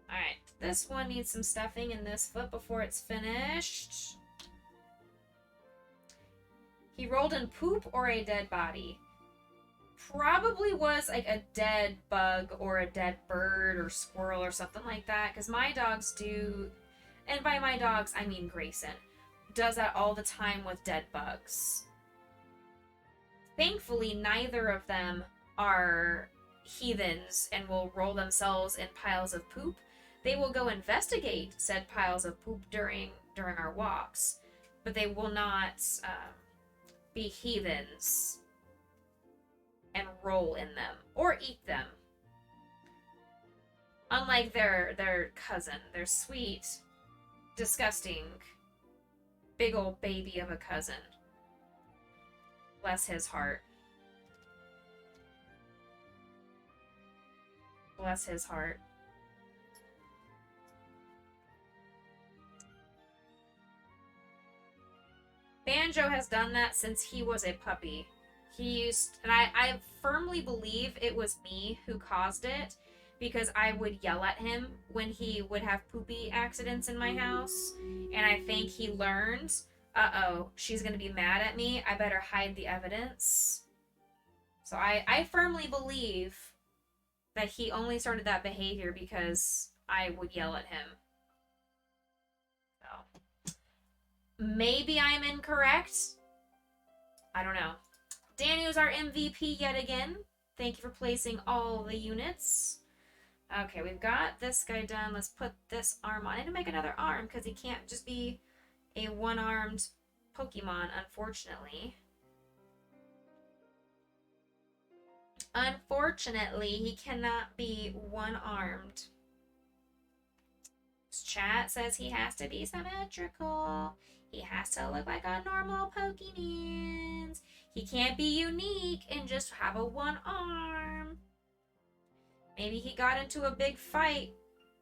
Alright, this one needs some stuffing in this foot before it's finished. He rolled in poop or a dead body. Probably was like a dead bug or a dead bird or squirrel or something like that. Because my dogs do, and by my dogs I mean Grayson, does that all the time with dead bugs. Thankfully, neither of them are heathens and will roll themselves in piles of poop. They will go investigate said piles of poop during our walks, but they will not be heathens and roll in them or eat them. Unlike their cousin, their sweet, disgusting, big old baby of a cousin. Bless his heart. Bless his heart. Banjo has done that since he was a puppy. He used, and I firmly believe it was me who caused it, because I would yell at him when he would have poopy accidents in my house, and I think he learned, uh-oh, she's gonna be mad at me, I better hide the evidence. So I firmly believe that he only started that behavior because I would yell at him. So, maybe I'm incorrect. I don't know. Daniel's our MVP yet again. Thank you for placing all the units. Okay, we've got this guy done. Let's put this arm on. I need to make another arm because he can't just be a one-armed Pokemon, unfortunately. Unfortunately, he cannot be one-armed. This chat says he has to be symmetrical. He has to look like a normal Pokemans. He can't be unique and just have a one arm. Maybe he got into a big fight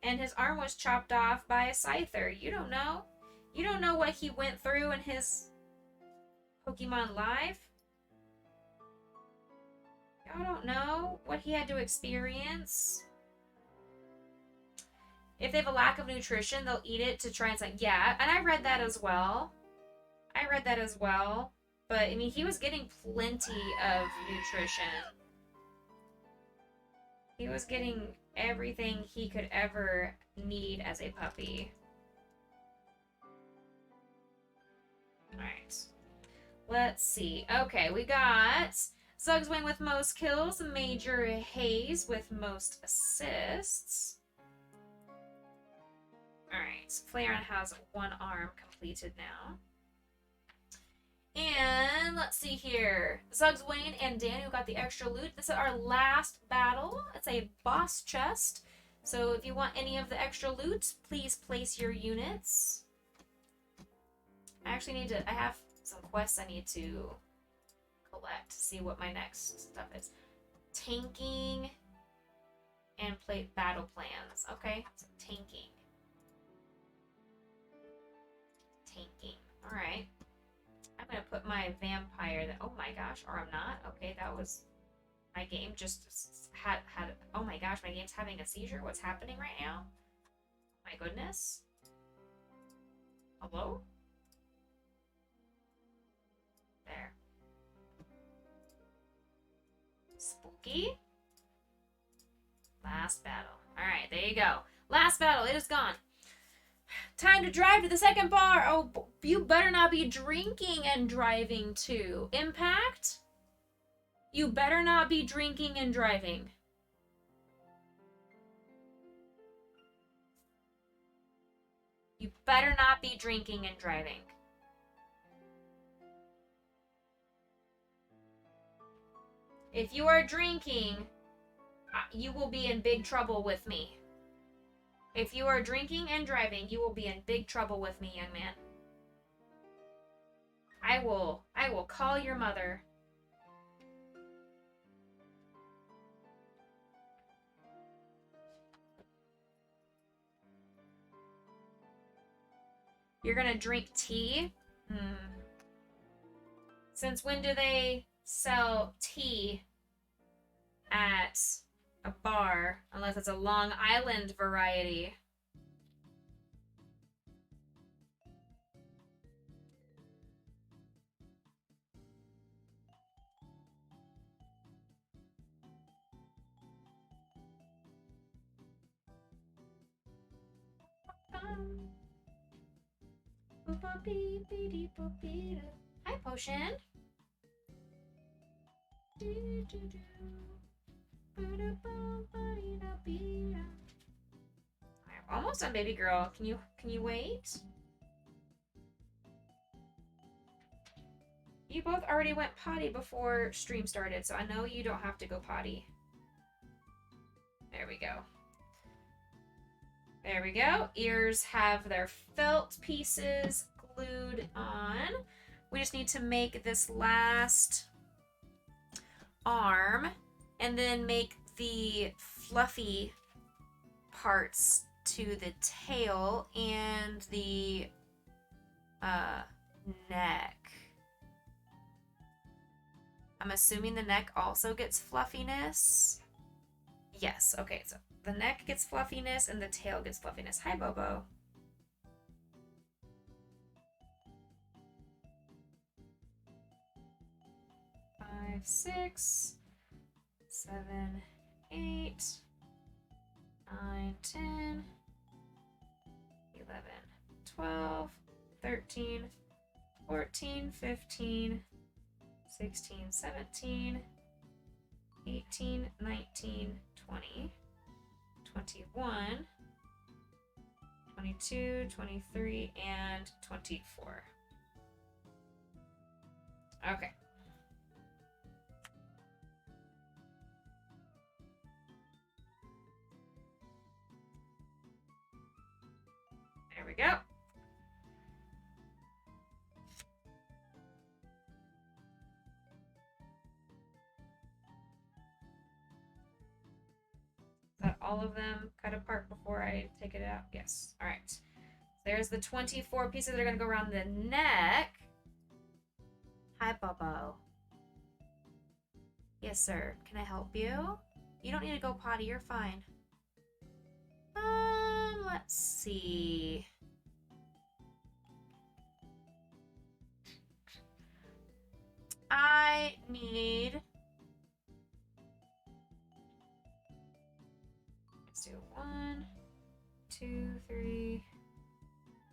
and his arm was chopped off by a scyther. You don't know. You don't know what he went through in his Pokemon life. Y'all don't know what he had to experience. If they have a lack of nutrition, they'll eat it to try and say, yeah, and I read that as well. But, I mean, he was getting plenty of nutrition. He was getting everything he could ever need as a puppy. Alright. Let's see. Okay, we got Zugswing with most kills, Major Hayes with most assists. Alright, so Flareon has one arm completed now. And let's see here. Zugswayne and Daniel got the extra loot. This is our last battle. It's a boss chest. So if you want any of the extra loot, please place your units. I actually need to... I have some quests I need to collect to see what my next stuff is. Tanking and play battle plans. Okay, so tanking. Alright. I'm gonna put my vampire that, oh my gosh, or I'm not. Okay, that was, my game just had, oh my gosh, my game's having a seizure. What's happening right now? My goodness. Hello? There. Spooky. Last battle. Alright, there you go. Last battle, it is gone. Time to drive to the second bar. Oh, you better not be drinking and driving too. Impact? You better not be drinking and driving. You better not be drinking and driving. If you are drinking, you will be in big trouble with me. If you are drinking and driving, you will be in big trouble with me, young man. I will call your mother. You're gonna drink tea? Since when do they sell tea at a bar, unless it's a Long Island variety? Hi, Potion. Almost done, baby girl. Can you wait? You both already went potty before stream started, so I know you don't have to go potty. There we go. There we go. Ears have their felt pieces glued on. We just need to make this last arm and then make the fluffy parts to the tail and the neck. I'm assuming the neck also gets fluffiness. Yes, okay, so the neck gets fluffiness and the tail gets fluffiness. Hi, Bobo. Five, 6, 7, 8, 9, 10, 11, 12, 13, 14, 15, 16, 17, 18, 19, 20, 21, 22, 23, and 24. Okay. we go. Is that all of them cut apart before I take it out? Yes. All right. There's the 24 pieces that are going to go around the neck. Hi, Bobo. Yes, sir. Can I help you? You don't need to go potty. You're fine. Let's see. I need... Let's do 1, 2, 3,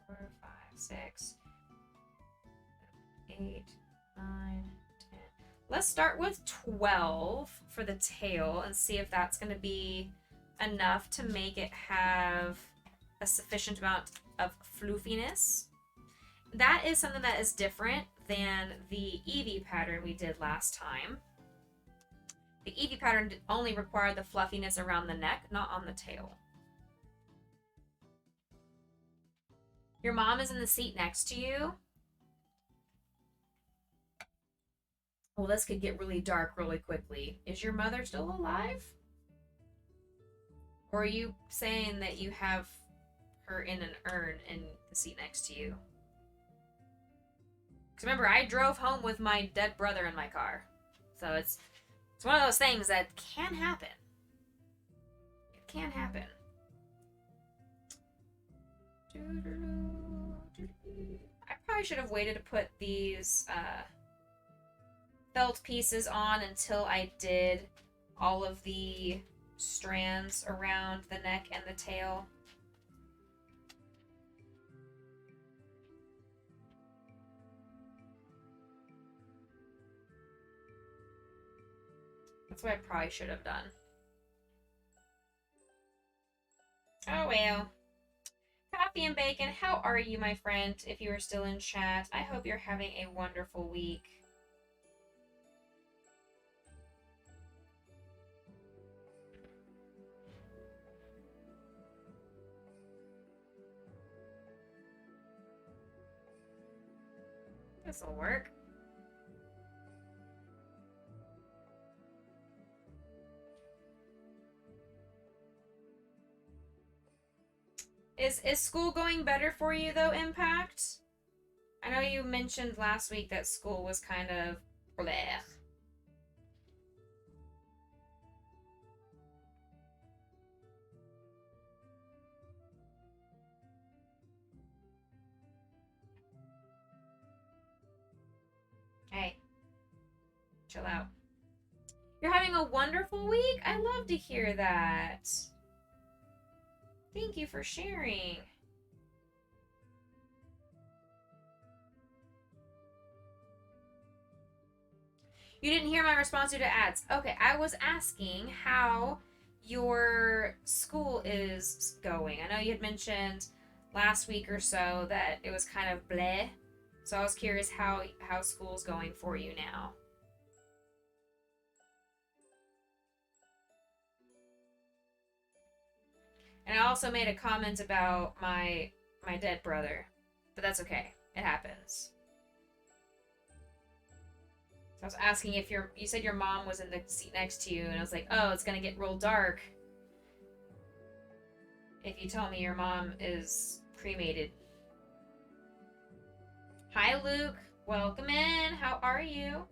4, 5, 6, 8, 9, 10. Let's start with 12 for the tail and see if that's going to be enough to make it have a sufficient amount of floofiness. That is something that is different than the Eevee pattern we did last time. The Eevee pattern only required the fluffiness around the neck, not on the tail. Your mom is in the seat next to you. Well, this could get really dark really quickly. Is your mother still alive? Or are you saying that you have her in an urn in the seat next to you? Because remember, I drove home with my dead brother in my car. So it's one of those things that can happen. It can happen. I probably should have waited to put these felt pieces on until I did all of the strands around the neck and the tail. That's what I probably should have done. Oh well. Coffee and Bacon, how are you, my friend? If you are still in chat, I hope you're having a wonderful week. This'll work. Is school going better for you, though, Impact? I know you mentioned last week that school was kind of bleh. Hey, chill out. You're having a wonderful week? I love to hear that. Thank you for sharing. You didn't hear my response due to ads. Okay, I was asking how your school is going. I know you had mentioned last week or so that it was kind of bleh. So I was curious how school's going for you now. And I also made a comment about my dead brother. But that's okay. It happens. So I was asking if you said your mom was in the seat next to you, and I was like, oh, it's gonna get real dark if you tell me your mom is cremated. Hi, Luke. Welcome in. How are you?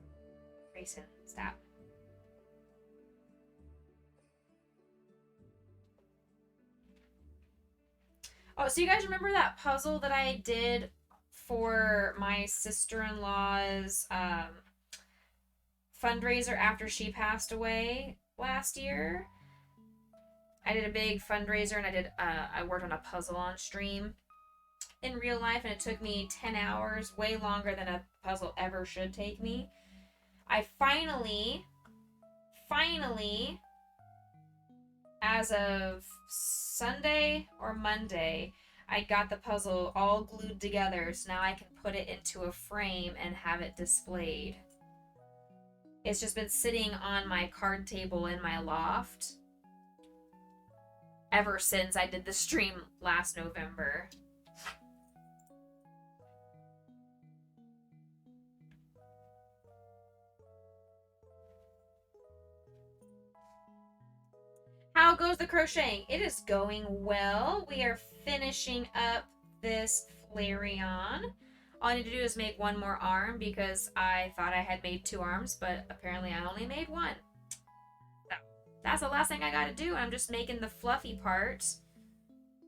Grayson, stop. Oh, so you guys remember that puzzle that I did for my sister-in-law's fundraiser after she passed away last year? I did a big fundraiser and I worked on a puzzle on stream in real life, and it took me 10 hours, way longer than a puzzle ever should take me. I finally, as of Sunday or Monday, I got the puzzle all glued together, so now I can put it into a frame and have it displayed. It's just been sitting on my card table in my loft ever since I did the stream last November. How goes the crocheting? It is going well. We are finishing up this Flareon. All I need to do is make one more arm because I thought I had made 2 arms, but apparently I only made 1. So that's the last thing I gotta do. I'm just making the fluffy part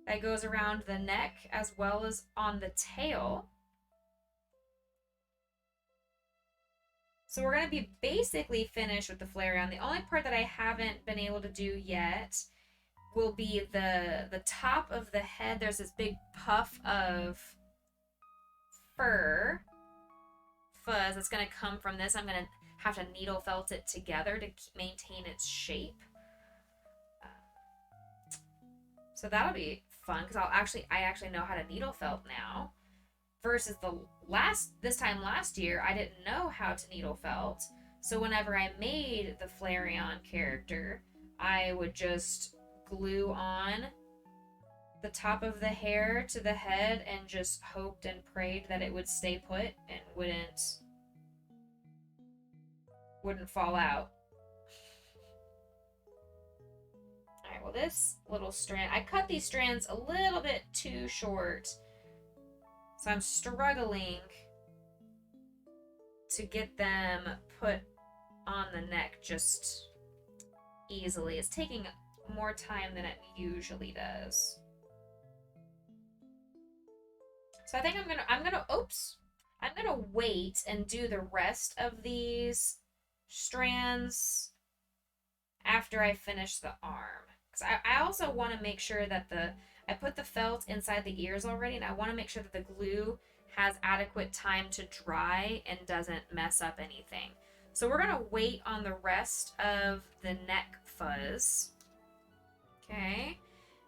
that goes around the neck as well as on the tail. So we're going to be basically finished with the Flareon. The only part that I haven't been able to do yet will be the top of the head. There's this big puff of fuzz that's going to come from this. I'm going to have to needle felt it together to maintain its shape. So that'll be fun because I actually know how to needle felt now. Versus this time last year, I didn't know how to needle felt. So whenever I made the Flareon character, I would just glue on the top of the hair to the head and just hoped and prayed that it would stay put and wouldn't fall out. Alright, well this little strand, I cut these strands a little bit too short. So I'm struggling to get them put on the neck just easily. It's taking more time than it usually does. So I think I'm gonna wait and do the rest of these strands after I finish the arm. Because I also want to make sure that I put the felt inside the ears already, and I want to make sure that the glue has adequate time to dry and doesn't mess up anything. So we're going to wait on the rest of the neck fuzz. Okay.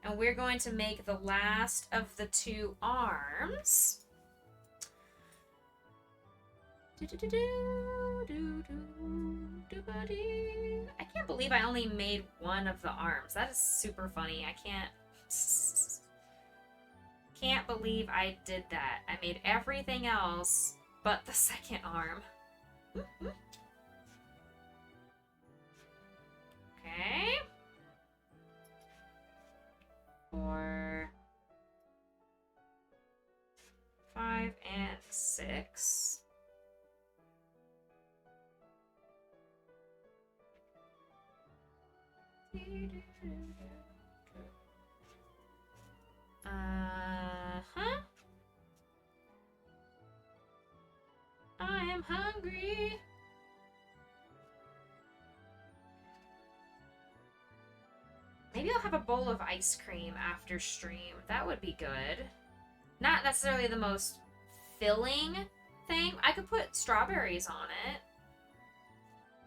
And we're going to make the last of the 2 arms. I can't believe I only made 1 of the arms. That is super funny. I can't believe I did that. I made everything else but the second arm. Okay. 4, 5, and 6. I am hungry. Maybe I'll have a bowl of ice cream after stream. That would be good. Not necessarily the most filling thing. I could put strawberries on it.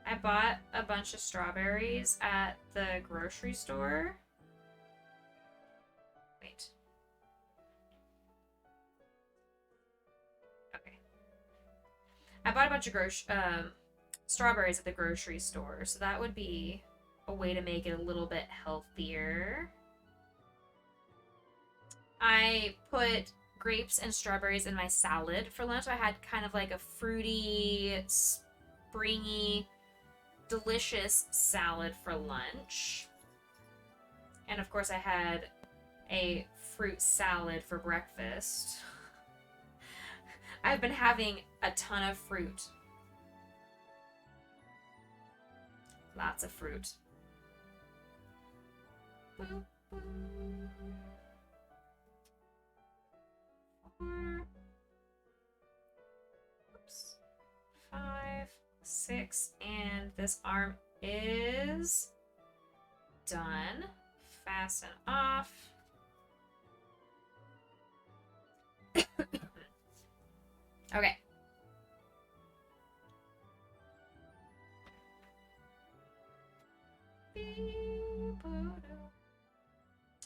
I bought a bunch of strawberries at the grocery store. Wait. Okay. I bought a bunch of strawberries at the grocery store, so that would be a way to make it a little bit healthier. I put grapes and strawberries in my salad for lunch. I had kind of like a fruity, springy, delicious salad for lunch. And of course I had a fruit salad for breakfast. I've been having a ton of fruit. Lots of fruit. Boop, boop. 4. Oops. 5, 6, and this arm is done. Fasten off. Okay.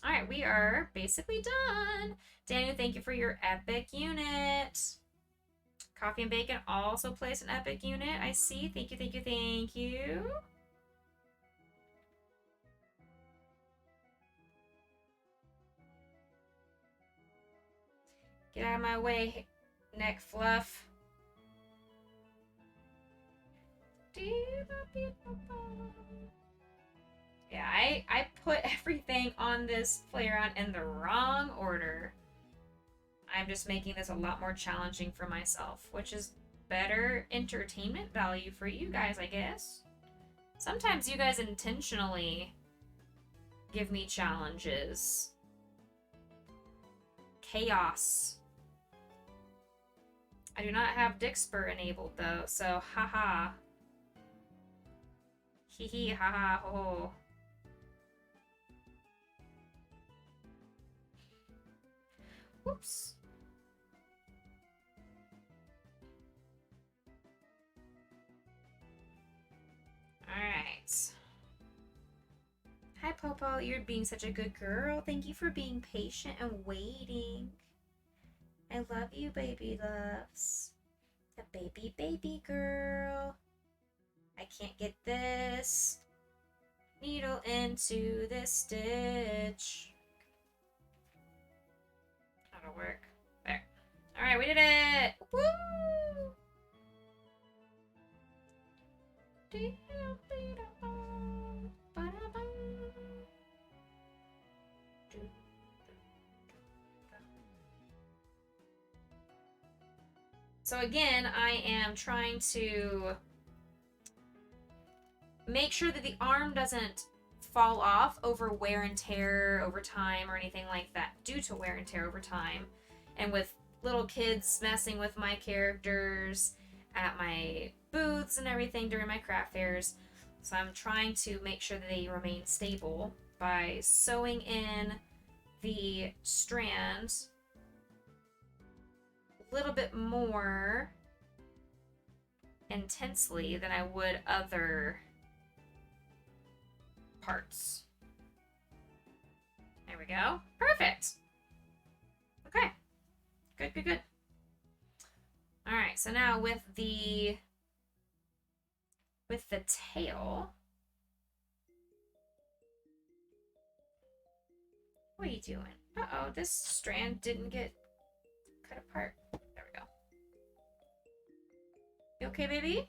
Alright, we are basically done. Daniel, thank you for your epic unit. Coffee and Bacon also placed an epic unit. I see. Thank you, thank you, thank you. Get out of my way, neck fluff. Yeah, I put everything on this Flareon in the wrong order. I'm just making this a lot more challenging for myself, which is better entertainment value for you guys, I guess. Sometimes you guys intentionally give me challenges. Chaos. I do not have Dixper enabled though, so haha. Hee hee haha ho. Whoops. Alright. Hi, Popo. You're being such a good girl. Thank you for being patient and waiting. I love you, baby loves. A baby girl. I can't get this needle into this stitch. That'll work. There. Alright, we did it! Woo! So again, I am trying to make sure that the arm doesn't fall off over wear and tear over time or anything like that due to wear and tear over time. And with little kids messing with my characters at my booths and everything during my craft fairs. So I'm trying to make sure that they remain stable by sewing in the strand a little bit more intensely than I would other parts. There we go. Perfect. Okay. Good. Alright, so now with the tail. What are you doing? Uh-oh, this strand didn't get cut apart. There we go. You okay, baby?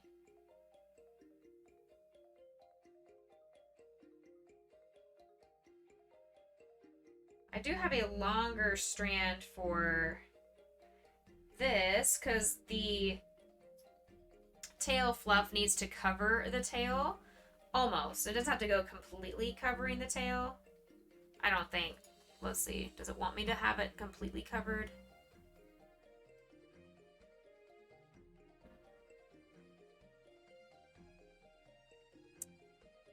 I do have a longer strand for this because the tail fluff needs to cover the tail. Almost. It doesn't have to go completely covering the tail. I don't think. Let's see. Does it want me to have it completely covered?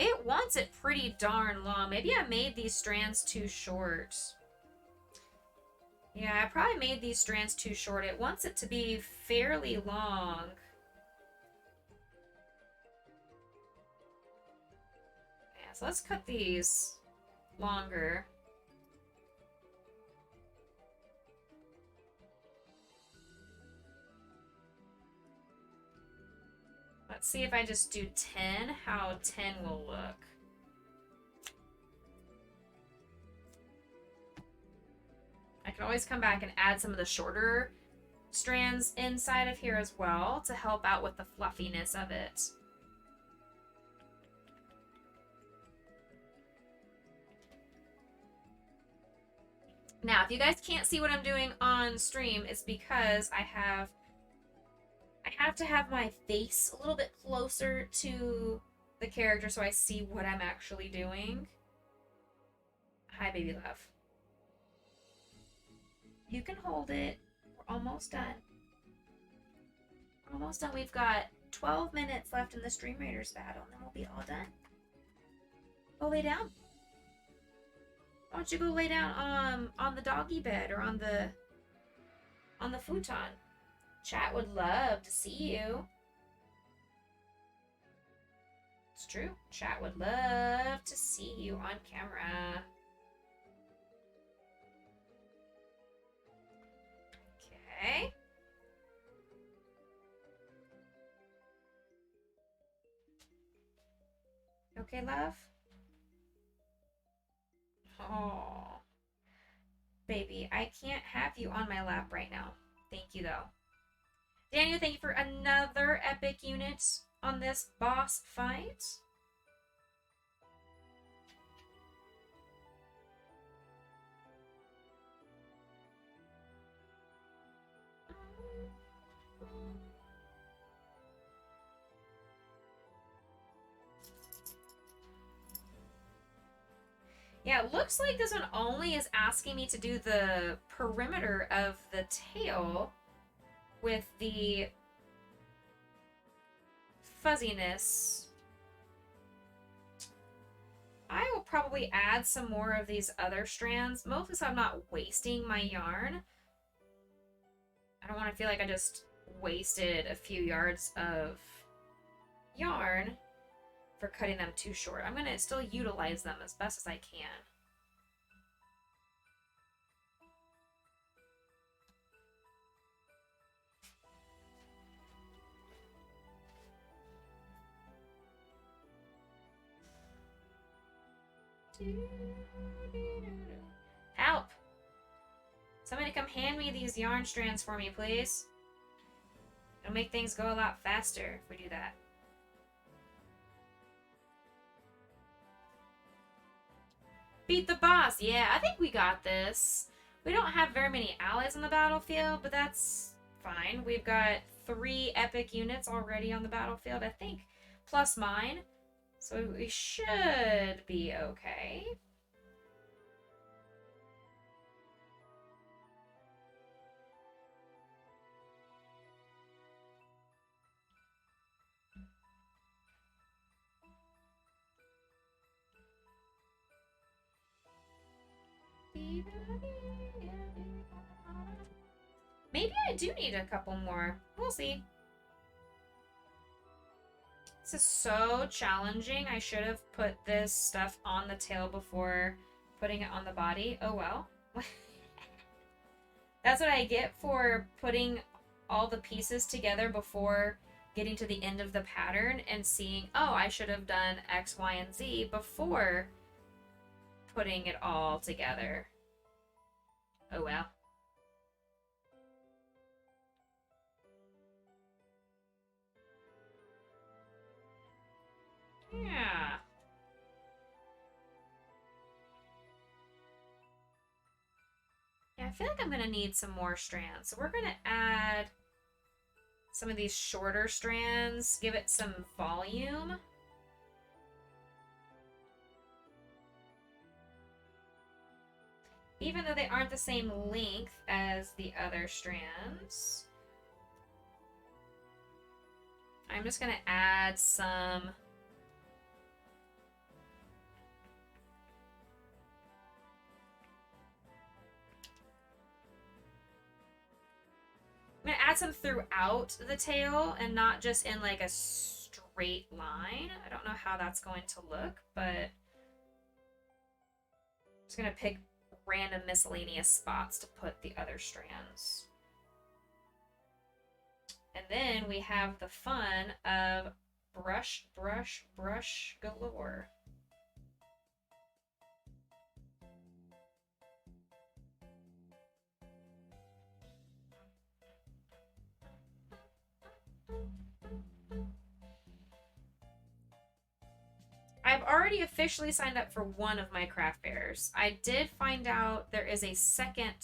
It wants it pretty darn long. Maybe I made these strands too short. Yeah, I probably made these strands too short. It wants it to be fairly long. Yeah, so let's cut these longer. Let's see if I just do 10, how 10 will look. I can always come back and add some of the shorter strands inside of here as well to help out with the fluffiness of it. Now, if you guys can't see what I'm doing on stream, it's because I have to have my face a little bit closer to the character so I see what I'm actually doing. Hi, baby love. You can hold it. We're almost done. We're almost done. We've got 12 minutes left in the Stream Raiders battle, and then we'll be all done. Go lay down. Why don't you go lay down on the doggy bed or on the futon? Chat would love to see you. It's true. Chat would love to see you on camera. Okay. Okay, love? Oh. Baby, I can't have you on my lap right now. Thank you, though. Daniel, thank you for another epic unit on this boss fight. Yeah, it looks like this one only is asking me to do the perimeter of the tail with the fuzziness. I will probably add some more of these other strands, mostly so I'm not wasting my yarn. I don't want to feel like I just wasted a few yards of yarn for cutting them too short. I'm going to still utilize them as best as I can. Help! Somebody come hand me these yarn strands for me, please. It'll make things go a lot faster if we do that. Beat the boss! Yeah, I think we got this. We don't have very many allies on the battlefield, but that's fine. We've got 3 epic units already on the battlefield, I think, plus mine. So we should be okay. Maybe I do need a couple more. We'll see. This is so challenging. I should have put this stuff on the tail before putting it on the body. Oh well. That's what I get for putting all the pieces together before getting to the end of the pattern and seeing, oh, I should have done X, Y, and Z before putting it all together. Oh well. Yeah. Yeah, I feel like I'm going to need some more strands. So we're going to add some of these shorter strands, give it some volume. Even though they aren't the same length as the other strands. I'm just going to add some I'm going to add some throughout the tail and not just in like a straight line. I don't know how that's going to look, but I'm just going to pick random miscellaneous spots to put the other strands. And then we have the fun of brush, brush, brush galore. I've already officially signed up for one of my craft fairs. I did find out there is a second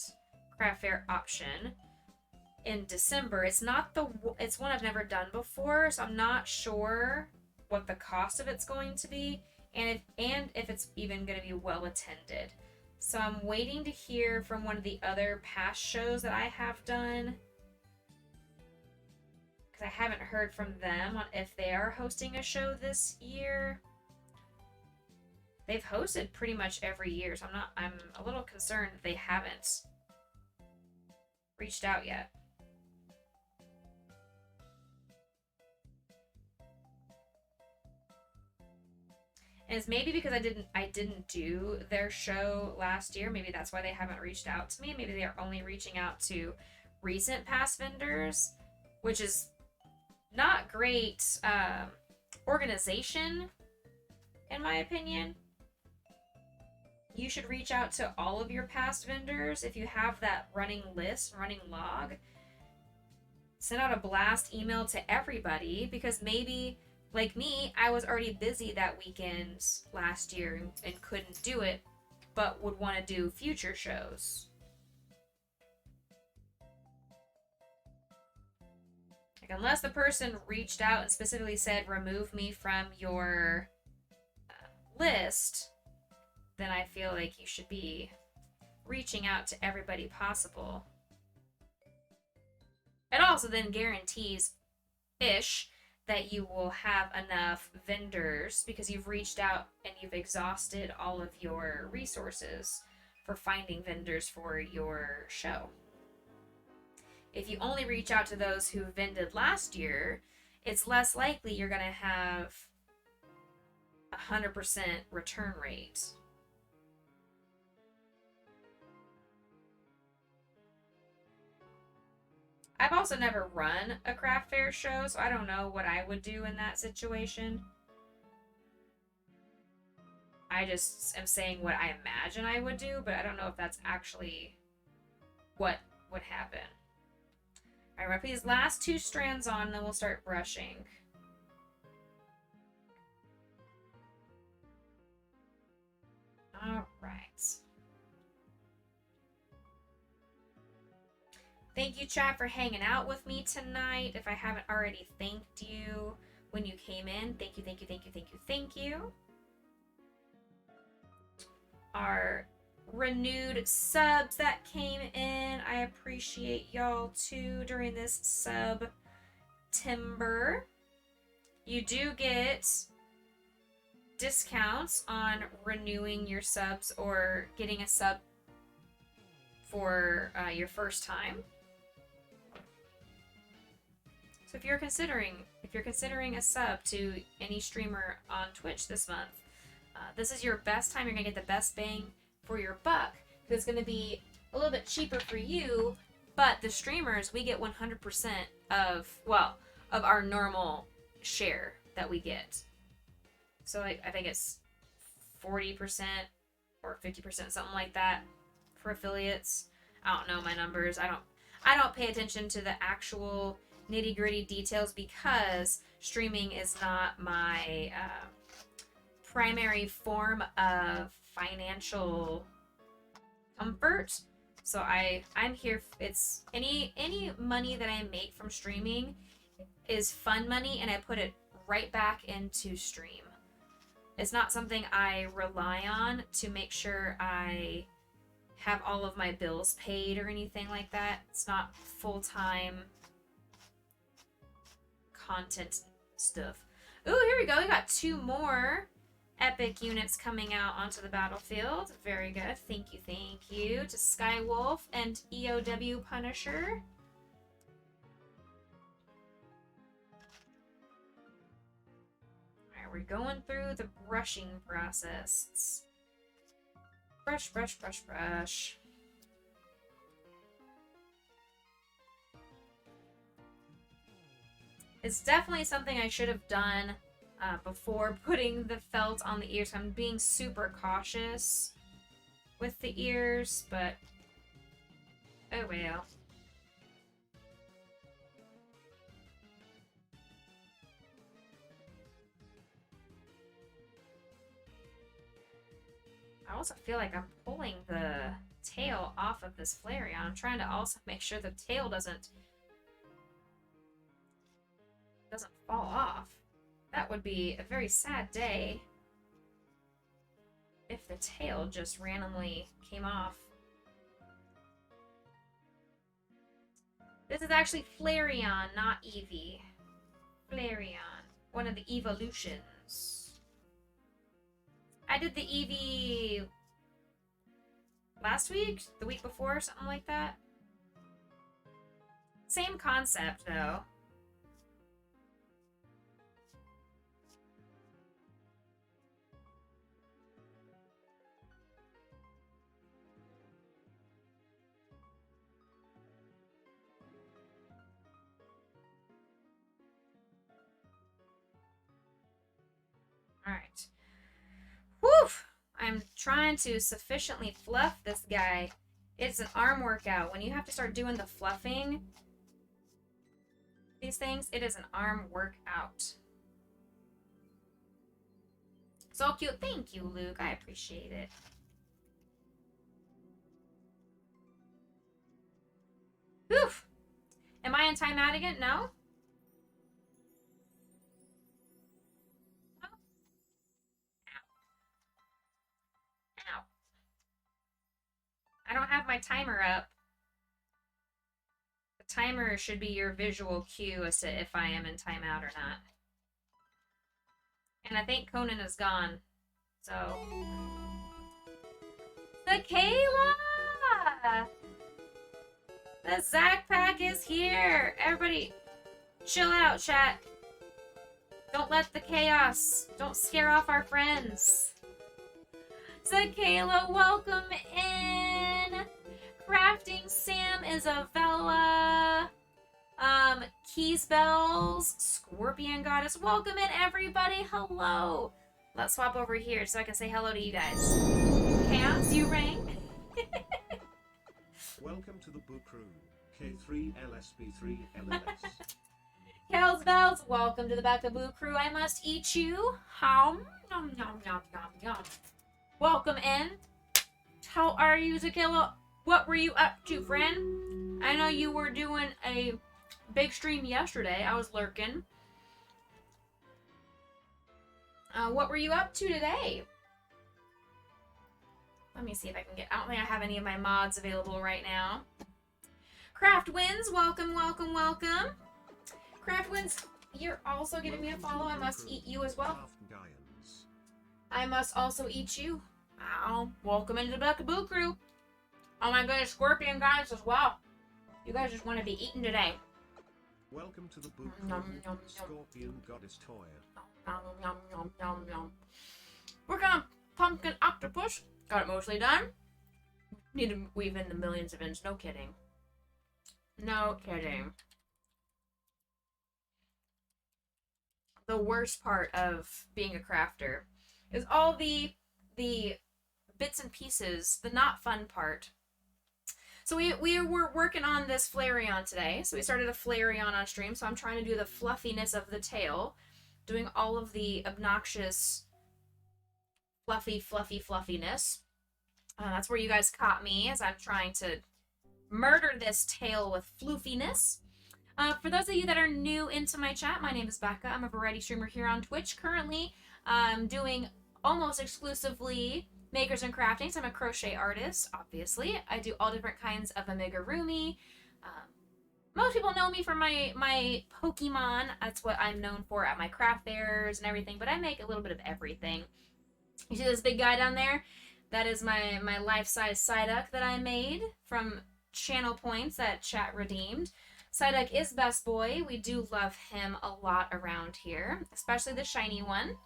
craft fair option in December. It's one I've never done before, so I'm not sure what the cost of it's going to be and if it's even going to be well attended. So I'm waiting to hear from one of the other past shows that I have done, because I haven't heard from them on if they are hosting a show this year. They've hosted pretty much every year, so I'm a little concerned that they haven't reached out yet. And it's maybe because I didn't do their show last year. Maybe that's why they haven't reached out to me. Maybe they are only reaching out to recent past vendors, which is not great organization, in my opinion. You should reach out to all of your past vendors if you have that running list, running log. Send out a blast email to everybody, because maybe, like me, I was already busy that weekend last year and couldn't do it, but would want to do future shows. Like, unless the person reached out and specifically said, remove me from your list, then I feel like you should be reaching out to everybody possible. It also then guarantees-ish that you will have enough vendors because you've reached out and you've exhausted all of your resources for finding vendors for your show. If you only reach out to those who vended last year, it's less likely you're going to have 100% return rate. I've also never run a craft fair show, so I don't know what I would do in that situation. I just am saying what I imagine I would do, but I don't know if that's actually what would happen. Alright, I'm going to put these last 2 strands on, and then we'll start brushing. Alright. Thank you, chat, for hanging out with me tonight. If I haven't already thanked you when you came in, thank you, thank you, thank you, thank you, thank you. Our renewed subs that came in, I appreciate y'all too during this September. You do get discounts on renewing your subs or getting a sub for your first time. So if you're considering a sub to any streamer on Twitch this month, this is your best time. You're gonna get the best bang for your buck. Because it's gonna be a little bit cheaper for you, but the streamers, we get 100% of our normal share that we get. So I think it's 40% or 50%, something like that, for affiliates. I don't know my numbers. I don't pay attention to the actual nitty-gritty details because streaming is not my primary form of financial comfort. So I'm here. It's any money that I make from streaming is fun money, and I put it right back into stream. It's not something I rely on to make sure I have all of my bills paid or anything like that. It's not full-time content stuff. Ooh, here we go. We got 2 more epic units coming out onto the battlefield. Very good. Thank you to Skywolf and EOW Punisher. Alright, we're going through the brushing process. Brush, brush, brush, brush. It's definitely something I should have done before putting the felt on the ears. I'm being super cautious with the ears, but oh well. I also feel like I'm pulling the tail off of this Flareon. I'm trying to also make sure the tail doesn't fall off. That would be a very sad day if the tail just randomly came off. This is actually Flareon, not Eevee. Flareon, one of the evolutions. I did the Eevee last week, the week before, something like that. Same concept, though. Alright. Whew! I'm trying to sufficiently fluff this guy. It's an arm workout. When you have to start doing the fluffing, these things, it is an arm workout. So cute. Thank you, Luke. I appreciate it. Whew! Am I in timeout again? No? I don't have my timer up. The timer should be your visual cue as to if I am in timeout or not. And I think Conan is gone. So. The Kayla! The Zack Pack is here! Everybody, chill out, chat. Don't let the chaos. Don't scare off our friends. Zakayla, welcome in. Crafting Sam, Isabella. Keys Bells, Scorpion Goddess. Welcome in, everybody. Hello. Let's swap over here so I can say hello to you guys. Chaos, you rang. Welcome to the Boo Crew. K3LSB3LLS. Kels Bells, welcome to the Boo Crew. I must eat you. Nom, nom, nom, nom, nom. Welcome in. How are you, Zakayla? What were you up to, friend? I know you were doing a big stream yesterday. I was lurking. What were you up to today? Let me see if I can get... I don't think I have any of my mods available right now. Craft Wins, welcome, welcome, welcome. Craft Wins, you're also giving me a follow. I must eat you as well. I must also eat you. Wow. Welcome into the Boo Crew. Oh my goodness, Scorpion Goddess as well. You guys just want to be eaten today. Welcome to the Boo Crew. Scorpion Goddess Toya. Yum, yum, yum, yum. Working on Pumpkin Octopus. Got it mostly done. Need to weave in the millions of ends. No kidding. No kidding. The worst part of being a crafter is all the bits and pieces, the not fun part. So we were working on this Flareon today. So we started a Flareon on stream. So I'm trying to do the fluffiness of the tail, doing all of the obnoxious fluffiness. That's where you guys caught me as I'm trying to murder this tail with floofiness. For those of you that are new into my chat, my name is Becca. I'm a variety streamer here on Twitch. Currently, I'm doing almost exclusively makers and crafting. So I'm a crochet artist, obviously. I do all different kinds of amigurumi. Most people know me for my Pokemon. That's what I'm known for at my craft fairs and everything. But I make a little bit of everything. You see this big guy down there? That is my life-size Psyduck that I made from channel points that chat redeemed. Psyduck is best boy. We do love him a lot around here, especially the shiny one.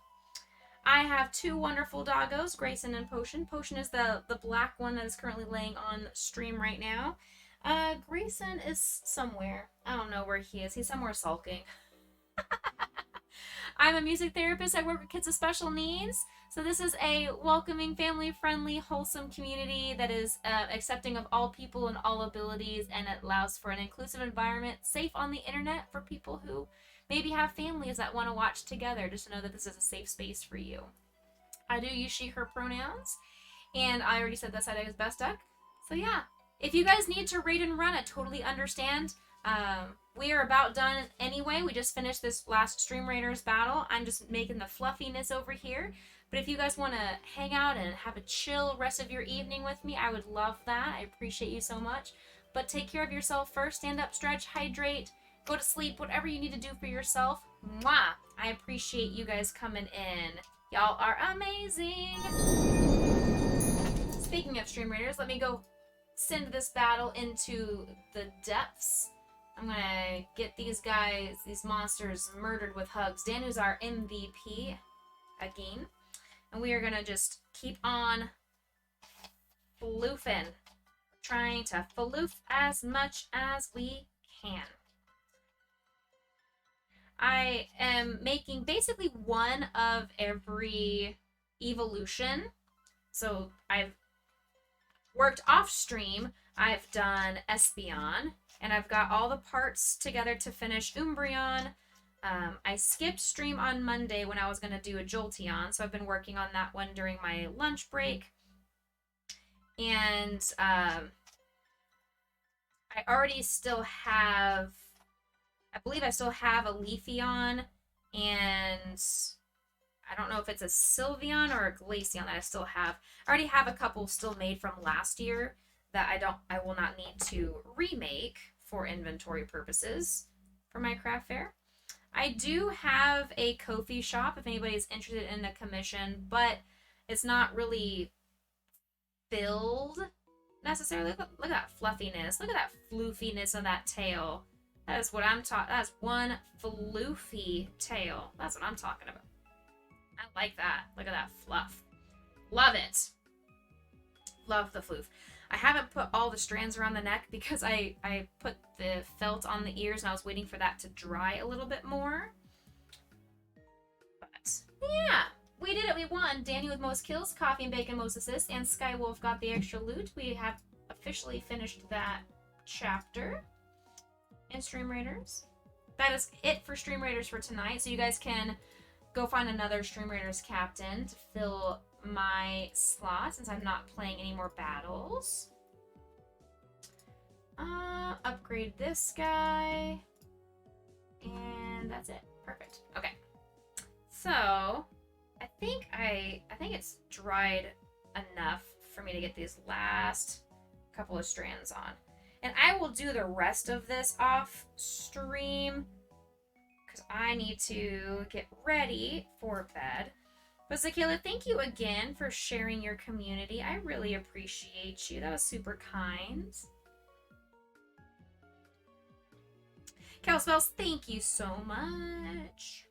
I have two wonderful doggos, Grayson and Potion. Potion is the black one that is currently laying on stream right now. Grayson is somewhere. I don't know where he is. He's somewhere sulking. I'm a music therapist. I work with kids with special needs. So this is a welcoming, family-friendly, wholesome community that is accepting of all people and all abilities, and it allows for an inclusive environment, safe on the internet for people who maybe have families that want to watch together. Just know that this is a safe space for you. I do use she, her pronouns, and I already said that Psyduck is best duck. So yeah, if you guys need to raid and run, I totally understand. We are about done anyway. We just finished this last Stream Raiders battle. I'm just making the fluffiness over here. But if you guys want to hang out and have a chill rest of your evening with me, I would love that. I appreciate you so much. But take care of yourself first. Stand up, stretch, hydrate, go to sleep, whatever you need to do for yourself. Mwah! I appreciate you guys coming in. Y'all are amazing. Speaking of Stream Raiders, let me go send this battle into the depths. I'm gonna get these guys, these monsters, murdered with hugs. Danu's our MVP again. And we are gonna just keep on floofing. Trying to floof as much as we can. I am making basically one of every evolution. So I've worked off stream. I've done Espeon. And I've got all the parts together to finish Umbreon. I skipped stream on Monday when I was going to do a Jolteon, so I've been working on that one during my lunch break. And I already still have, I believe I still have a Leafeon, and I don't know if it's a Sylveon or a Glaceon that I still have. I already have a couple still made from last year that I will not need to remake for inventory purposes for my craft fair. I do have a Ko-fi shop if anybody's interested in a commission, but it's not really filled necessarily. Look at that fluffiness. Look at that floofiness of that tail. That is what I'm talking. That's one floofy tail. That's what I'm talking about. I like that. Look at that fluff. Love it. Love the floof. I haven't put all the strands around the neck because I put the felt on the ears and I was waiting for that to dry a little bit more. But yeah, we did it. We won. Danny with most kills, Coffee and Bacon most assists, and Skywolf got the extra loot. We have officially finished that chapter in Stream Raiders. That is it for Stream Raiders for tonight. So you guys can go find another Stream Raiders captain to fill my slot since I'm not playing any more battles. Upgrade this guy. And that's it. Perfect. Okay. So, I think it's dried enough for me to get these last couple of strands on. And I will do the rest of this off stream because I need to get ready for bed. But Zakayla, thank you again for sharing your community. I really appreciate you. That was super kind. Cowspells, thank you so much.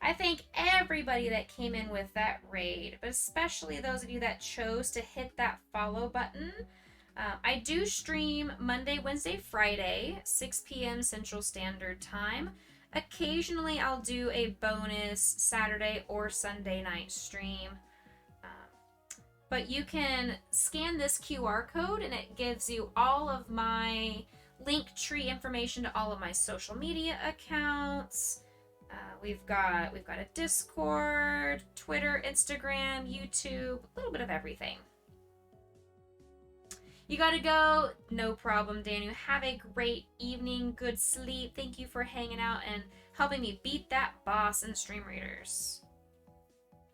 I thank everybody that came in with that raid, but especially those of you that chose to hit that follow button. I do stream Monday, Wednesday, Friday, 6 p.m. Central Standard Time. Occasionally, I'll do a bonus Saturday or Sunday night stream. But you can scan this QR code and it gives you all of my Linktree information to all of my social media accounts. We've got a Discord, Twitter, Instagram, YouTube, a little bit of everything. You gotta go? No problem, Daniel. Have a great evening, good sleep. Thank you for hanging out and helping me beat that boss in Stream Raiders.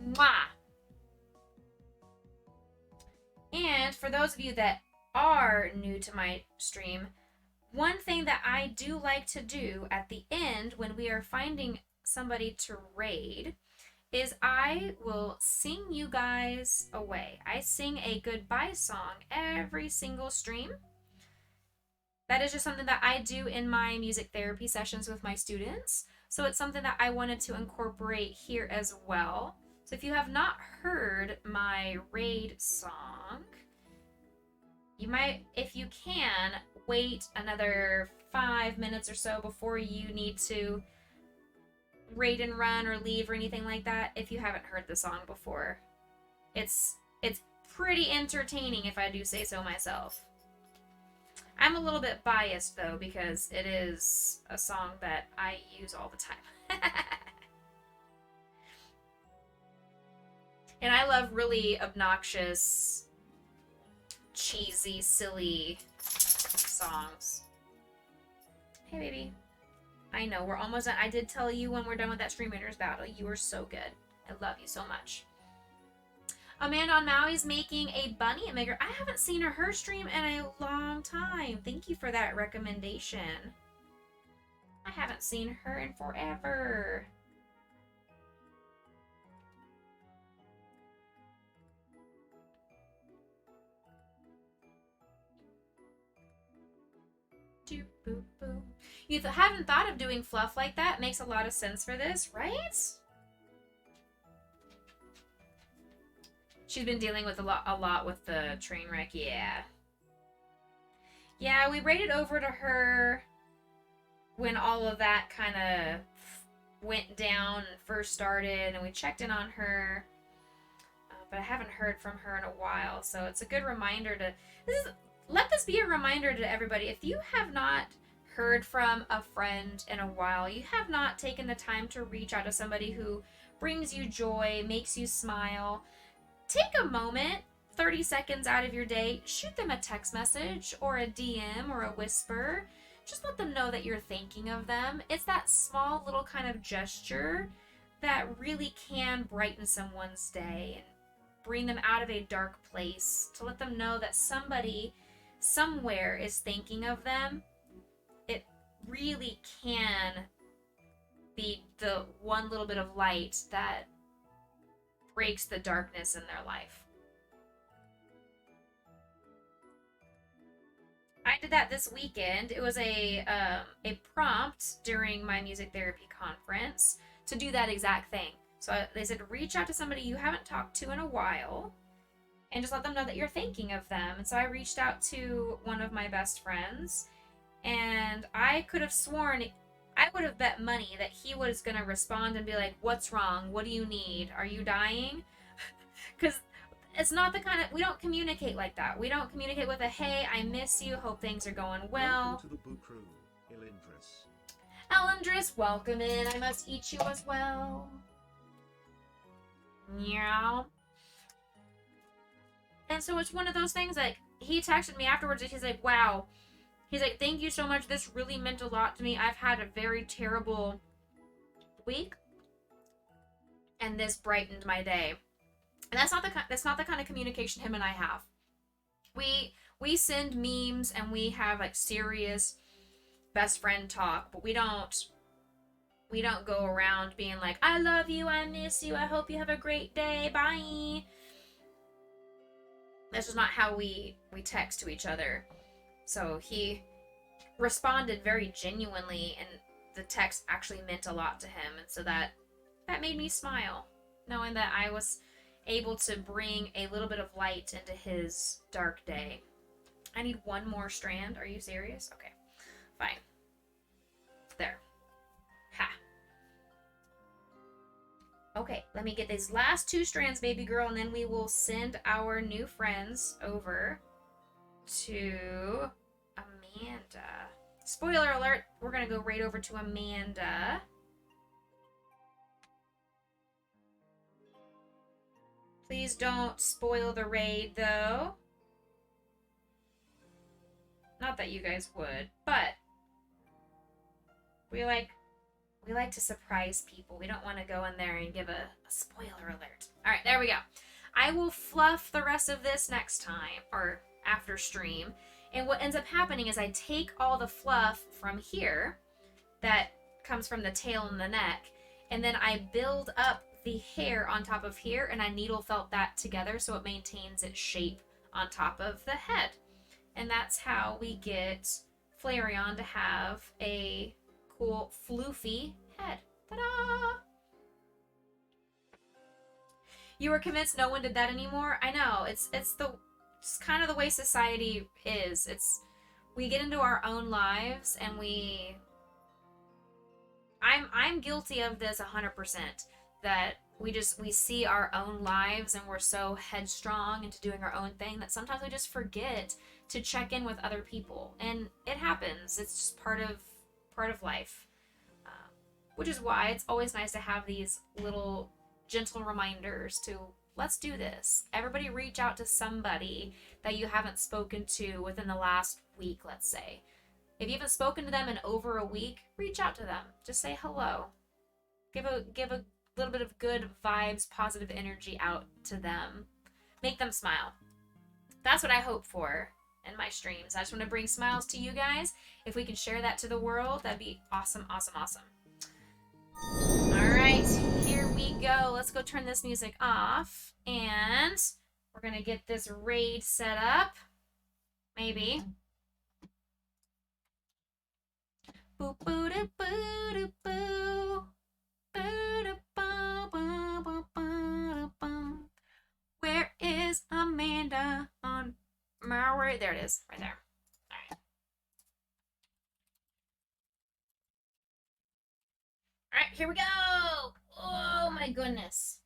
Mwah! And for those of you that are new to my stream, one thing that I do like to do at the end when we are finding somebody to raid is I will sing you guys away. I sing a goodbye song every single stream. That is just something that I do in my music therapy sessions with my students. So it's something that I wanted to incorporate here as well. So if you have not heard my raid song, you might, if you can, wait another 5 minutes or so before you need to raid and run or leave or anything like that if you haven't heard the song before. It's pretty entertaining if I do say so myself. I'm a little bit biased though because it is a song that I use all the time. And I love really obnoxious, cheesy, silly songs. Hey, baby. I know, we're almost done. I did tell you when we're done with that Stream Raiders battle. You were so good. I love you so much. Amanda on Maui's making a bunny maker. I haven't seen her stream in a long time. Thank you for that recommendation. I haven't seen her in forever. You haven't thought of doing fluff like that? Makes a lot of sense for this, right? She's been dealing with a lot with the train wreck, yeah. Yeah, we raided over to her when all of that kind of went down and first started, and we checked in on her. But I haven't heard from her in a while, so it's a good reminder to... Let this be a reminder to everybody. If you have not heard from a friend in a while, you have not taken the time to reach out to somebody who brings you joy, makes you smile, take a moment, 30 seconds out of your day, shoot them a text message or a DM or a whisper. Just let them know that you're thinking of them. It's that small little kind of gesture that really can brighten someone's day. bring them out of a dark place, to let them know that somebody somewhere is thinking of them, it really can be the one little bit of light that breaks the darkness in their life. I did that this weekend. It was a prompt during my music therapy conference to do that exact thing. So they said, reach out to somebody you haven't talked to in a while and just let them know that you're thinking of them. And so I reached out to one of my best friends, and I could have sworn, I would have bet money that he was going to respond and be like, what's wrong? What do you need? Are you dying? Because it's not the kind of, we don't communicate like that. We don't communicate with a, hey, I miss you, hope things are going well. Welcome to the Boo Crew, Elindris. Elindris, welcome in. I must eat you as well. Meow. And so it's one of those things, like, he texted me afterwards and he's like, wow. He's like, thank you so much. This really meant a lot to me. I've had a very terrible week, and this brightened my day. And that's not the kind of communication him and I have. We send memes and we have like serious best friend talk, but we don't go around being like, I love you, I miss you, I hope you have a great day, bye. That's just not how we text to each other. So he responded very genuinely, and the text actually meant a lot to him, and so that made me smile, knowing that I was able to bring a little bit of light into his dark day. I need one more strand. Are you serious? Okay, fine. There. Ha. Okay, let me get these last 2 strands, baby girl, and then we will send our new friends over to Amanda. Spoiler alert, we're gonna go right over to Amanda. Please don't spoil the raid, though. Not that you guys would, but we like to surprise people. We don't want to go in there and give a spoiler alert. All right, there we go. I will fluff the rest of this next time, or after stream. And what ends up happening is I take all the fluff from here that comes from the tail and the neck, and then I build up the hair on top of here, and I needle felt that together so it maintains its shape on top of the head. And that's how we get Flareon to have a cool floofy head. Ta-da! You were convinced no one did that anymore? I know, it's kind of the way society is. We get into our own lives, and I'm guilty of this 100%. That we see our own lives, and we're so headstrong into doing our own thing that sometimes we just forget to check in with other people, and it happens. It's just part of life, which is why it's always nice to have these little gentle reminders to, let's do this. Everybody reach out to somebody that you haven't spoken to within the last week, let's say. If you haven't spoken to them in over a week, reach out to them. Just say hello. Give a little bit of good vibes, positive energy out to them. Make them smile. That's what I hope for in my streams. I just want to bring smiles to you guys. If we can share that to the world, that'd be awesome, awesome, awesome. All right, here we go. Let's go turn this music off, and we're gonna get this raid set up. Maybe. Boo boo doo boo doo boo. Where is Amanda on my way? There it is, right there. All right, here we go. Oh my goodness.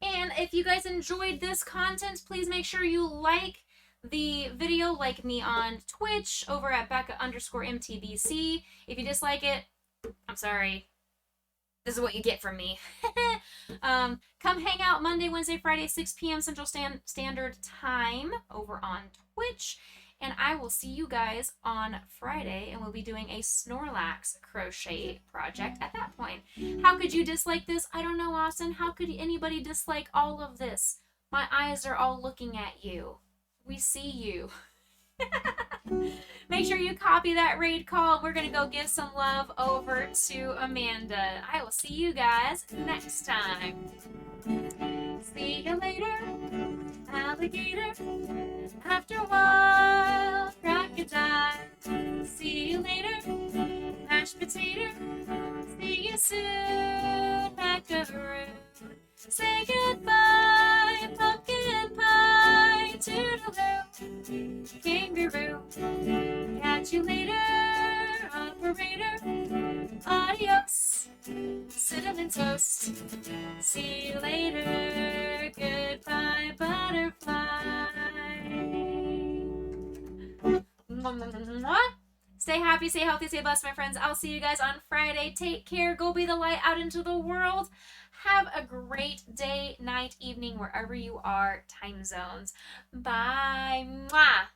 And if you guys enjoyed this content, please make sure you like the video, like me on Twitch over at Becca_MTBC. If you dislike it, I'm sorry. This is what you get from me. Come hang out Monday, Wednesday, Friday, 6 p.m. Central Standard Time over on Twitch. And I will see you guys on Friday, and we'll be doing a Snorlax crochet project at that point. How could you dislike this? I don't know, Austin. How could anybody dislike all of this? My eyes are all looking at you. We see you. Make sure you copy that raid call. We're going to go give some love over to Amanda. I will see you guys next time. See you later, alligator. After a while, crocodile. See you later, mashed potato. See you soon, macaroon. Say goodbye, pumpkin pie. Toodaloo, kangaroo. Catch you later, operator. Adios, cinnamon toast. See you later, goodbye, butterfly. Mwah. Stay happy, stay healthy, stay blessed, my friends. I'll see you guys on Friday. Take care. Go be the light out into the world. Have a great day, night, evening, wherever you are, time zones. Bye. Mwah.